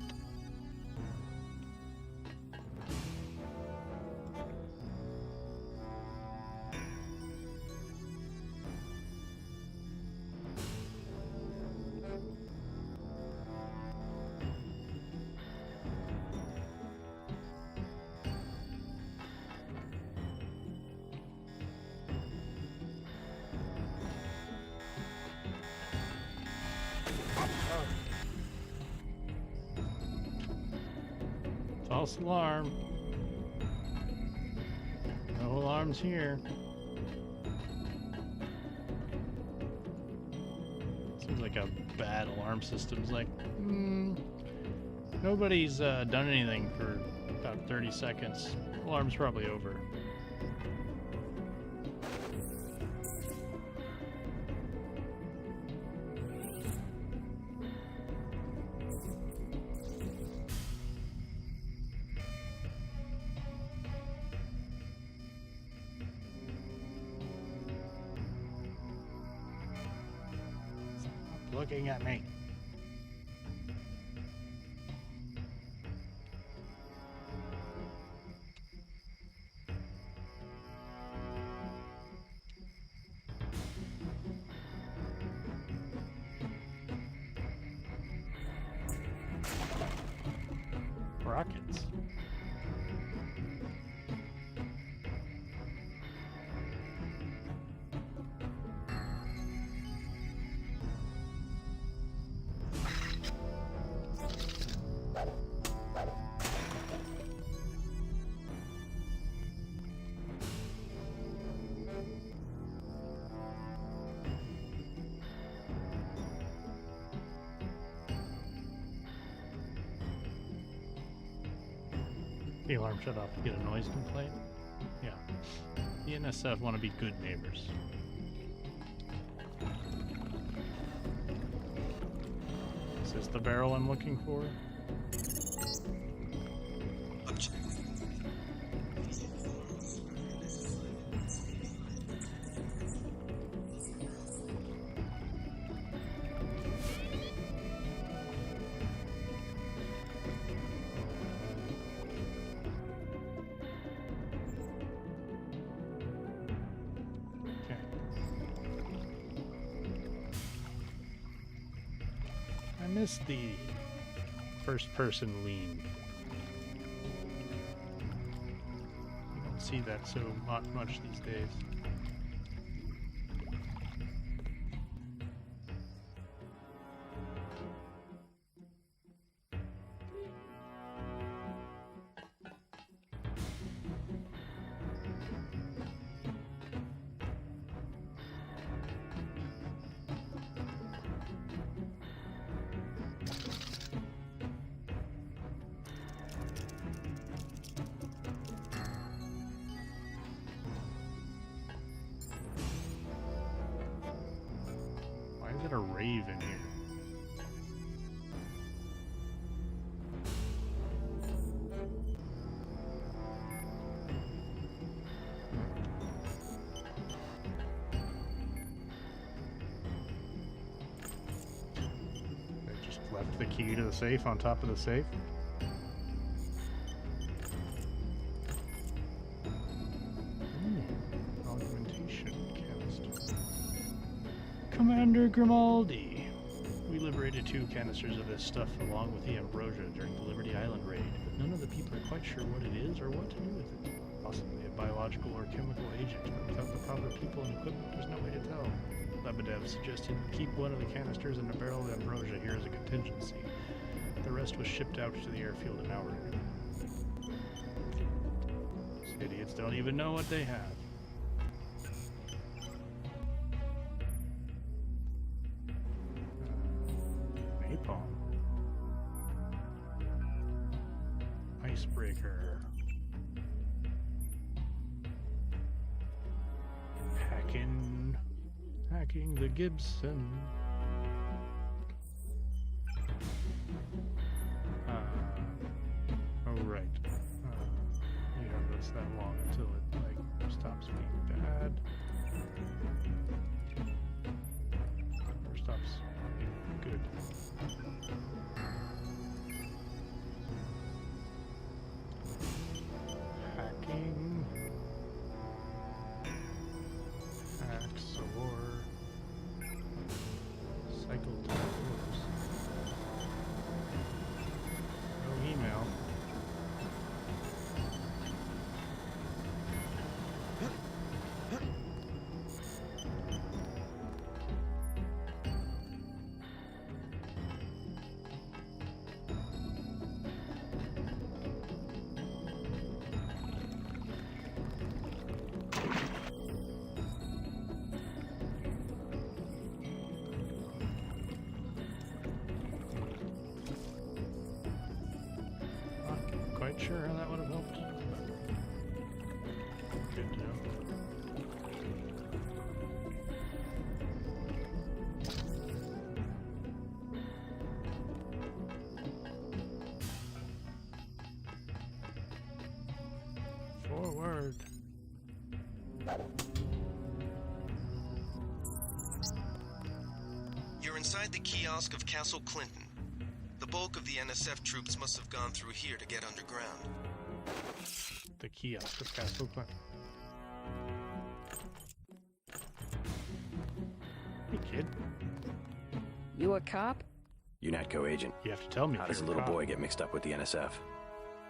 False alarm. No alarms here. Seems like a bad alarm system's like, nobody's done anything for about 30 seconds. Alarm's probably over. Looking at me. Rockets. The alarm shut off to get a noise complaint? Yeah. The NSF want to be good neighbors. Is this the barrel I'm looking for? I miss the first-person lean. You don't see that so much these days. Why is it a rave in here? I just left the key to the safe on top of the safe. Augmentation canister. Commander Grimaldi. We liberated 2 canisters of this stuff along with the ambrosia during the Liberty Island raid, but none of the people are quite sure what it is or what to do with it. Possibly a biological or chemical agent, but without the proper people and equipment, there's no way to tell. Lebedev suggested we keep one of the canisters in a barrel of ambrosia here as a contingency. The rest was shipped out to the airfield an hour ago. These idiots don't even know what they have. Napalm. Hacking the Gibson. Oh right. You have this that long until it like stops being bad. Or stops being good. Hacking. Hacksaw. Cycle tools. No email. Sure how that would have helped. Good to know. Forward. You're inside the kiosk of Castle Clinton. The bulk of the NSF troops must have gone through here to get underground. The kiosk of Castle Clinton. Hey, kid. You a cop? UNATCO agent. You have to tell me. How does a little boy get mixed up with the NSF?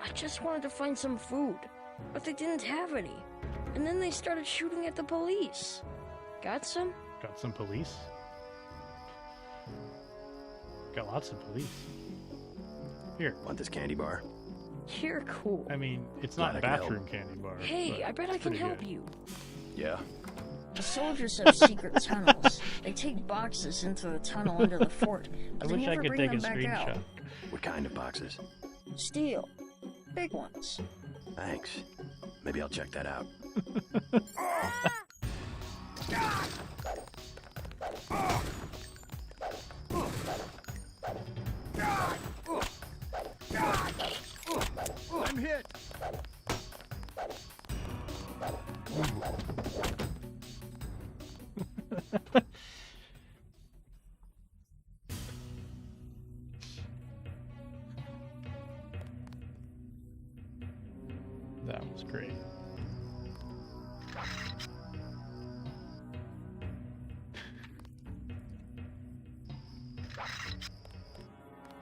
I just wanted to find some food, but they didn't have any. And then they started shooting at the police. Got some? Got some police? Got lots of police. Here. Want this candy bar? You're cool. I mean, it's not a bathroom candy bar. Hey, I bet I can help you. Yeah. The soldiers have secret tunnels. They take boxes into the tunnel under the fort. I wish I could take a screenshot. What kind of boxes? Steel. Big ones. Thanks. Maybe I'll check that out. I'm hit. That was great.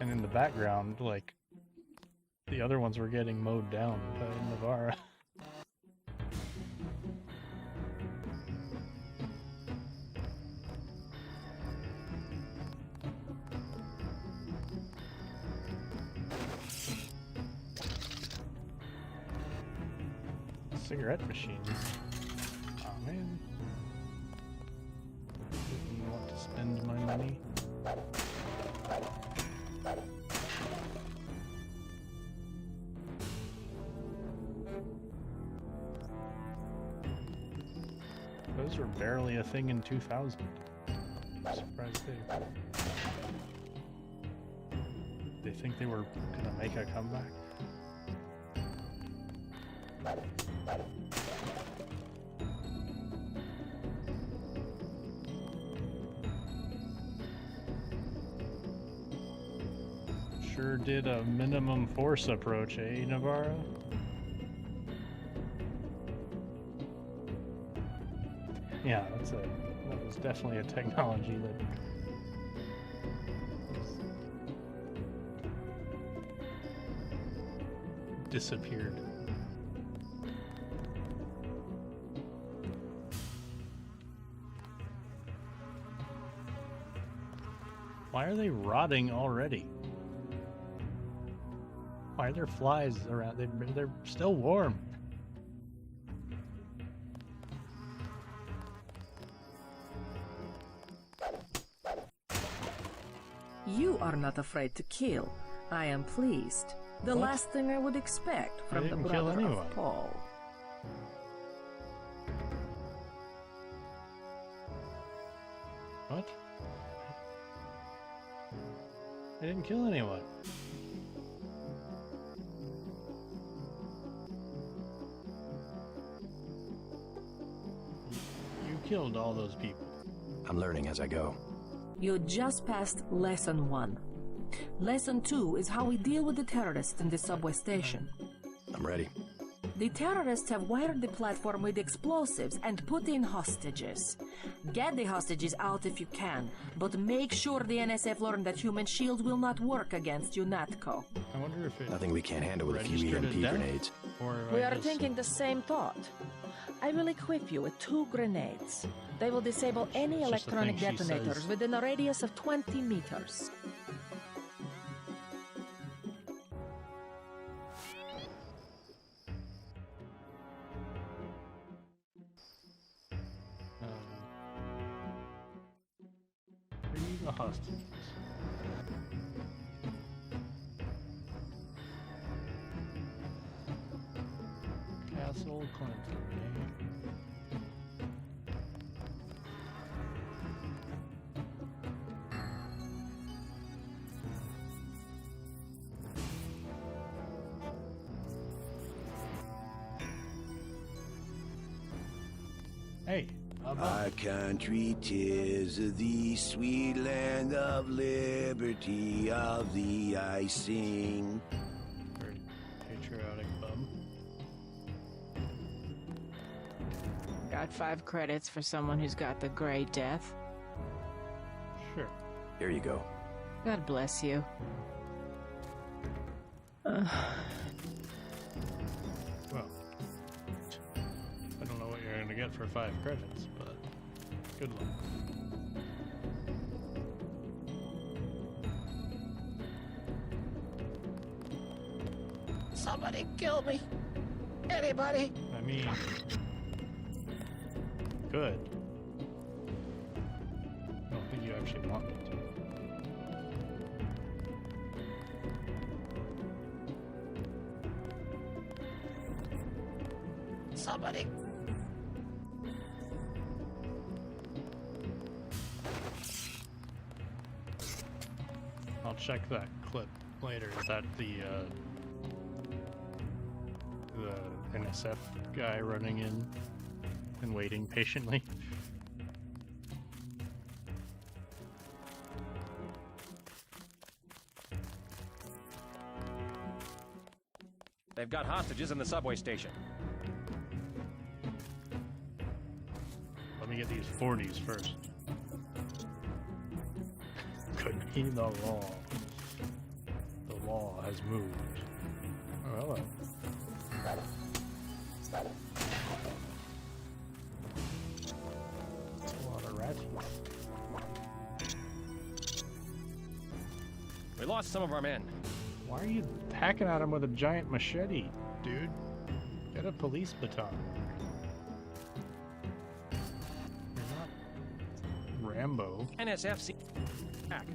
And in the background, like, the other ones were getting mowed down by Navarra. Cigarette machines. Oh man. Didn't want to spend my money. Those were barely a thing in 2000. I'm surprised they think they were gonna make a comeback. Sure did a minimum force approach, eh, Navarro? Yeah, that was definitely a technology that disappeared. Why are they rotting already? Why are there flies around? They're still warm. You are not afraid to kill. I am pleased. The What? last thing I would expect from the didn't kill brother anyone. of Paul. What? I didn't kill anyone. You killed all those people. I'm learning as I go. You just passed Lesson 1. Lesson 2 is how we deal with the terrorists in the subway station. I'm ready. The terrorists have wired the platform with explosives and put in hostages. Get the hostages out if you can, but make sure the NSF learn that human shield will not work against UNATCO. I wonder if it Nothing we can't handle with a few registered EMP as death, grenades. or We I are just- thinking the same thought. I will equip you with 2 grenades. They will disable any It's just a electronic thing she detonators says. within a radius of 20 meters. Free the hostages. Castle Clinton, eh? Hey, Our country 'tis the sweet land of liberty, of thee I sing. very patriotic bum. Got 5 credits for someone who's got the Gray Death. Sure. Here you go. God bless you. Well, I don't know what you're going to get for 5 credits, but good luck. Somebody kill me. Anybody? I mean, good. I don't think you actually want me to. Somebody. I'll check that clip later. Is that the NSF guy running in and waiting patiently? They've got hostages in the subway station. Let me get these 40s first. Could be the law. The law has moved. Oh, hello. That's a lot of ratties. We lost some of our men. Why are you hacking at him with a giant machete, dude? Get a police baton. You're not Rambo. NSF back.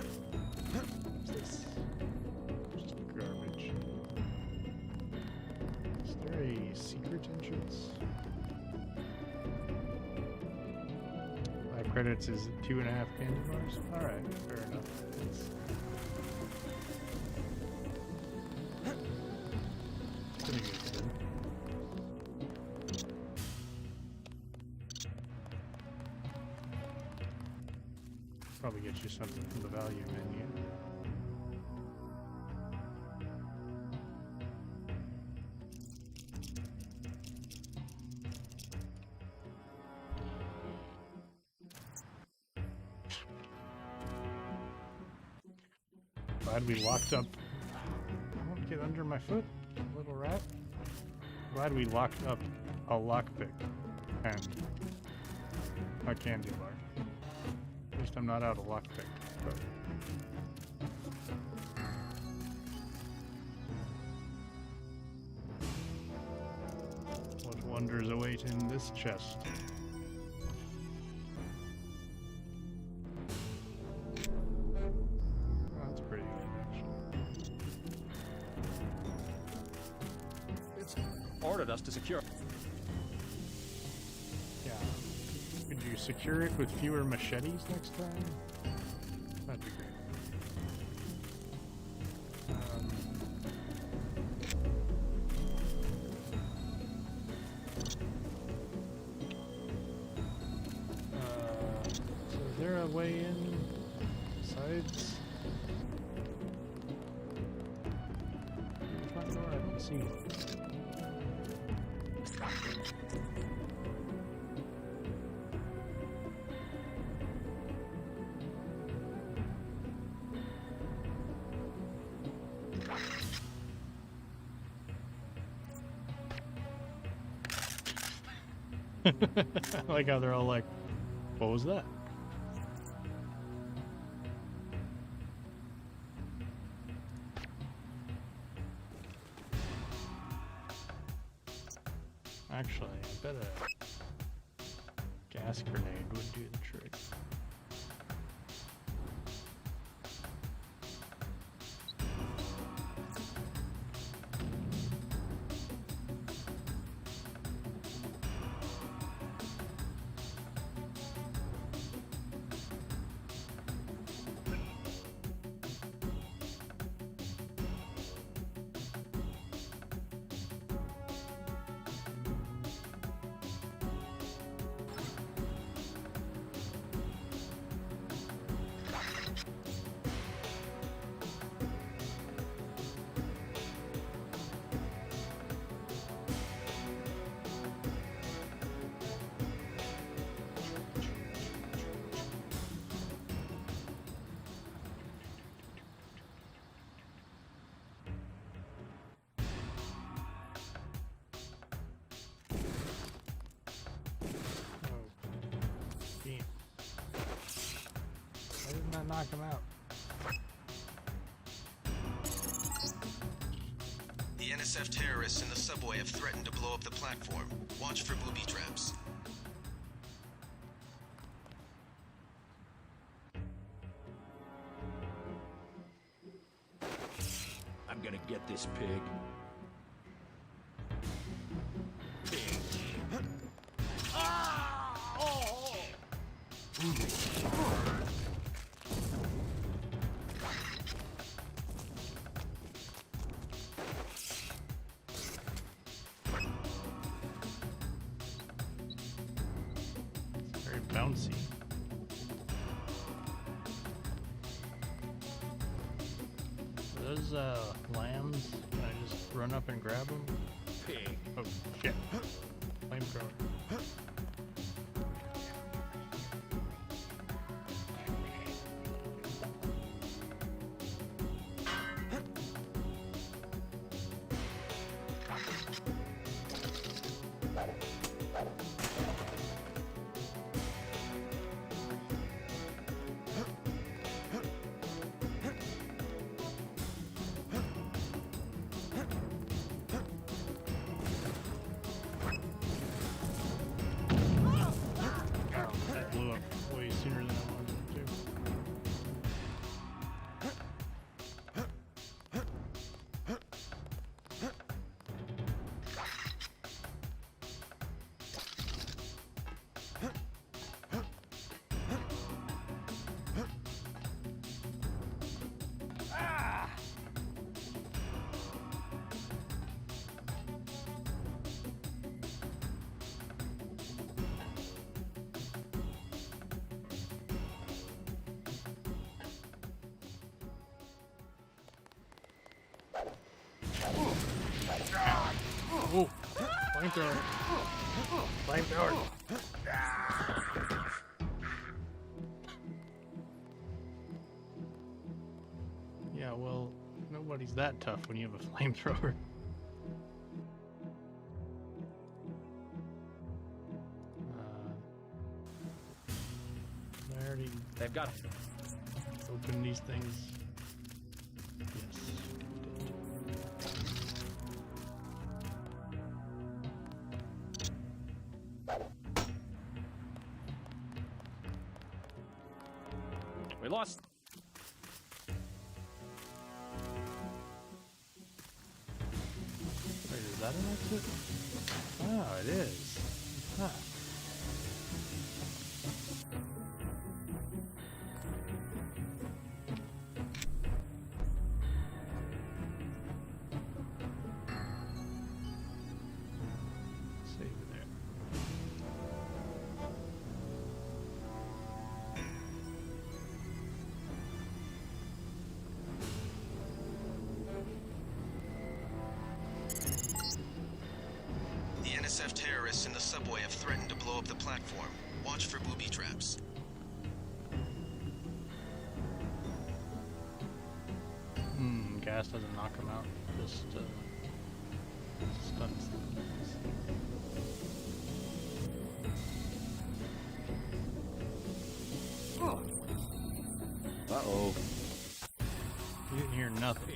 What's this? Just garbage. Is there a secret entrance? 5 credits is 2.5 candy bars? Alright, fair enough. It's pretty good. Probably get you something from the value menu. Glad we locked up. Don't get under my foot, little rat. Glad we locked up a lockpick and a candy bar. At least I'm not out of lockpick. But what wonders await in this chest? to secure. Yeah. Could you secure it with fewer machetes next time? That'd be great. So is there a way in besides? Front door? I don't see it. I like how they're all like, what was that? Actually, I bet a gas grenade would do the trick. Knock him out. The NSF terrorists in the subway have threatened to blow up the platform. Watch for booby traps. I'm gonna get this pig. Bouncy. Are those lambs? Can I just run up and grab them? Pig. Oh shit. Flamethrower. Oh, flamethrower. Flamethrower. Yeah, well, nobody's that tough when you have a flamethrower. I already... They've got... Open these things. Yes. We lost. Wait, is that an exit? Oh, it is. Huh. Save there. The NSF terrorists in the subway have threatened to blow up the platform. Watch for booby traps. Gas doesn't knock him out. Just stuns them. Oh. Uh-oh. You didn't hear nothing.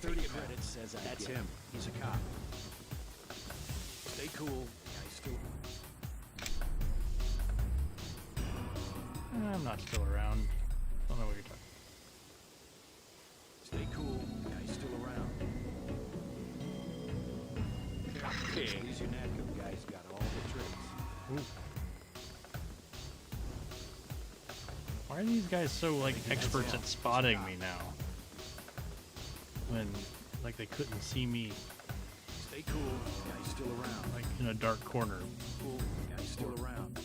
30 credits says that's him. He's a cop. Stay cool. Guy's still... I'm not still around. Don't know what you're talking Stay cool. Guy's still around. These UNATCO guys got all the tricks. Ooh. Why are these guys so, like, experts at spotting me now? When, like, they couldn't see me. Stay cool. Guy's still around. Like, in a dark corner. Cool. Guy's still around.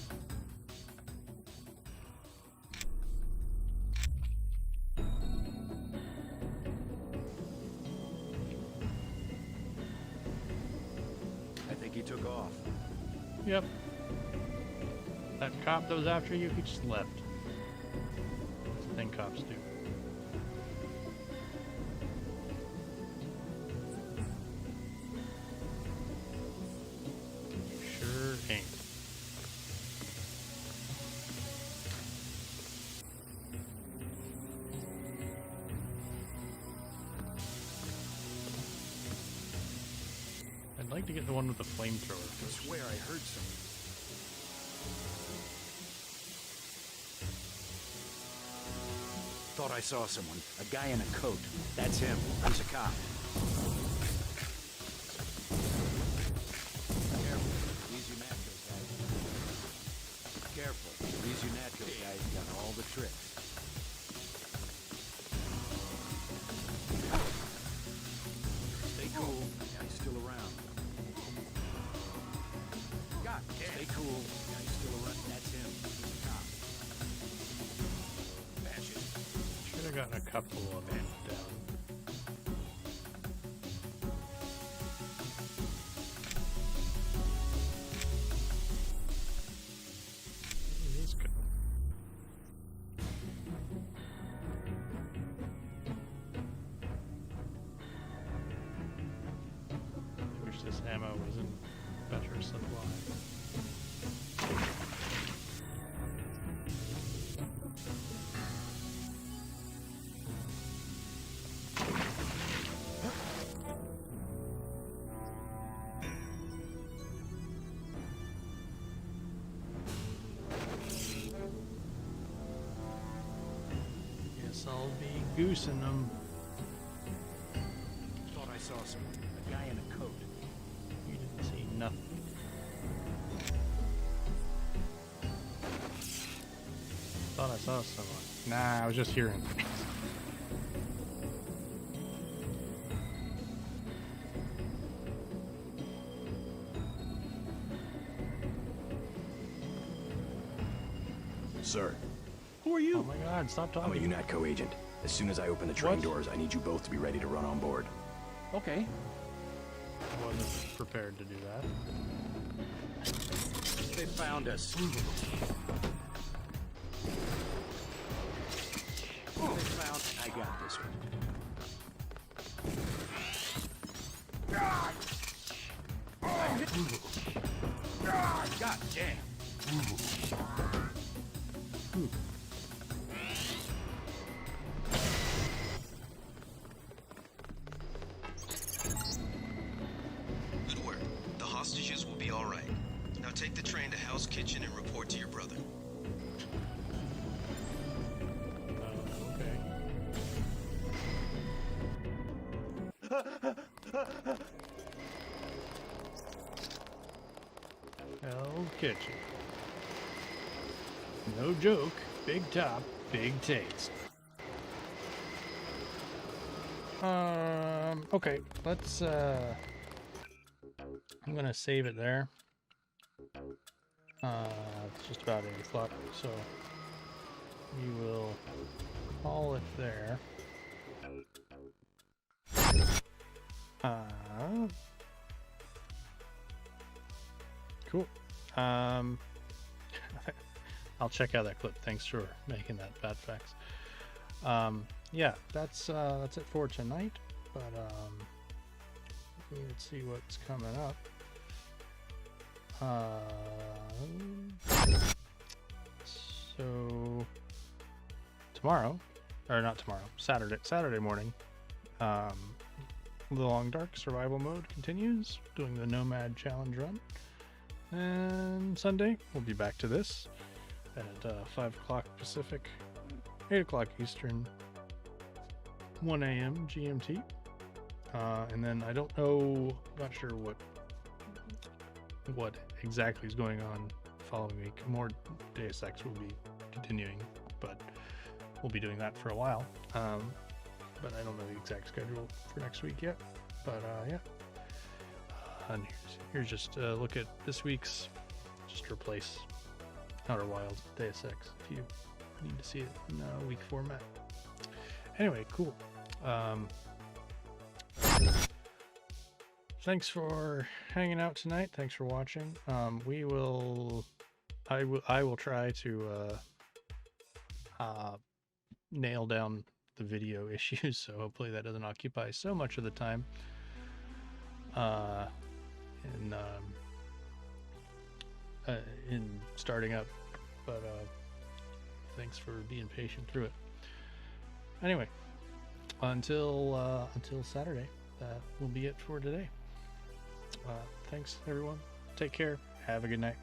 I think he took off. Yep. That cop that was after you, he just left. That's the thing cops do. Sure ain't. I'd like to get the one with the flamethrower. I swear I heard something. Thought I saw someone. A guy in a coat. That's him. He's a cop. Careful. These UNATCO guys. Careful. These UNATCO guys got all the tricks. Stay cool. Guy's still around. God, stay cool. Guy's still around. That's him. He's a cop. Bash it. Should have gotten a couple of them down. He's good. I wish this ammo was in better supply. Guess I'll be goosing them. Thought I saw someone. A guy in a coat. You didn't see nothing. Thought I saw someone. Nah, I was just hearing. Sir. Who are you? Oh my god, stop I'm a talking. UNATCO agent. As soon as I open the train What? doors, I need you both to be ready to run on board. Okay. I wasn't prepared to do that. They found us. They found... I got this one. God damn. Good work. The hostages will be all right. Now take the train to Hell's Kitchen and report to your brother. Okay. sketchy. No joke. Big top, big taste. Okay, let's, I'm gonna save it there. It's just about 8 o'clock, so we will call it there. Cool. I'll check out that clip. Thanks for making that bad facts. Yeah, that's it for tonight. But let's see what's coming up. So tomorrow, or not tomorrow, Saturday morning, the Long Dark survival mode continues, doing the Nomad challenge run. And Sunday, we'll be back to this at 5 o'clock Pacific, 8 o'clock Eastern, 1 a.m. GMT. And then I don't know, not sure what exactly is going on following week. More Deus Ex will be continuing, but we'll be doing that for a while. But I don't know the exact schedule for next week yet. But yeah. And here's just a look at this week's. Just replace Outer Wilds with Deus Ex if you need to see it in a week format. Anyway, cool. Thanks for hanging out tonight. Thanks for watching. I will try to nail down the video issues, so hopefully that doesn't occupy so much of the time in starting up. But thanks for being patient through it. Anyway, until Saturday, that will be it for today. Thanks everyone. Take care. Have a good night.